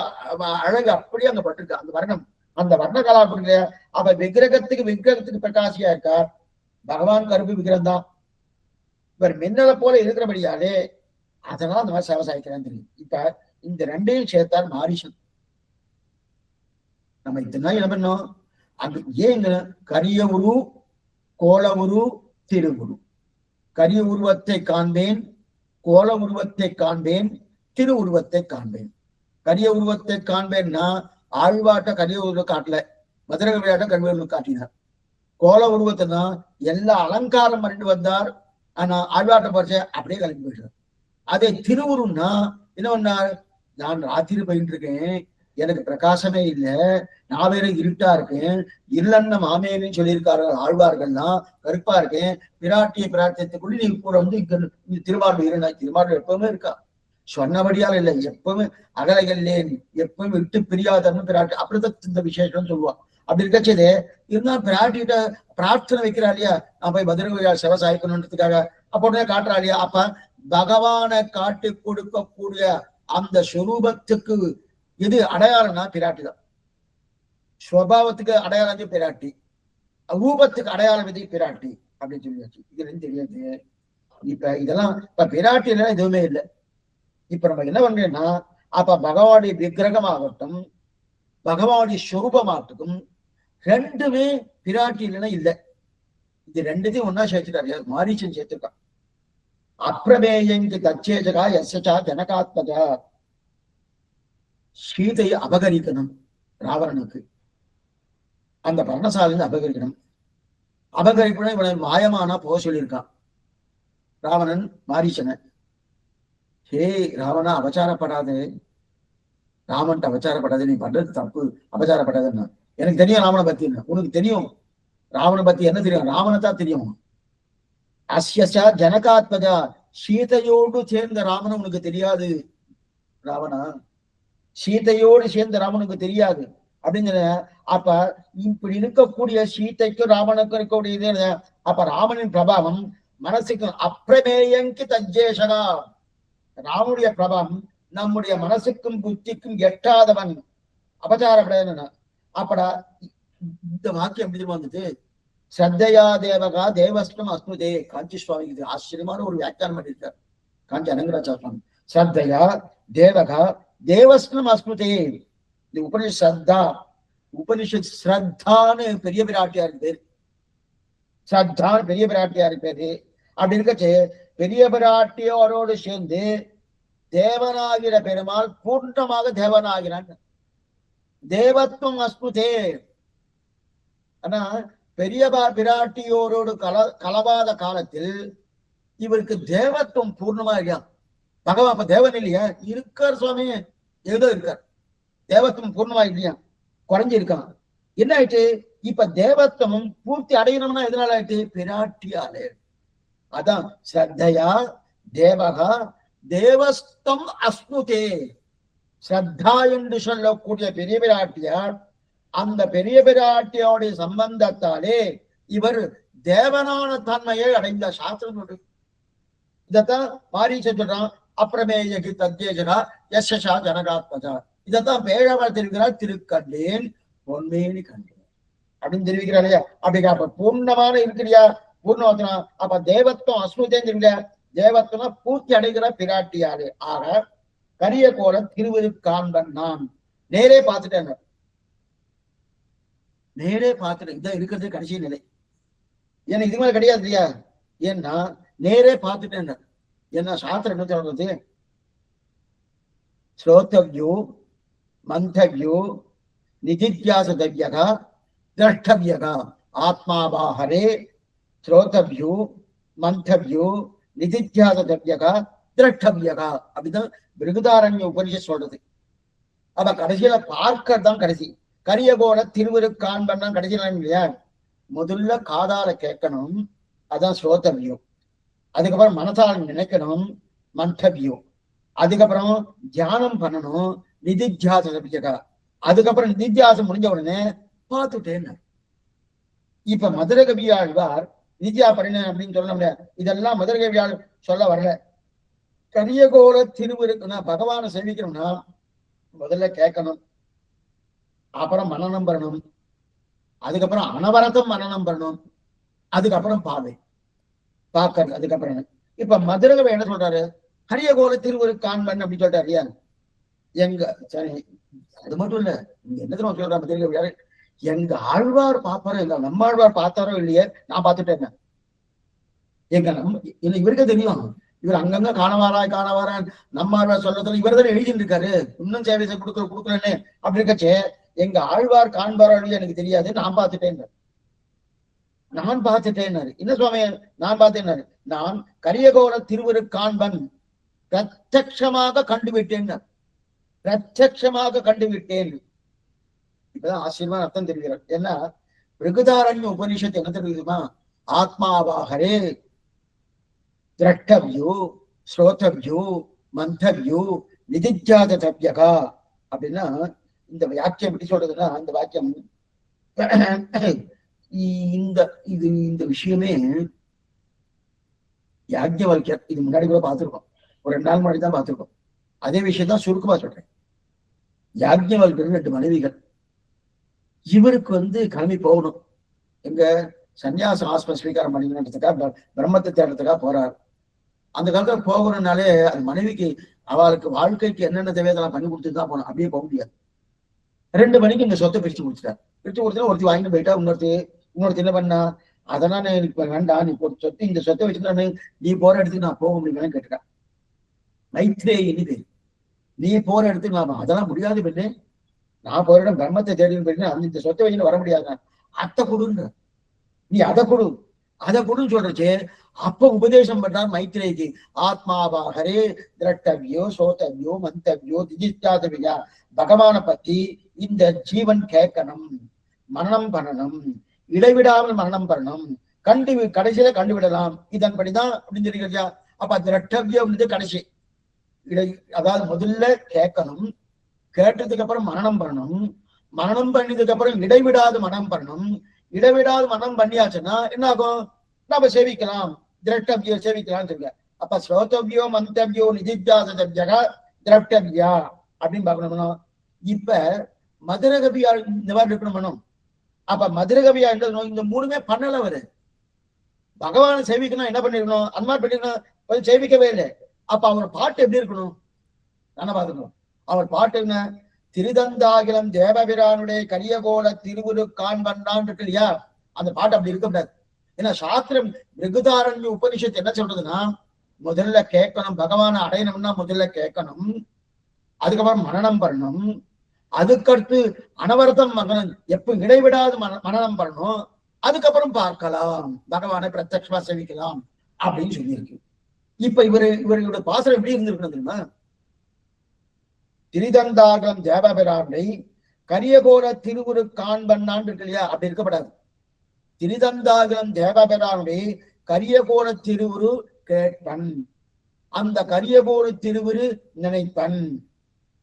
அழகு அப்படியே அங்க பட்டிருக்கா, அந்த வர்ணம், அந்த வர்ண கலா இருக்கு. அப்ப விக்கிரகத்துக்கு பிரகாசியா இருக்கார். பகவான் கருப்பு விக்கிரம் தான், இவர் மின்னலை போல இருக்கிறபடியாலே அதெல்லாம் அந்த மாதிரி சேவை சாய்க்கிறான்னு தெரியும். இப்ப இந்த ரெண்டையும் சேர்த்தார் மாரிசன். நம்ம இதெல்லாம் என்ன பண்ணோம்? அது ஏங்க கரிய உரு, கோல உரு, திருவுரு. கரிய உருவத்தை காண்பேன், கோல உருவத்தை காண்பேன், திரு உருவத்தை காண்பேன். கரிய உருவத்தை காண்பேன்னா ஆழ்வாட்ட கரிய உருவம் காட்டல, மதுரக விளையாட்ட கல்வியூர் காட்டினார். கோல உருவத்தைனா எல்லா அலங்காரம் பண்ணிட்டு வந்தார், ஆனா ஆழ்வாட்ட பறிச்ச அப்படியே கிளம்பி போயிட்டார். அதே திருவுருன்னா என்ன பண்ணார்? நான் ராத்திரி போயிட்டு இருக்கேன், எனக்கு பிரகாசமே இல்லை, நான் வேற இருட்டா இருக்கேன், இல்லன்னு மாமேன்னு சொல்லியிருக்கார்கள் ஆழ்வார்கள்லாம், கருப்பா இருக்கேன், பிராட்டியை பிரார்த்தத்துக்குள்ள நீ கூட வந்து இங்க திருவாரூர் இருந்தா. திருவாரூர் எப்பவுமே இருக்கா, சொன்னபடியால் இல்லை, எப்பவுமே அகலைகள்லேன், எப்பவும் விட்டு பிரியாதன்னு பிராட்டி அப்படிதான் இந்த விசேஷம் சொல்லுவான். அப்படி இருக்கச்சது இருந்தா பிராட்டிகிட்ட பிரார்த்தனை வைக்கிறா இல்லையா? நான் போய் பத்ரகோயா சிவ சாய்க்கணுன்றதுக்காக அப்ப உடனே காட்டுறா இல்லையா? அப்ப பகவானை காட்டி கொடுக்கக்கூடிய அந்த ஸ்வரூபத்துக்கு எது அடையாளம்னா பிராட்டி தான். ஸ்வபாவத்துக்கு அடையாளம் பிராட்டி, ரூபத்துக்கு அடையாளம் எது பிராட்டி அப்படின்னு சொல்லியாச்சு. இது ரெண்டு தெரியாது. இப்ப இதெல்லாம் இப்ப பிராட்டி இல்லைன்னா எதுவுமே இல்லை. இப்ப நம்ம என்ன பண்றோம்னா, அப்ப பகவானுடைய விக்கிரகம் ஆகட்டும், பகவானுடைய ஸ்வரூபமாகட்டும், ரெண்டுமே பிராட்டி இல்லைன்னா இல்லை. இது ரெண்டுத்தையும் ஒன்னா சேர்த்துட்டாரு, மாரீச்சன் சேர்த்திருக்கான். அப்பிரமேயங்கு தச்சேஜகா எஸ்ஸா ஜனகாத்மகா. சீதையை அபகரிக்கணும் ராவணனுக்கு, அந்த பர்ணசாலையில அபகரிக்கணும். அபகரிப்புனா இவனை மாயமானா போக சொல்லியிருக்கான் ராவணன் மாரீச்சனை. ஹே ராவணா, அபச்சாரப்படாது, ராமன்ட்டு அபச்சாரப்படாது, நீ பண்றது தப்பு, அபச்சாரப்படாதுன்னா. எனக்கு தெரியும் ராவண பத்தி என்ன, உனக்கு தெரியும் ராவண பத்தி என்ன தெரியும், ராவணத்தான் தெரியும். அஸ்யசா ஜனகாத்மஜா, சீதையோடு சேர்ந்த ராமன் உனக்கு தெரியாது ராவணா, சீதையோடு சேர்ந்த ராமனுக்கு தெரியாது அப்படிங்கிற. அப்ப இப்படி இருக்கக்கூடிய சீதைக்கும் ராமனுக்கும் இருக்கக்கூடிய அப்ப ராமனின் பிரபாவம் மனசுக்கு அப்பிரமேயங்கி தஜ்ஜேஷகா, ராமனுடைய பிரபாவம் நம்முடைய மனசுக்கும் புத்திக்கும் எட்டாதவன், அபச்சாரப்பட. அப்படா இந்த வாக்கியம் எப்படி வந்துட்டு, ஸ்ரத்தையா தேவகா தேவஸ்டம் அஸ்முதே. காஞ்சி சுவாமி இது ஆச்சரியமான ஒரு வியாக்கியானம் பண்ணியிருக்கார் காஞ்சி அனங்கராச்சாரம். ஸ்ரத்தையா தேவகா தேவஸ்டம் அஸ்முதே. இது உபனிஷத் ஸ்ரத்தா, உபனிஷத் ஸ்ரத்தான்னு பெரிய பிராட்டியாருக்கு பேரு, ஸ்ரத்தான்னு பெரிய பிராட்டியாருக்கு பேரு. அப்படி இருக்கச்சு பெரிய பிராட்டியோரோடு சேர்ந்து தேவனாகிற பெருமாள் பூர்ணமாக தேவனாகிறான். தேவத்துவம் அஸ்முதே. ஆனா பெரிய பிராட்டியோரோடு கலவாத காலத்தில் இவருக்கு தேவத்துவம் பூர்ணமா இல்லையா. பகவான் அப்ப தேவன் இல்லையா, இருக்கார் சுவாமி, ஏதோ இருக்கார், தேவத்துவம் பூர்ணமா இல்லையா, குறைஞ்சி இருக்கான். என்ன ஆயிட்டு, இப்ப தேவத்துவம் பூர்த்தி அடையணும்னா எதனால ஆயிட்டு, பிராட்டியாலே. அதான் ஸ்ரத்தையா தேவகா தேவஸ்தம் அஸ்னுதே. ஸ்ரத்தா என்று சொல்லக்கூடிய பெரிய பிராட்டியார், அந்த பெரிய பிராட்டியோடைய சம்பந்தத்தாலே இவர் தேவனான தன்மையை அடைந்த சாஸ்திரம் சொல்றது. இதத்தான் மாரீச்சன் சொல்றான், அப்பிரமேயகி தத்யேஜகா யசா ஜனகாத்மஜா. இதத்தான் பேழவர் தெரிவிக்கிறார், திருக்கண்டேன் பொன்மேனி கண்டேன் அப்படின்னு தெரிவிக்கிறார் இல்லையா. அப்படி அப்ப பூர்ணமான இருக்கிறியா, பூர்ணவத்தனா. அப்ப தேவத்துவம் அஸ்முதேன்னு தெரிவிக்கல, தேவத்துவம் பூர்த்தி அடைகிற பிராட்டியாரு. ஆக கரிய கோல திருவிருக்காண்பன் நான் நேரே பார்த்துட்டேன், நேரே பார்த்துட்டேன். இதான் இருக்கிறது கடைசி நிலை, ஏன்னா இது மேல கிடையாது இல்லையா. ஏன்னா நேரே பார்த்துட்டேன். என்ன சாஸ்திரம் என்ன சொல்றது, ஸ்ரோத்தவ்யோ மந்தவ்யோ நிதித்யாசதவ்யகா திரஷ்டவ்யகா ஆத்மாவாஹரே. ஸ்ரோத்தவ்யோ மந்தவ்யோ நிதித்யாசதவ்யகா திரஷ்டவ்யகா அப்படிதான் பிருகதாரண்ய உபனிஷத் சொல்றது. அப்ப கடைசியில பார்க்கறதான் கடைசி. கரியகோல திருவிருக்காண்பன் தான் கடைசியில இல்லையா. முதல்ல காதால கேட்கணும், அதான் ஸ்ரோத்தவ்யம். அதுக்கப்புறம் மனசால நினைக்கணும், மந்தவ்யம். அதுக்கப்புறம் தியானம் பண்ணணும், நிதித்தியாசா. அதுக்கப்புறம் நிதித்தியாசம் முடிஞ்ச உடனே பார்த்துட்டேன்னு. இப்ப மதுரை கவியாழ்வார் நித்யா பரிண அப்படின்னு சொல்ல முடியாது, இதெல்லாம் மதுரை கவியாள் சொல்ல வரல. கரியகோல திருவிருக்குன்னா பகவானை சேவிக்கணும்னா முதல்ல கேட்கணும், அப்புறம் மனநம் பண்ணணும், அதுக்கப்புறம் அனவரதம் மனநம் பண்ணணும், அதுக்கப்புறம் பாவை பார்க்கறது. அதுக்கப்புறம் இப்ப மதுரகவை என்ன சொல்றாரு, கரியகோல திருவிருக்காண்பன் அப்படின்னு சொல்றாரு இல்லையா. எங்க சரி, அது மட்டும் இல்ல, இங்க என்ன சொல்ற மதுரகவியாரு, எங்க ஆழ்வார் பார்ப்பாரோ இல்ல, நம்ம ஆழ்வார் பார்த்தாரோ இல்லையே, நான் பார்த்துட்டேன். எங்க நம்ம இவருக்கே தெரியும், இவர் அங்கங்க காணவாராய் நம்ம ஆழ்வார் சொல்றதுல இவர் தானே எழுதிட்டு இருக்காரு, இன்னும் சேவை கொடுக்கலன்னு. அப்படி இருக்கச்சே எங்க ஆழ்வார் காண்பாரோ இல்லையா எனக்கு தெரியாது, நான் பார்த்துட்டேன், நான் பார்த்துட்டேன்னாரு. என்ன சுவாமி நான் பார்த்தேன்னாரு, நான் கரியகோல திருவிருக்காண்பன் பிரத்யட்சமாக கண்டுவிட்டேன், பிரத்யட்சமாக கண்டுவிட்டேன். இப்பதான் ஆச்சரியமான அர்த்தம் தெரிவிக்கிறார். ஏன்னா பிருகதாரண்ய உபனிஷத்து என்ன தெரிவிக்குமா, ஆத்மாவாகரே திரஷ்டவ்யோ ஸ்ரோதவ்யோ மந்தவ்யோ நிதித்யாதவ்யகா அப்படின்னா இந்த வாக்கியம் எப்படி சொல்றதுன்னா, அந்த வாக்கியம் இந்த விஷயமே யாக்ஞவல்யர் இது முன்னாடி கூட பார்த்திருக்கோம், ஒரு 2 நாள் முன்னாடி தான் பார்த்திருக்கோம். அதே விஷயம் தான் சுருக்கமா சொல்றேன். யாக்ஞவல்யர் 2 மனைவிகள், இவருக்கு கிளம்பி போகணும், எங்க சன்னியாச ஆஸ்ம ஸ்வீகாரம் பண்ணிக்கணுன்றதுக்காக பிரம்மத்தை தேடுறதுக்காக போறாரு. அந்த காலத்துல போகணும்னாலே அது மனைவிக்கு அவளுக்கு வாழ்க்கைக்கு என்னென்ன தேவையெல்லாம் பண்ணி கொடுத்துட்டு தான் போகணும், அப்படியே போக முடியாது. 2 மணிக்கு இந்த சொத்தை பிரிச்சு கொடுத்துட்டார். பிரிச்சு கொடுத்தா ஒருத்தி வாங்கிட்டு போயிட்டா, இன்னொருத்தி என்ன பண்ணா, அதெல்லாம் எனக்கு வேண்டாம், நீ சொத்து இந்த சொத்தை வச்சுக்கிட்டு நீ போற இடத்துக்கு நான் போக முடியுமான்னு கேட்டுட்டா. மைத்ரேயின்னு பேரு, நீ போற இடத்துக்கு நான் அதெல்லாம் முடியாது பெண்ணு, நான் போற இடம் பிரம்மத்தை தேடின்னு போயிட்டு அந்த இந்த சொத்தை வச்சுன்னு வர முடியாது, அத்தை கொடுன்ற. நீ அதை கொடுன்னு சொல்றச்சு. அப்ப உபதேசம் பண்றார் மைத்ரேயி. ஆத்மாவாகரே திரட்டவியோ சோதவியோ மந்தவியோ திஜித்யாதவியா. பகவான பத்தி இந்த ஜீவன் கேட்கணும், மரணம் பண்ணணும், இடைவிடாமல் மரணம் பண்ணணும், கடைசியில கண்டுவிடலாம். இதன்படிதான் அப்படின்னு சொல்லியா. அப்ப திரட்டவியம் கடைசி அதாவது முதல்ல கேட்கணும், கேட்டதுக்கு அப்புறம் மரணம் பண்ணணும், மரணம் பண்ணதுக்கு அப்புறம் இடைவிடாது மரணம் பண்ணணும். இடைவிடாது மரணம் பண்ணியாச்சுன்னா என்ன ஆகும்? நம்ம சேவிக்கலாம், திரட்டவியோ சேவிக்கலாம் சொல்ல. அப்ப ஸ்ரோதவியோ மந்தவியோ நிதித்தியாசவியா திரட்டவியா அப்படின்னு பார்க்கணும்னா இப்ப மதுரகவியா இந்த மாதிரி இருக்கணும். அப்ப மதுரகவியா இந்த மூணுமே பண்ணல. அவரு பகவானை சேவிக்கணும், என்ன பண்ணிருக்கணும்? அந்த மாதிரி பண்ணிருக்கணும், சேவிக்கவே இல்லை. அப்ப அவர் பாட்டு எப்படி இருக்கணும்? தானே பார்த்துக்கணும். அவர் பாட்டு என்ன? திருதந்தாகிலம் தேவபிரானுடைய கரியகோல திருவுரு காண்பன்னான் இருக்கு இல்லையா? அந்த பாட்டு அப்படி இருக்கக்கூடாது. ஏன்னா சாஸ்திரம் மிருகுதாரண்ய உபனிஷத்து என்ன சொல்றதுன்னா, முதல்ல கேட்கணும், பகவானை அடையணும்னா முதல்ல கேட்கணும், அதுக்கப்புறம் மரணம் பண்ணணும், அதுக்கடுத்து அனவரதம் மகனம் எப்ப இடைவிடாது மரணம் பண்ணணும், அதுக்கப்புறம் பார்க்கலாம், பகவானை பிரத்யட்சமா சேவிக்கலாம் அப்படின்னு சொல்லியிருக்கு. இப்ப இவர்களோட பாசனம் எப்படி இருந்திருக்கணும் தெரியுமா? திரிதந்தாகலம் தேவபிரானை கரியகோர திருவுரு காண்பன்னான் இருக்கு இல்லையா? அப்படி இருக்கப்படாது. திரிதந்தாகலம் தேவபிரானுடைய கரியகோர திருவுரு கேட்பன், அந்த கரியகோர திருவுரு நினைப்பன்,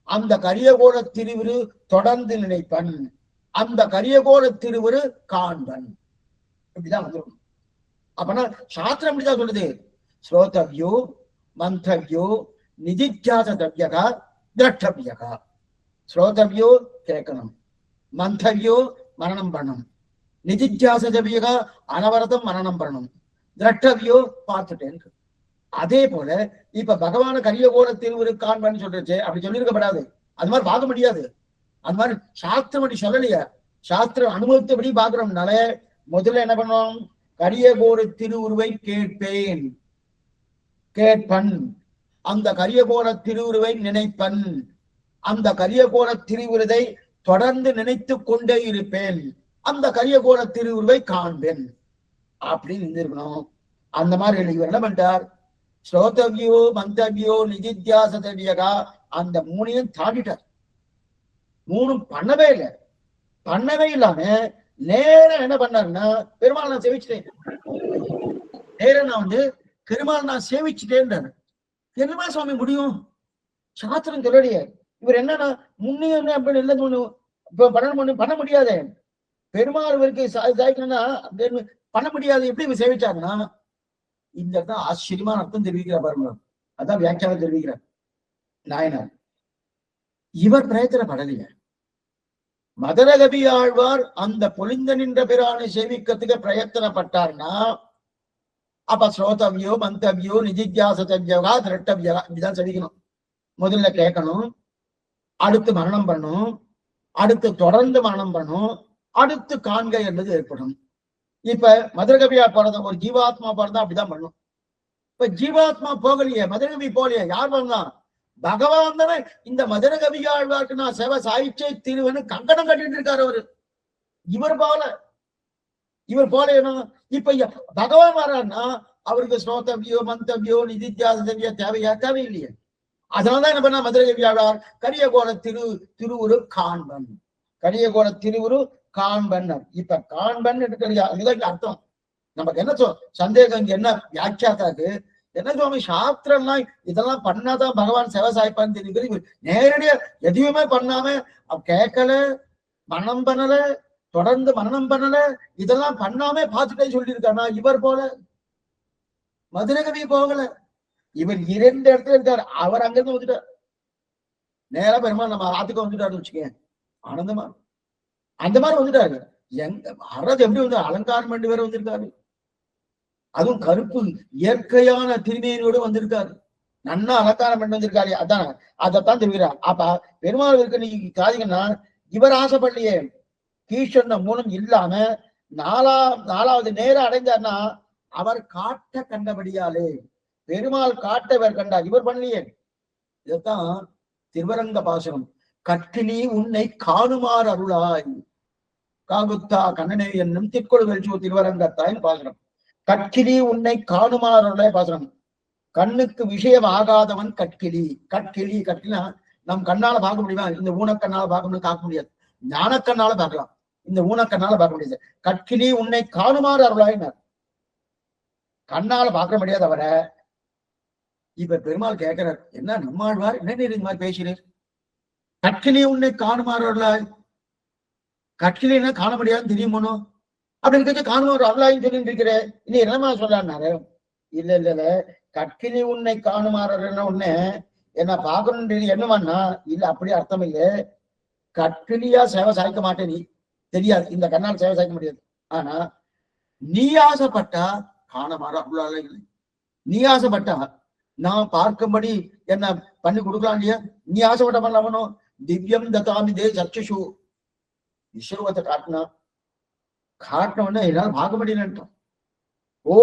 அந்த கரியகோர திருவுரு தொடர்ந்து நினைப்பன், அந்த கரியகோர திருவுரு காண்பன். இப்படிதான் வந்துடும். அப்பனா சாஸ்திரம் இப்படிதான் சொல்லுது. ஸ்ரோதவியோ மந்தவியோ நிதித்தியாசதவ்யகா திரட்டவியகா. ஸ்ரோதவியோ கேட்கணும், மந்தவியோ மரணம் பண்ணணும், நிதித்தியாசதவ்யகா அனவரதம் மரணம் பண்ணணும், திரட்டவியோ பார்த்துட்டேன். அதே போல இப்ப பகவான கரியகோர திருவுரு காண்பன்னு சொல்றச்சு அப்படி சொல்லியிருக்கப்படாது. அது மாதிரி பார்க்க முடியாது. அது மாதிரி சாஸ்திரம் அப்படி சொல்லலையா? சாஸ்திரம் அனுபவத்தபடி பார்க்கிறோம்னால முதல்ல என்ன பண்ணோம்? கரியகோர திருவுருவை கேட்பேன், கேட்பன், அந்த கரியகோர திருவுருவை நினைப்பன், அந்த கரியகோர திருவுருதை தொடர்ந்து நினைத்து கொண்டே இருப்பேன், அந்த கரியகோர திருவுருவை காண்பேன் அப்படின்னு இருந்திருக்கணும். அந்த மாதிரி இவர் என்ன பண்ணிட்டார்? ஸ்ரோதவியோ மந்தவியோ நிதித்தியாசதவியகா அந்த மூணையும் தாண்டிட்டார். மூணும் பண்ணவே இல்லை. பண்ணவே இல்லாம நேரம் என்ன பண்ணாருன்னா, பெருமாள் நான் சேவிச்சுட்டேன், நேரம் நான் பெருமாள் நான் சேவிச்சுட்டேன்றாரு. என்னமா சுவாமி முடியும்? சாஸ்திரம் சொல்லலையே. இவர் என்னன்னா முன்னையும் அப்படி இல்லை இப்ப பண்ண முடியாது. பெருமாள் இவருக்கு சாய்க்கணும்னா பண்ண முடியாது. எப்படி இவர் சேவிச்சாருன்னா, இந்த இடத்துல ஆச்சரியமான அர்த்தம் தெரிவிக்கிறார் பாருங்க. அதான் வியாக்கியானம் தெரிவிக்கிறார் நாயனார். இவர் பிரயத்தனப்படலைய. மதுரகவி ஆழ்வார் அந்த பொலிந்த நின்ற பிரானை சேவிக்கிறதுக்கு பிரயத்தனப்பட்டார்னா அப்ப ஸ்ரோதவியோ மந்தவியோ நிதித்தியாசதவ்யகா திரட்டவியகா இப்படிதான் சேவிக்கணும். முதல்ல கேட்கணும், அடுத்து மரணம் பண்ணணும், அடுத்து தொடர்ந்து மரணம் பண்ணணும், அடுத்து காண்க என்பது ஏற்படும். இப்ப மதுரகவியா போறத ஒரு ஜீவாத்மா போறதா அப்படிதான் பண்ணும். இப்ப ஜீவாத்மா போகலையே, மதுரகவி போகலையே, யார் பண்ணா? பகவான் தானே இந்த மதுரகவி ஆழ்வார்க்கு நான் சேவை சாயிச்சே தீருவேன்னு கங்கணம் கட்டிட்டு இருக்காரு அவரு. இவர் போலேனா? இப்ப பகவான் வர்றாருன்னா அவருக்கு ஸ்ரோதவியோ மந்தவியோ நிதித்தியாசவியோ தேவையில்லையே. அதனாலதான் என்ன பண்ணா மதுரகவி ஆழ்வார் கரியகோல திருவுரு காண்பன், கரியகோல திருவுரு காண்பன். இப்ப காண்பன் இருக்கிறது அதுதான் அர்த்தம். நமக்கு என்ன சந்தேகம் இங்க என்ன? வியாக்கியாத்தாக்கு என்ன சுவாமி சாஸ்திரம்லாம் இதெல்லாம் பண்ணாதான் பகவான் சேவை சாய்ப்பான்னு தெரியுது. நேரடியா எதுவுமே பண்ணாம கேட்கல, மரணம் பண்ணல, தொடர்ந்து மரணம் பண்ணல, இதெல்லாம் பண்ணாம பார்த்துட்டே சொல்லியிருக்கானா? இவர் போல மதுரகவி போகல. இவர் 2 இடத்துல இருக்காரு. அவர் அங்கிருந்து வந்துட்டார் நேரா பெருமாள் நம்ம ஆத்துக்கு வந்துட்டாருன்னு வச்சுக்கேன். ஆனந்தமா அந்த மாதிரி வந்துட்டாரு. அறது எப்படி வந்து அலங்காரம் பண்ணி வேற வந்திருக்காரு. அதுவும் கருப்பு இயற்கையான திருமேனியோடு வந்திருக்காரு. நன்னா அலங்காரம் பண்ணி வந்திருக்காரு. அதைத்தான் தெரிவிக்கிறார். அப்ப பெருமாள் இருக்கு நீங்க காதிங்கன்னா இவர் ஆசைப்படலையே. கீழ்ச்சொன்ன மூலம் இல்லாம நாலாவது நேரம் அடைந்தார்னா அவர் காட்ட கண்டபடியாலே பெருமாள் காட்ட இவர் கண்டார். இவர் பண்ணலையே. இதைத்தான் திருவரங்க பாசனம். கட்டினி உன்னை காணுமாறு அருளாய். காகுத்தா கண்ணனே என்னும் திற்கொள்கள் சூ திருவரங்கத்தாயின் பாசனம். கட்கிலி உன்னை காணுமாறே பாசனம். கண்ணுக்கு விஷயம் ஆகாதவன் கட்கிளி. கட்கிளி கட்கினா நம் கண்ணால பார்க்க முடியுமா? இந்த ஊனக்கண்ணால பார்க்க முடியும், பார்க்க முடியாது. ஞானக்கண்ணால பார்க்கலாம், இந்த ஊனக்கண்ணால பார்க்க முடியாது. கட்கிளி உன்னை காணுமாறு அருளாயினார். கண்ணால பார்க்க முடியாது அவரை. இப்ப பெருமாள் கேட்கிறார், என்ன நம்மாழ்வார் என்ன நீர் இந்த மாதிரி பேசுறீர்? கட்கிளி உன்னை காணுமாறு அருளாய். கட்கிளின்னா காண முடியாதுன்னு தெரியுமோனோ அப்படின்னு காணுமாறு அருளாயின்னு சொல்லிட்டு இருக்கிறேன். இனி என்னமா சொல்றாரு? இல்ல இல்ல இல்ல, கட்கிளி உன்னை காணுமாறுன்னா உன்னை என்ன பாக்கணும் என்னமான்னா இல்ல, அப்படி அர்த்தம் இல்ல. கட்கிளியா சேவை சாய்க்க மாட்டேன், நீ தெரியாது, இந்த கண்ணால் சேவை சாய்க்க முடியாது. ஆனா நீ ஆசைப்பட்டா காணமாற அருளால இல்லை. நீ ஆசைப்பட்டா நான் பார்க்கும்படி என்ன பண்ணி கொடுக்கலாம் இல்லையா? நீ ஆசைப்பட்ட பண்ணலாம். திவ்யம் ததாமி தே சர்ச்சுஷு, விஸ்வரூபத்தை காட்டினோன்னு என்னால பார்க்க முடியலன்ட்டான். ஓ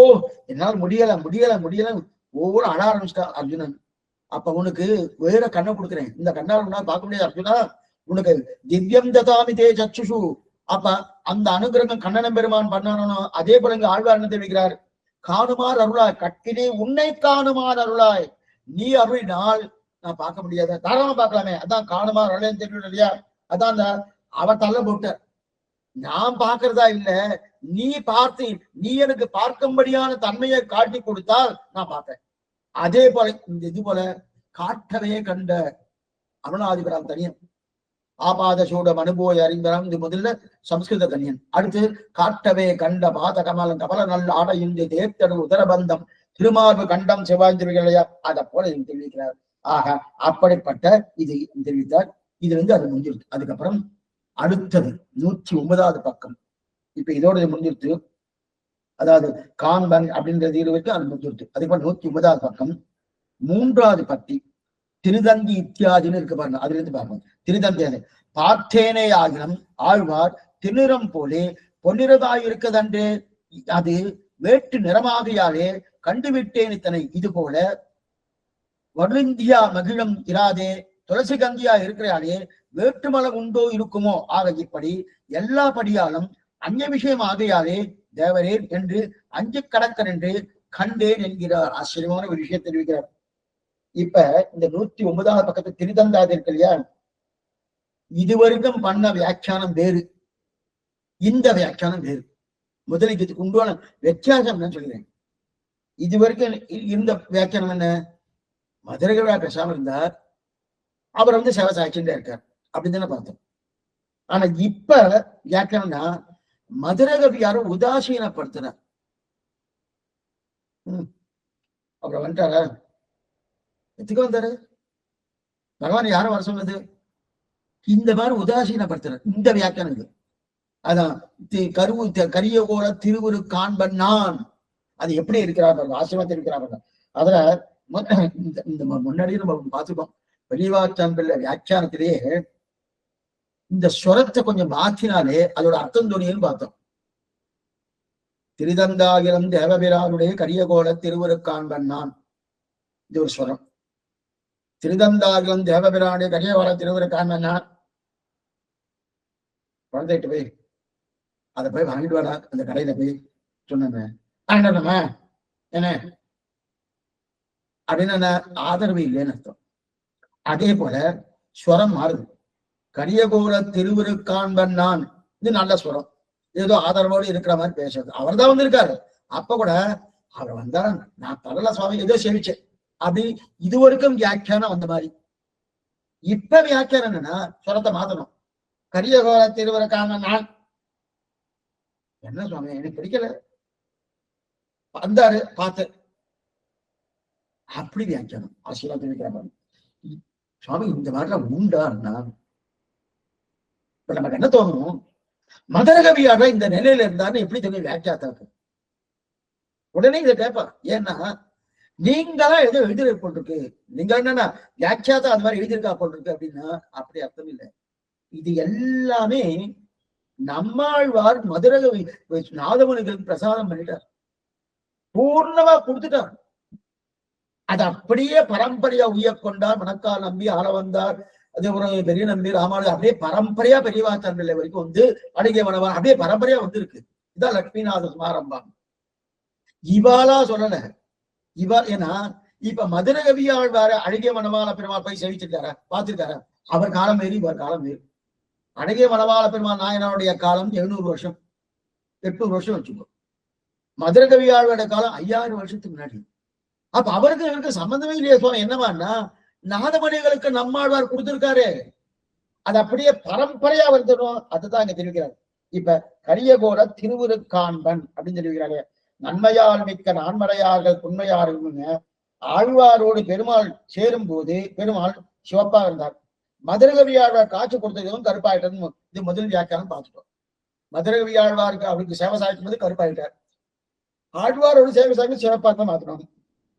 என்னால் முடியல முடியல முடியல ஒவ்வொரு அழ ஆரம்பிச்சிட்டா அர்ஜுனன். அப்ப உனக்கு வேற கண்ணை கொடுக்குறேன், இந்த கண்ணால் உன்னால பார்க்க முடியாது அர்ஜுனா, உனக்கு திவ்யம் ததாமி தே சர்ச்சுஷு. அப்ப அந்த அனுகிரகம் கண்ணனம் பெருமான் பண்ணானோ அதே போல இங்க ஆழ்வார் தெரிவிக்கிறார், காணுமாறு அருளாய். கட்கினே உன்னை காணுமாறு அருளாய். நீ அருளினால் நான் பார்க்க முடியாத, தாராளமா பார்க்கலாமே. அதான் காணுமாறு அருளைன்னு தெரியும் இல்லையா? அதான் அந்த அவ தள்ள போட்ட, நான் பார்க்கறதா இல்ல, நீ பார்த்து நீ எனக்கு பார்க்கும்படியான தன்மையை காட்டி கொடுத்தால் நான் பார்ப்பேன். அதே போல இந்த இது போல காட்டவே கண்ட அருணாதிபராம் தனியன், ஆபாத சூடம் அனுபவ அறிந்தராம். இது முதல்ல சம்ஸ்கிருத தனியன். அடுத்து காட்டவே கண்ட பாத கமலம் கபல நல்ல ஆடையும் தேர்த்தடு உதரபந்தம் திருமார்பு கண்டம் செவ்வாய்ந்திருக்கலையா, அதை போல தெரிவிக்கிறார். ஆக அப்படிப்பட்ட இது தெரிவித்தார். இது அது முடிஞ்சிருக்கு. அதுக்கப்புறம் அடுத்தது 109வது பக்கம். இப்ப இதோட முடிஞ்சிருச்சு. அதாவது காண்பன் அப்படின்றது இருபத்தி அது முடிஞ்சிருச்சு. அதுக்கப்புறம் 109வது பக்கம் 3வது பத்தி திருதந்தி இத்தியாதின்னு இருக்கு பாருங்க. அதுல இருந்து பார்ப்போம். திருதந்தி பார்த்தேனே ஆகினம் ஆழ்வார் திருநிறம் போலே பொன்னிறதாய் இருக்கதன்று, அது வேட்டு நிறமாகையாலே கண்டுவிட்டேன் இத்தனை. இது போல வருந்தியா மகிழம் இராதே துளசி கந்தியா இருக்கிறாலே வேற்றுமலம் உண்டோ இருக்குமோ. ஆக இப்படி எல்லா படியாலும் அந்நிய விஷயம் ஆகையாலே தேவரேர் என்று அஞ்சு கடக்கன் என்று கண்டேன் என்கிறார். ஆச்சரியமான ஒரு விஷயம் தெரிவிக்கிறார். இப்ப இந்த 109வது பக்கத்து திருதந்தாது இருக்கு இல்லையா, இதுவரைக்கும் பண்ண வியாக்கியானம் வேறு, இந்த வியாக்கியானம் வேறு. முதலில் இதுக்கு உண்டான வித்தியாசம் என்னன்னு சொல்கிறேன். இதுவரைக்கும் இருந்த வியாக்கியானம் என்ன, மதுரகவியா பேசாம இருந்தார், அவர் சேவை சாட்சியா இருக்கார் அப்படின்னு தானே பார்த்தோம். ஆனா இப்ப வியாக்கியானம்னா மதுரகவியார உதாசீனப்படுத்தினார். அப்புறம் வந்துட்டாரா, எத்துக்கு வந்தாரு பகவான் யாரும் வர சொன்னது, இந்த மாதிரி உதாசீனப்படுத்துறார் இந்த வியாக்கியானம். இது அதான் கரிய கோல திருவுரு காண்பன் நான், அது எப்படி இருக்கிறார் ஆசிரியமா இருக்கிறார். அதுல இந்த முன்னாடியே நம்ம பார்த்துப்போம். பெரியவாச்சான் பிள்ளை வியாக்கியானத்திலேயே இந்த ஸ்வரத்தை கொஞ்சம் மாற்றினாலே அதோட அர்த்தம் துணின்னு பார்த்தோம். திருதந்தாகிலம் தேவபிரானுடைய கரியகோல திருவுரு காண்பன் நான், இது ஒரு ஸ்வரம். திருதந்தாகிலம் தேவபிரானுடைய கரியகோல திருவுரு காண்பன் நான், குழந்தைட்டு போய் அதை போய் வாங்கிட்டு வரா, அந்த கடையில போய் சொன்ன என்ன அப்படின்னு ஆதரவு இல்லைன்னு அர்த்தம். அதே போல ஸ்வரம் மாறுது. கரியகோல திருவுரு காண்பன் நான், இது நல்ல ஸ்வரம், ஏதோ ஆதரவோடு இருக்கிற மாதிரி பேசுறது. அவர் தான் வந்திருக்காரு. அப்ப கூட அவர் வந்தா நான் பரல சுவாமி ஏதோ சேவிச்சேன் அப்படி இது வரைக்கும் வியாக்கியானம் வந்த மாதிரி. இப்ப வியாக்கியானம் என்னன்னா ஸ்வரத்தை மாத்தணும். கரியகோல திருவுரு காண்பன் நான், என்ன சுவாமி எனக்கு பிடிக்கல, வந்தாரு பார்த்து அப்படி வியாக்கியானம் ஆசீர்வாதம் தெரிவிக்கிறாங்க. சுவாமி இந்த மாதிரிலாம் உண்டான்னா இப்ப நமக்கு என்ன தோணும், மதரகவியாக இந்த நிலையில இருந்தான்னு எப்படி தெரியும் வியாக்கியாத்தாக்கு. உடனே இதை கேட்பான். ஏன்னா நீங்களா ஏதோ எழுதிருக்க போட்டிருக்கு, நீங்க என்னன்னா வியாக்கியாத்தா அது மாதிரி எழுதியிருக்கா போட்டிருக்கு அப்படின்னா அப்படி அர்த்தம் இல்லை. இது எல்லாமே நம்மாழ்வார் மதுரகவி நாதமுனிகளுக்கு பிரசாதம் பண்ணிட்டார், பூர்ணமா கொடுத்துட்டார். அது அப்படியே பரம்பரையா உயர்கொண்டார், மணக்கால் நம்பி ஆள வந்தார், அதே ஒரு பெரிய நம்பி ராமானுஜர் அப்படியே பரம்பரையா பெரியவாச்சான் பிள்ளை வரைக்கும் வந்து அழகிய மனவா அப்படியே பரம்பரையா வந்து இருக்கு. இதான் லட்சுமிநாத சமாரம்பம். இவாளா சொல்லல. இவா ஏன்னா இப்ப மதுர கவியாழ்வார அழகிய மனவாள பெருமாள் போய் சேவிச்சிருக்காரா, பார்த்திருக்காரா? அவர் காலம் வேறு, இவர் காலம் வேறு. அழகிய மனவாள பெருமாள் நாயனாருடைய காலம் 700 வருஷம் 800 வருஷம் வச்சுக்கோ. மதுர கவியாழ்வாரோட காலம் 5000 வருஷத்துக்கு முன்னாடி. அப்ப அவருக்கு இவருக்கு சம்பந்தமே இல்லையா சுவாமி? என்னவான்னா நாதமணிகளுக்கு நம்மாழ்வார் கொடுத்திருக்காரு, அது அப்படியே பரம்பரையா வந்துடும். அதுதான் இங்க தெரிவிக்கிறார். இப்ப கரியகோட திருவுருக்காண்பன் அப்படின்னு தெரிவிக்கிறாரு. நன்மையால் மிக்க நான்மறையார்கள் உண்மையாருங்க ஆழ்வாரோடு பெருமாள் சேரும் போது பெருமாள் சிவப்பா இருந்தார். மதுரகவியாழ்வார் காட்சி கொடுத்ததும் கருப்பாயிட்டது. இது முதல் வியாக்கியானம் பார்த்துட்டோம். மதுரகவியாழ்வாருக்கு அவருக்கு சேவை சாய்க்கும் போது கருப்பாயிட்டார். ஆழ்வாரோடு சேவை சாய்க்கும் சிவப்பா தான் மாத்தணும்.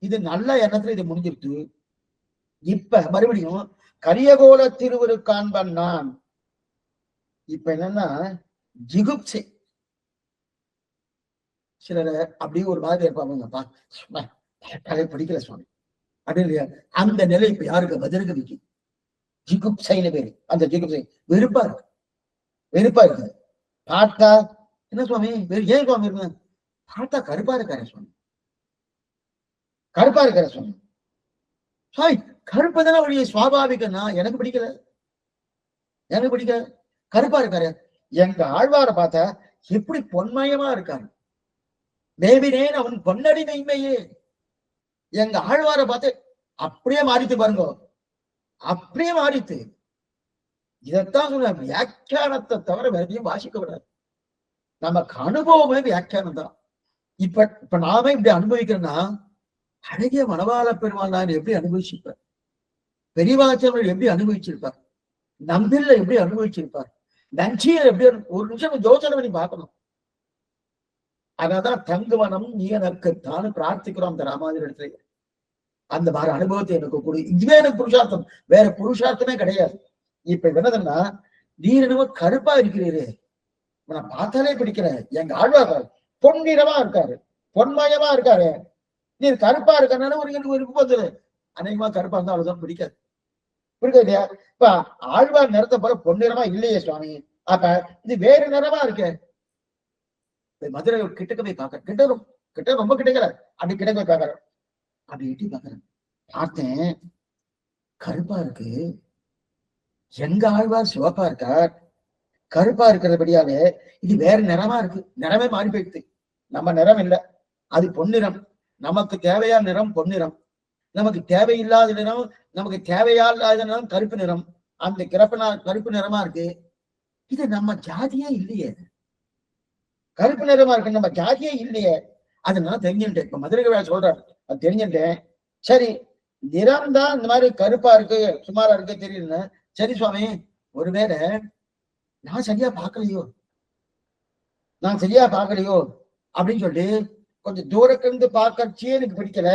இது நல்ல எண்ணத்துல இது முடிஞ்சிருச்சு. இப்ப மறுபடியும் கரியகோல திருவுருக்காண்பன் நான். இப்ப என்னன்னா ஜிகுப்சை சிலர் அப்படியே ஒரு மாதிரி இருப்பாங்கப்பா, படிக்கல சுவாமி அப்படின்னு இல்லையா? அந்த நிலை இப்ப யாருக்கு? மதுரகவிக்கு ஜிகுப்சைன்னு பேரு. அந்த ஜிகுப்சை வெறுப்பா இருக்கு, வெறுப்பா இருக்கு. பார்த்தா என்ன சுவாமி ஏன் சுவாமி இருக்கு? பார்த்தா கருப்பா இருக்காரு சுவாமி, கருப்பா இருக்காரு சுவாமி. சாய் கருப்பு தானே வழிய சுவாபாவிகன்னா எனக்கு பிடிக்கல, எனக்கு பிடிக்கல. கருப்பா இருக்காரு. எங்க ஆழ்வார பார்த்தா எப்படி பொன்மயமா இருக்காரு. மேவினேன் அவன் பொன்னடி மெய்மையே. எங்க ஆழ்வார பார்த்து அப்படியே மாறித்து பாருங்க, அப்படியே மாறித்து. இதைத்தான் சொல்ல, வியாக்கியானத்தை தவிர வேற எதையும் வாசிக்க விடாது. நமக்கு அனுபவமே வியாக்கியானம் தான். இப்ப நாம இப்படி அனுபவிக்கிறோம்னா அழகிய மணவாள பெருமாள் நான் எப்படி அனுபவிச்சிருப்பார், பெரியவாச்சர்கள் எப்படி அனுபவிச்சிருப்பார், நம்பில்ல எப்படி அனுபவிச்சிருப்பார், நஞ்சியர் எப்படி ஒரு நிமிஷம் யோசனை பண்ணி பார்க்கணும். அதனால்தான் தங்குவனம் நீ எனக்குத்தான் பிரார்த்திக்கிறோம் அந்த ராமாஜர் இடத்துல. அந்த மாதிரி அனுபவத்தை எனக்கு கொடு. இதுவே எனக்கு புருஷார்த்தம், வேற புருஷார்த்தமே கிடையாது. இப்ப என்னதுன்னா நீர் என்னவோ கருப்பா இருக்கிறீரு, நான் பார்த்தாலே பிடிக்கல. எங்க ஆழ்வார் பொன்னிறமா இருக்காரு, பொன்மயமா இருக்காரு. நீர் கருப்பா இருக்கனால ஒரு விருப்பம் வந்துரு. அநேகமா கருப்பா இருந்தா அவ்வளவுதான் பிடிக்காது, பிடிக்காது இல்லையா? இப்ப ஆழ்வார் நிறத்தை போல பொன்னிறமா இல்லையே சுவாமி, அப்ப இது வேறு நிறமா இருக்கு. மதுரை கிட்டக்க போய் பாக்குறேன், கிட்ட ரொம்ப கிட்டக்கல, அப்படி கிட்டக்க போய் பாக்குறேன். அப்படி எட்டி பாக்குறேன், பார்த்தேன் கருப்பா இருக்கு. எங்க ஆழ்வார் சிவப்பா இருக்கார், கருப்பா இருக்கிறபடியாலே இது வேற நிறமா இருக்கு. நிறமே மாறி போயிடுது. நம்ம நிறம் இல்லை, அது பொன்னிறம். நமக்கு தேவையான நிறம் பொன்னிறம், நமக்கு தேவையில்லாத நிறம், நமக்கு தேவையில்லாத நிறம் கருப்பு நிறம். அந்த கருப்பு நிறமா இருக்கு. இது நம்ம ஜாதியே இல்லையே, கருப்பு நிறமா இருக்கு, நம்ம ஜாதியே இல்லையே. அதனால தெரிஞ்சுட்டேன். இப்ப மதுரை வேலை சொல்றாரு, அது தெரிஞ்சுட்டேன். சரி நிறம் தான் இந்த மாதிரி கருப்பா இருக்கு சுமாரா இருக்கு தெரியுதுன்னு. சரி சுவாமி ஒருவேளை நான் சரியா பார்க்கலையோ, நான் சரியா பார்க்கலையோ அப்படின்னு சொல்லி கொஞ்சம் தூரத்திலிருந்து பார்க்கறச்சே எனக்கு பிடிக்கல.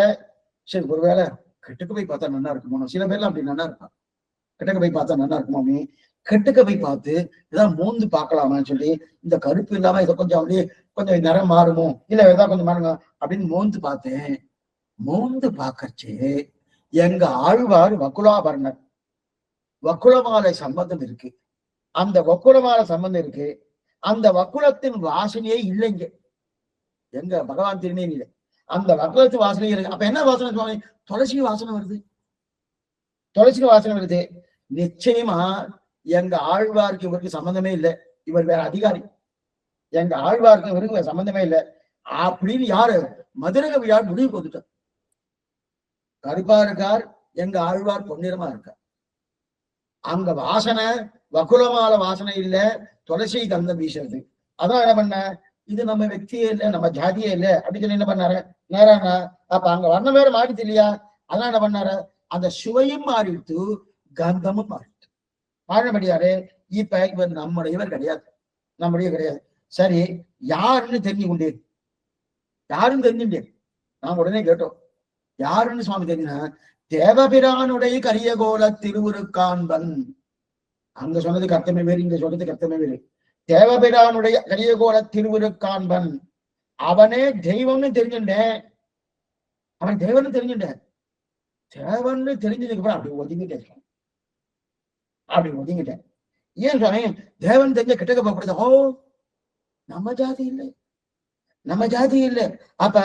சரி ஒருவேளை கிட்டக்க போய் பார்த்தா நல்லா இருக்குமோ, சில பேர்லாம் அப்படி நல்லா இருப்பான், கிட்டக்க போய் பார்த்தா நல்லா இருக்குமோ, கிட்டக்க போய் பார்த்து ஏதாவது மோந்து பார்க்கலாமான்னு சொல்லி இந்த கருப்பு இல்லாம இதை கொஞ்சம் அப்படியே கொஞ்சம் நிறம் மாறுமோ, இல்ல ஏதாவது கொஞ்சம் மாறுங்க அப்படின்னு மோந்து பார்த்தேன். மோந்து பார்க்கறச்சு எங்க ஆழ்வார் வக்குலாபரணர், வக்குலமாலை சம்பந்தம் இருக்கு. அந்த வக்குலமாலை சம்பந்தம் இருக்கு. அந்த வக்குலத்தின் வாசனையே இல்லைங்க எங்க பகவான் திருநேரியில. அந்த வக்குலத்து வாசனையே இருக்கு. அப்ப என்ன வாசனை சுவாமி? துளசி வாசனை வருது, துளசி வாசனை வருது. நிச்சயமா எங்க ஆழ்வாருக்கு இவருக்கு சம்பந்தமே இல்லை, இவர் வேற அதிகாரி. எங்க ஆழ்வாருக்கு இவருக்கு சம்பந்தமே இல்லை அப்படின்னு யாரு? மதுரகவியார் முடிவு கொடுத்துட்டார். கருப்பா இருக்கார், எங்க ஆழ்வார் பொன்னிறமா இருக்கார். அங்க வாசனை வக்குலமால வாசனை இல்ல, துளசி கந்தம் வீசுறது. அதான் என்ன பண்ண, இது நம்ம வெக்தியே இல்லை, நம்ம ஜாதியே இல்லை அப்படின்னு சொல்லி என்ன பண்ணாரு நேரானா. அப்ப அங்க வர்ணம் வேற மாறிட்டு இல்லையா? அதான் என்ன பண்ணாரு, அந்த சுவையும் மாறிடுத்து கந்தமும் மாறிடுத்து. மாறினபடியாரு இப்ப இவர் நம்முடையவர் கிடையாது, நம்முடைய கிடையாது. சரி யாருன்னு தெரிஞ்சு கொண்டேன், யாருன்னு தெரிஞ்சுட்டேன். நாம உடனே கேட்டோம் யாருன்னு சுவாமி தெரியுனா, தேவபிரானுடைய கரியகோல திருவுருக்காண்பன். அங்க சொன்னதுக்கு அர்த்தமே வேறு, இங்க சொன்னதுக்கு அர்த்தமே வேறு. தேவபிரானுடைய கரியகோல திருவுருக்காண்பன், அவனே தெய்வம்னு தெரிஞ்சுட்டேன். அவன் தேவன்னு தெரிஞ்சுட்டேன். தேவன்னு தெரிஞ்சதுக்கு அப்புறம் அப்படி ஒதுங்கிட்டே இருக்கான். அப்படி ஒதுங்கிட்டேன். ஏன் சுவாமி தேவன் தெரிஞ்ச கிட்டக்க போகப்படுது? ஓ நம்ம ஜாதி இல்லை, நம்ம ஜாதி இல்லை. அப்ப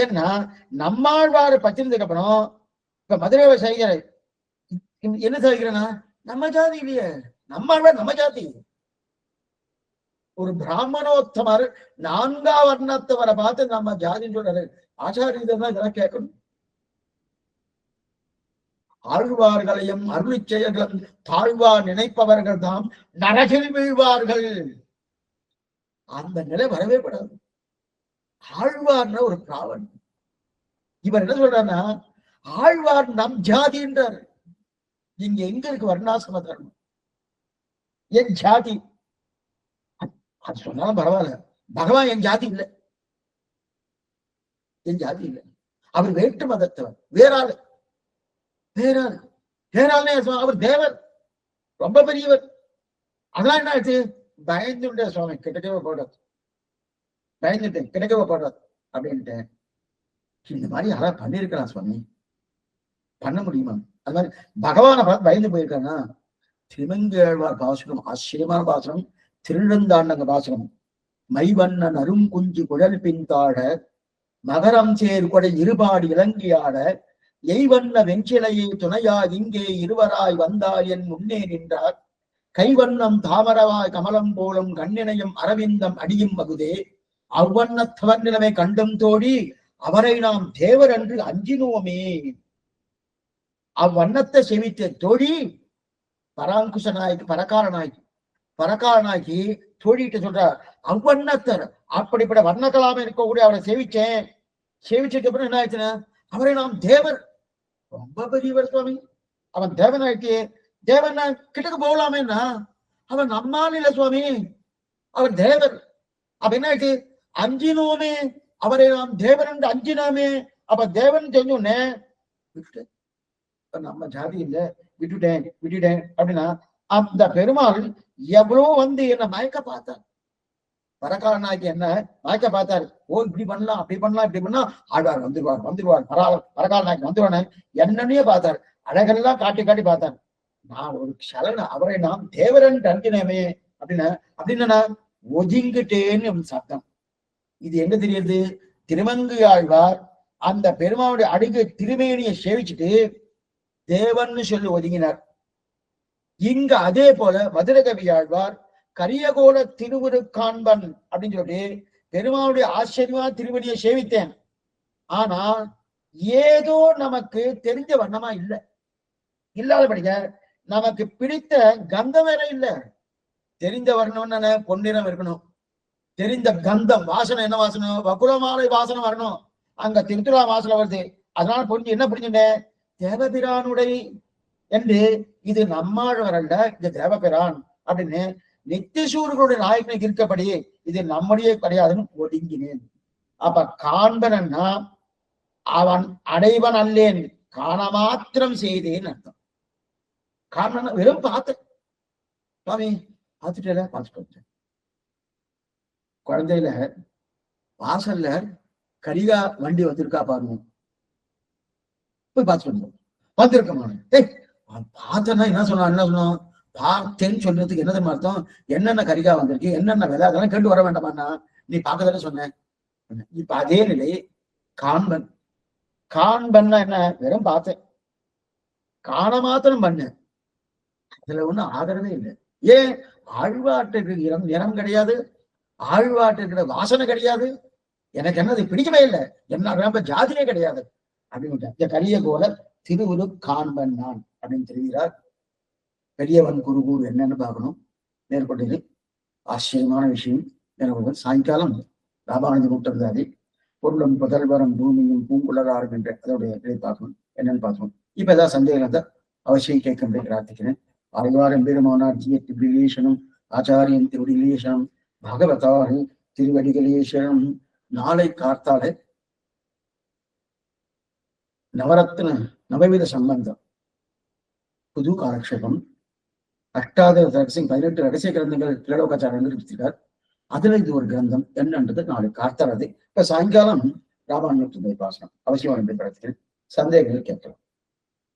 ஏன்னா நம்மாழ்வாரு பச்சிருந்ததுக்கு அப்புறம் இப்ப மதுரை சைகர என்ன சொல்கிறேன்னா நம்ம ஜாதி இல்லையே, நம்மாழ்வார் நம்ம ஜாதி. ஒரு பிராமணோத்தமர் 4ஆம் வர்ணத்தவரை பார்த்து நம்ம ஜாதின்னு சொல்றாரு. ஆச்சாரியதான் இதெல்லாம் கேட்கணும். ஆழ்வார்களையும் அருளி செயல்களும் தாழ்வார் நினைப்பவர்கள் தாம் நரகில் வீழ்வார்கள். அந்த நிலை வரவே படாது. ஆழ்வார்ன்ற ஒரு பிராவன். இவர் என்ன சொல்றாருன்னா ஆழ்வார் நம் ஜாதின்றார். இங்க எங்க இருக்கு வர்ணாசிரம தர்மம்? என் ஜாதி அது சொன்னாலும் பரவாயில்ல. பகவான் என் ஜாதி இல்லை, என் ஜாதி இல்லை. அவர் வேற்று மதத்தவர், வேறாள் வேறாள் வேறாள்னே அவர் தேவர், ரொம்ப பெரியவர். அதெல்லாம் என்ன ஆச்சு? பயந்துட்டேன் சுவாமி, கிடைக்கவே போடாது, பயந்துட்டேன் கிடைக்கவே போடாது அப்படின்ட்டு. இந்த மாதிரி யாராவது பண்ணிருக்கலாம் சுவாமி? பண்ண முடியுமா? அது மாதிரி பகவானை பார்த்து பயந்து போயிருக்காங்கன்னா திருமங்கேழ்வார் பாசுரம் ஆச்சரியமான பாசுரம். திருநந்தாண்டங்க பாசுரம். மைவண்ணன் அரும் குஞ்சு குழல் பின்தாழ மகரம் சேர் கொடை இருபாடி இலங்கியாட எய்வண்ண வெஞ்சிலையை துணையா இங்கே இருவராய் வந்தாய் என் முன்னே நின்றார். கைவண்ணம் தாமரவாய் கமலம் போலும் கண்ணினையும் அரவிந்தம் அடியும் மகுதே அவ்வண்ணத்தவர் நிலைமை கண்டும் தோழி அவரை நாம் தேவர் என்று அஞ்சினோமே. அவ்வண்ணத்தை செவித்த தோழி பராங்குஷ நாய்க்கு பரகாரனாக்கி தோழிட்டு சொல்றார் அவ்வண்ணத்தர் அப்படிப்பட்ட வர்ணக்கலாம இருக்கக்கூடிய அவரை சேவிச்சேன். சேவிச்சதுக்கு அப்புறம் என்ன ஆயிடுச்சுன்னா அவரை நாம் தேவர், ரொம்ப பெரியவர் சுவாமி, அவன் தேவன் ஆயிடுச்சு. தேவன் கிட்டக்கு போகலாமேன்னா அவன் நம்மால் இல்ல சுவாமி, அவர் தேவர். அப்ப என்ன ஆயிடுச்சு? அஞ்சினோமே, அவரை நாம் தேவன் என்று அஞ்சினோமே. அப்ப தேவன் தெரிஞ்சோன்னே விட்டுட்டேன், நம்ம ஜாதி இல்ல, விட்டுட்டேன் அப்படின்னா அந்த பெருமாள் எவ்வளவு என்ன மயக்க பார்த்தார். பரகாலனாக்கி என்ன மயக்க பார்த்தாரு. ஓ இப்படி பண்ணலாம், அப்படி பண்ணலாம், இப்படி பண்ணா ஆழ்வார் வந்துருவார் பரகாலனாக்கி வந்துருவானே என்னன்னே பார்த்தார். அழகெல்லாம் காட்டி பார்த்தார். நான் ஒரு சலன அவரை நாம் தேவரன் அஞ்சினமே அப்படின்னா ஒதுங்கிட்டேன்னு சப்தம். இது என்ன தெரியுது? திருமங்கு ஆழ்வார் அந்த பெருமாளுடைய அடிகு திருமேனியை சேவிச்சுட்டு தேவன்னு சொல்லி ஒதுங்கினார். இங்க அதே போல மதுரகவி ஆழ்வார் கரியகோல திருவுரு காண்பன் அப்படின்னு சொல்லி பெருமாளுடைய ஆச்சரியமா திருவடியை சேவித்தேன். ஆனா ஏதோ நமக்கு தெரிஞ்ச வண்ணமா இல்லாதபடிங்க நமக்கு பிடித்த கந்தம் வேற இல்லை. தெரிந்த வர்ணம்னு பொன்னிறம் இருக்கணும், தெரிந்த கந்தம் வாசனை என்ன வாசனை? வகுலமாலை வாசனை வரணும். அங்க திருத்துறா வாசனை வருது, அதனால புரிஞ்சு என்ன புரிஞ்சுட்டேன்? தேவபிரானுடைய என்று இது நம்மாழ்வார் அல்ல, இது தேவபிரான் அப்படின்னு நித்தியசூர்களுடைய நாயகனுக்கு இருக்கப்படி இது நம்முடைய கிடையாதுன்னு ஒதுங்கினேன். அப்ப காண்பனா அவன் அடைவன் அல்லேன், காண மாத்திரம் செய்தேன்னு அர்த்தம். காரணம் வெறும் பார்த்தேன் சுவாமி, பார்த்துட்டு குழந்தையில வாசல்ல கரிகா வண்டி வந்திருக்கா பாருங்க, போய் பார்த்துட்டு வந்திருக்கமான பார்த்தேன்னா என்ன சொன்னான் பார்த்தேன்னு சொல்றதுக்கு என்ன தெரியுமா அர்த்தம்? என்னென்ன கரிகா வந்திருக்கு, என்னென்ன விலை, அதெல்லாம் கேட்டு வர வேண்டாமாண்ணா, நீ பார்க்கதானே சொன்ன. இப்ப அதே நிலை காண்பன்னா என்ன? வெறும் பார்த்தேன், காண மாத்திரம் பண்ணேன், அதுல ஒண்ணும் ஆதரவே இல்லை. ஏன்? ஆழ்வாட்டுக்கு நிறம் கிடையாது, ஆழ்வாட்டுக்கு வாசனை கிடையாது, எனக்கு என்னது பிடிக்கவே இல்லை, என்ன ரொம்ப ஜாதியே கிடையாது அப்படின்னு கரிய போல திருவுரு காண்பன் நான் அப்படின்னு தெரிகிறார். பெரியவன் குருகூர் என்னன்னு பார்க்கணும். மேற்கொண்டது ஆச்சரியமான விஷயம். எனக்கு சாயங்காலம் ராமானுஜ கூட்டந்தாதி பொருளும் புதல்வரம் பூமியும் பூங்குளராரும் என்ற அதோடைய இதை பார்க்கணும், என்னன்னு பார்க்கணும். இப்ப ஏதாவது சந்தேகத்தை அவசியம் கேட்க பிரார்த்திக்கிறேன். ஆழ்வார் பெருமானார் திருவிலேஷனம், ஆச்சாரியன் திருவிலேஷனம், பகவதாரி திருவடிகளேஸ்வரம். நாளை கார்த்தாலே நவரத்ன நவவித சம்பந்தம் புது காலக்ஷேபம். 8வது ரகசியம் 18 ரகசிய கிரந்தங்கள் திலோகாச்சாரியர்கள் எடுத்திருக்கார். அதுல இது ஒரு கிரந்தம் என்னன்றது நாளை கார்த்தாரது. இப்ப சாயங்காலம் ராமானுஜ பாசனம் அவசியம் பிரார்த்திக்கிறேன். சந்தேகங்கள் கேட்கலாம்.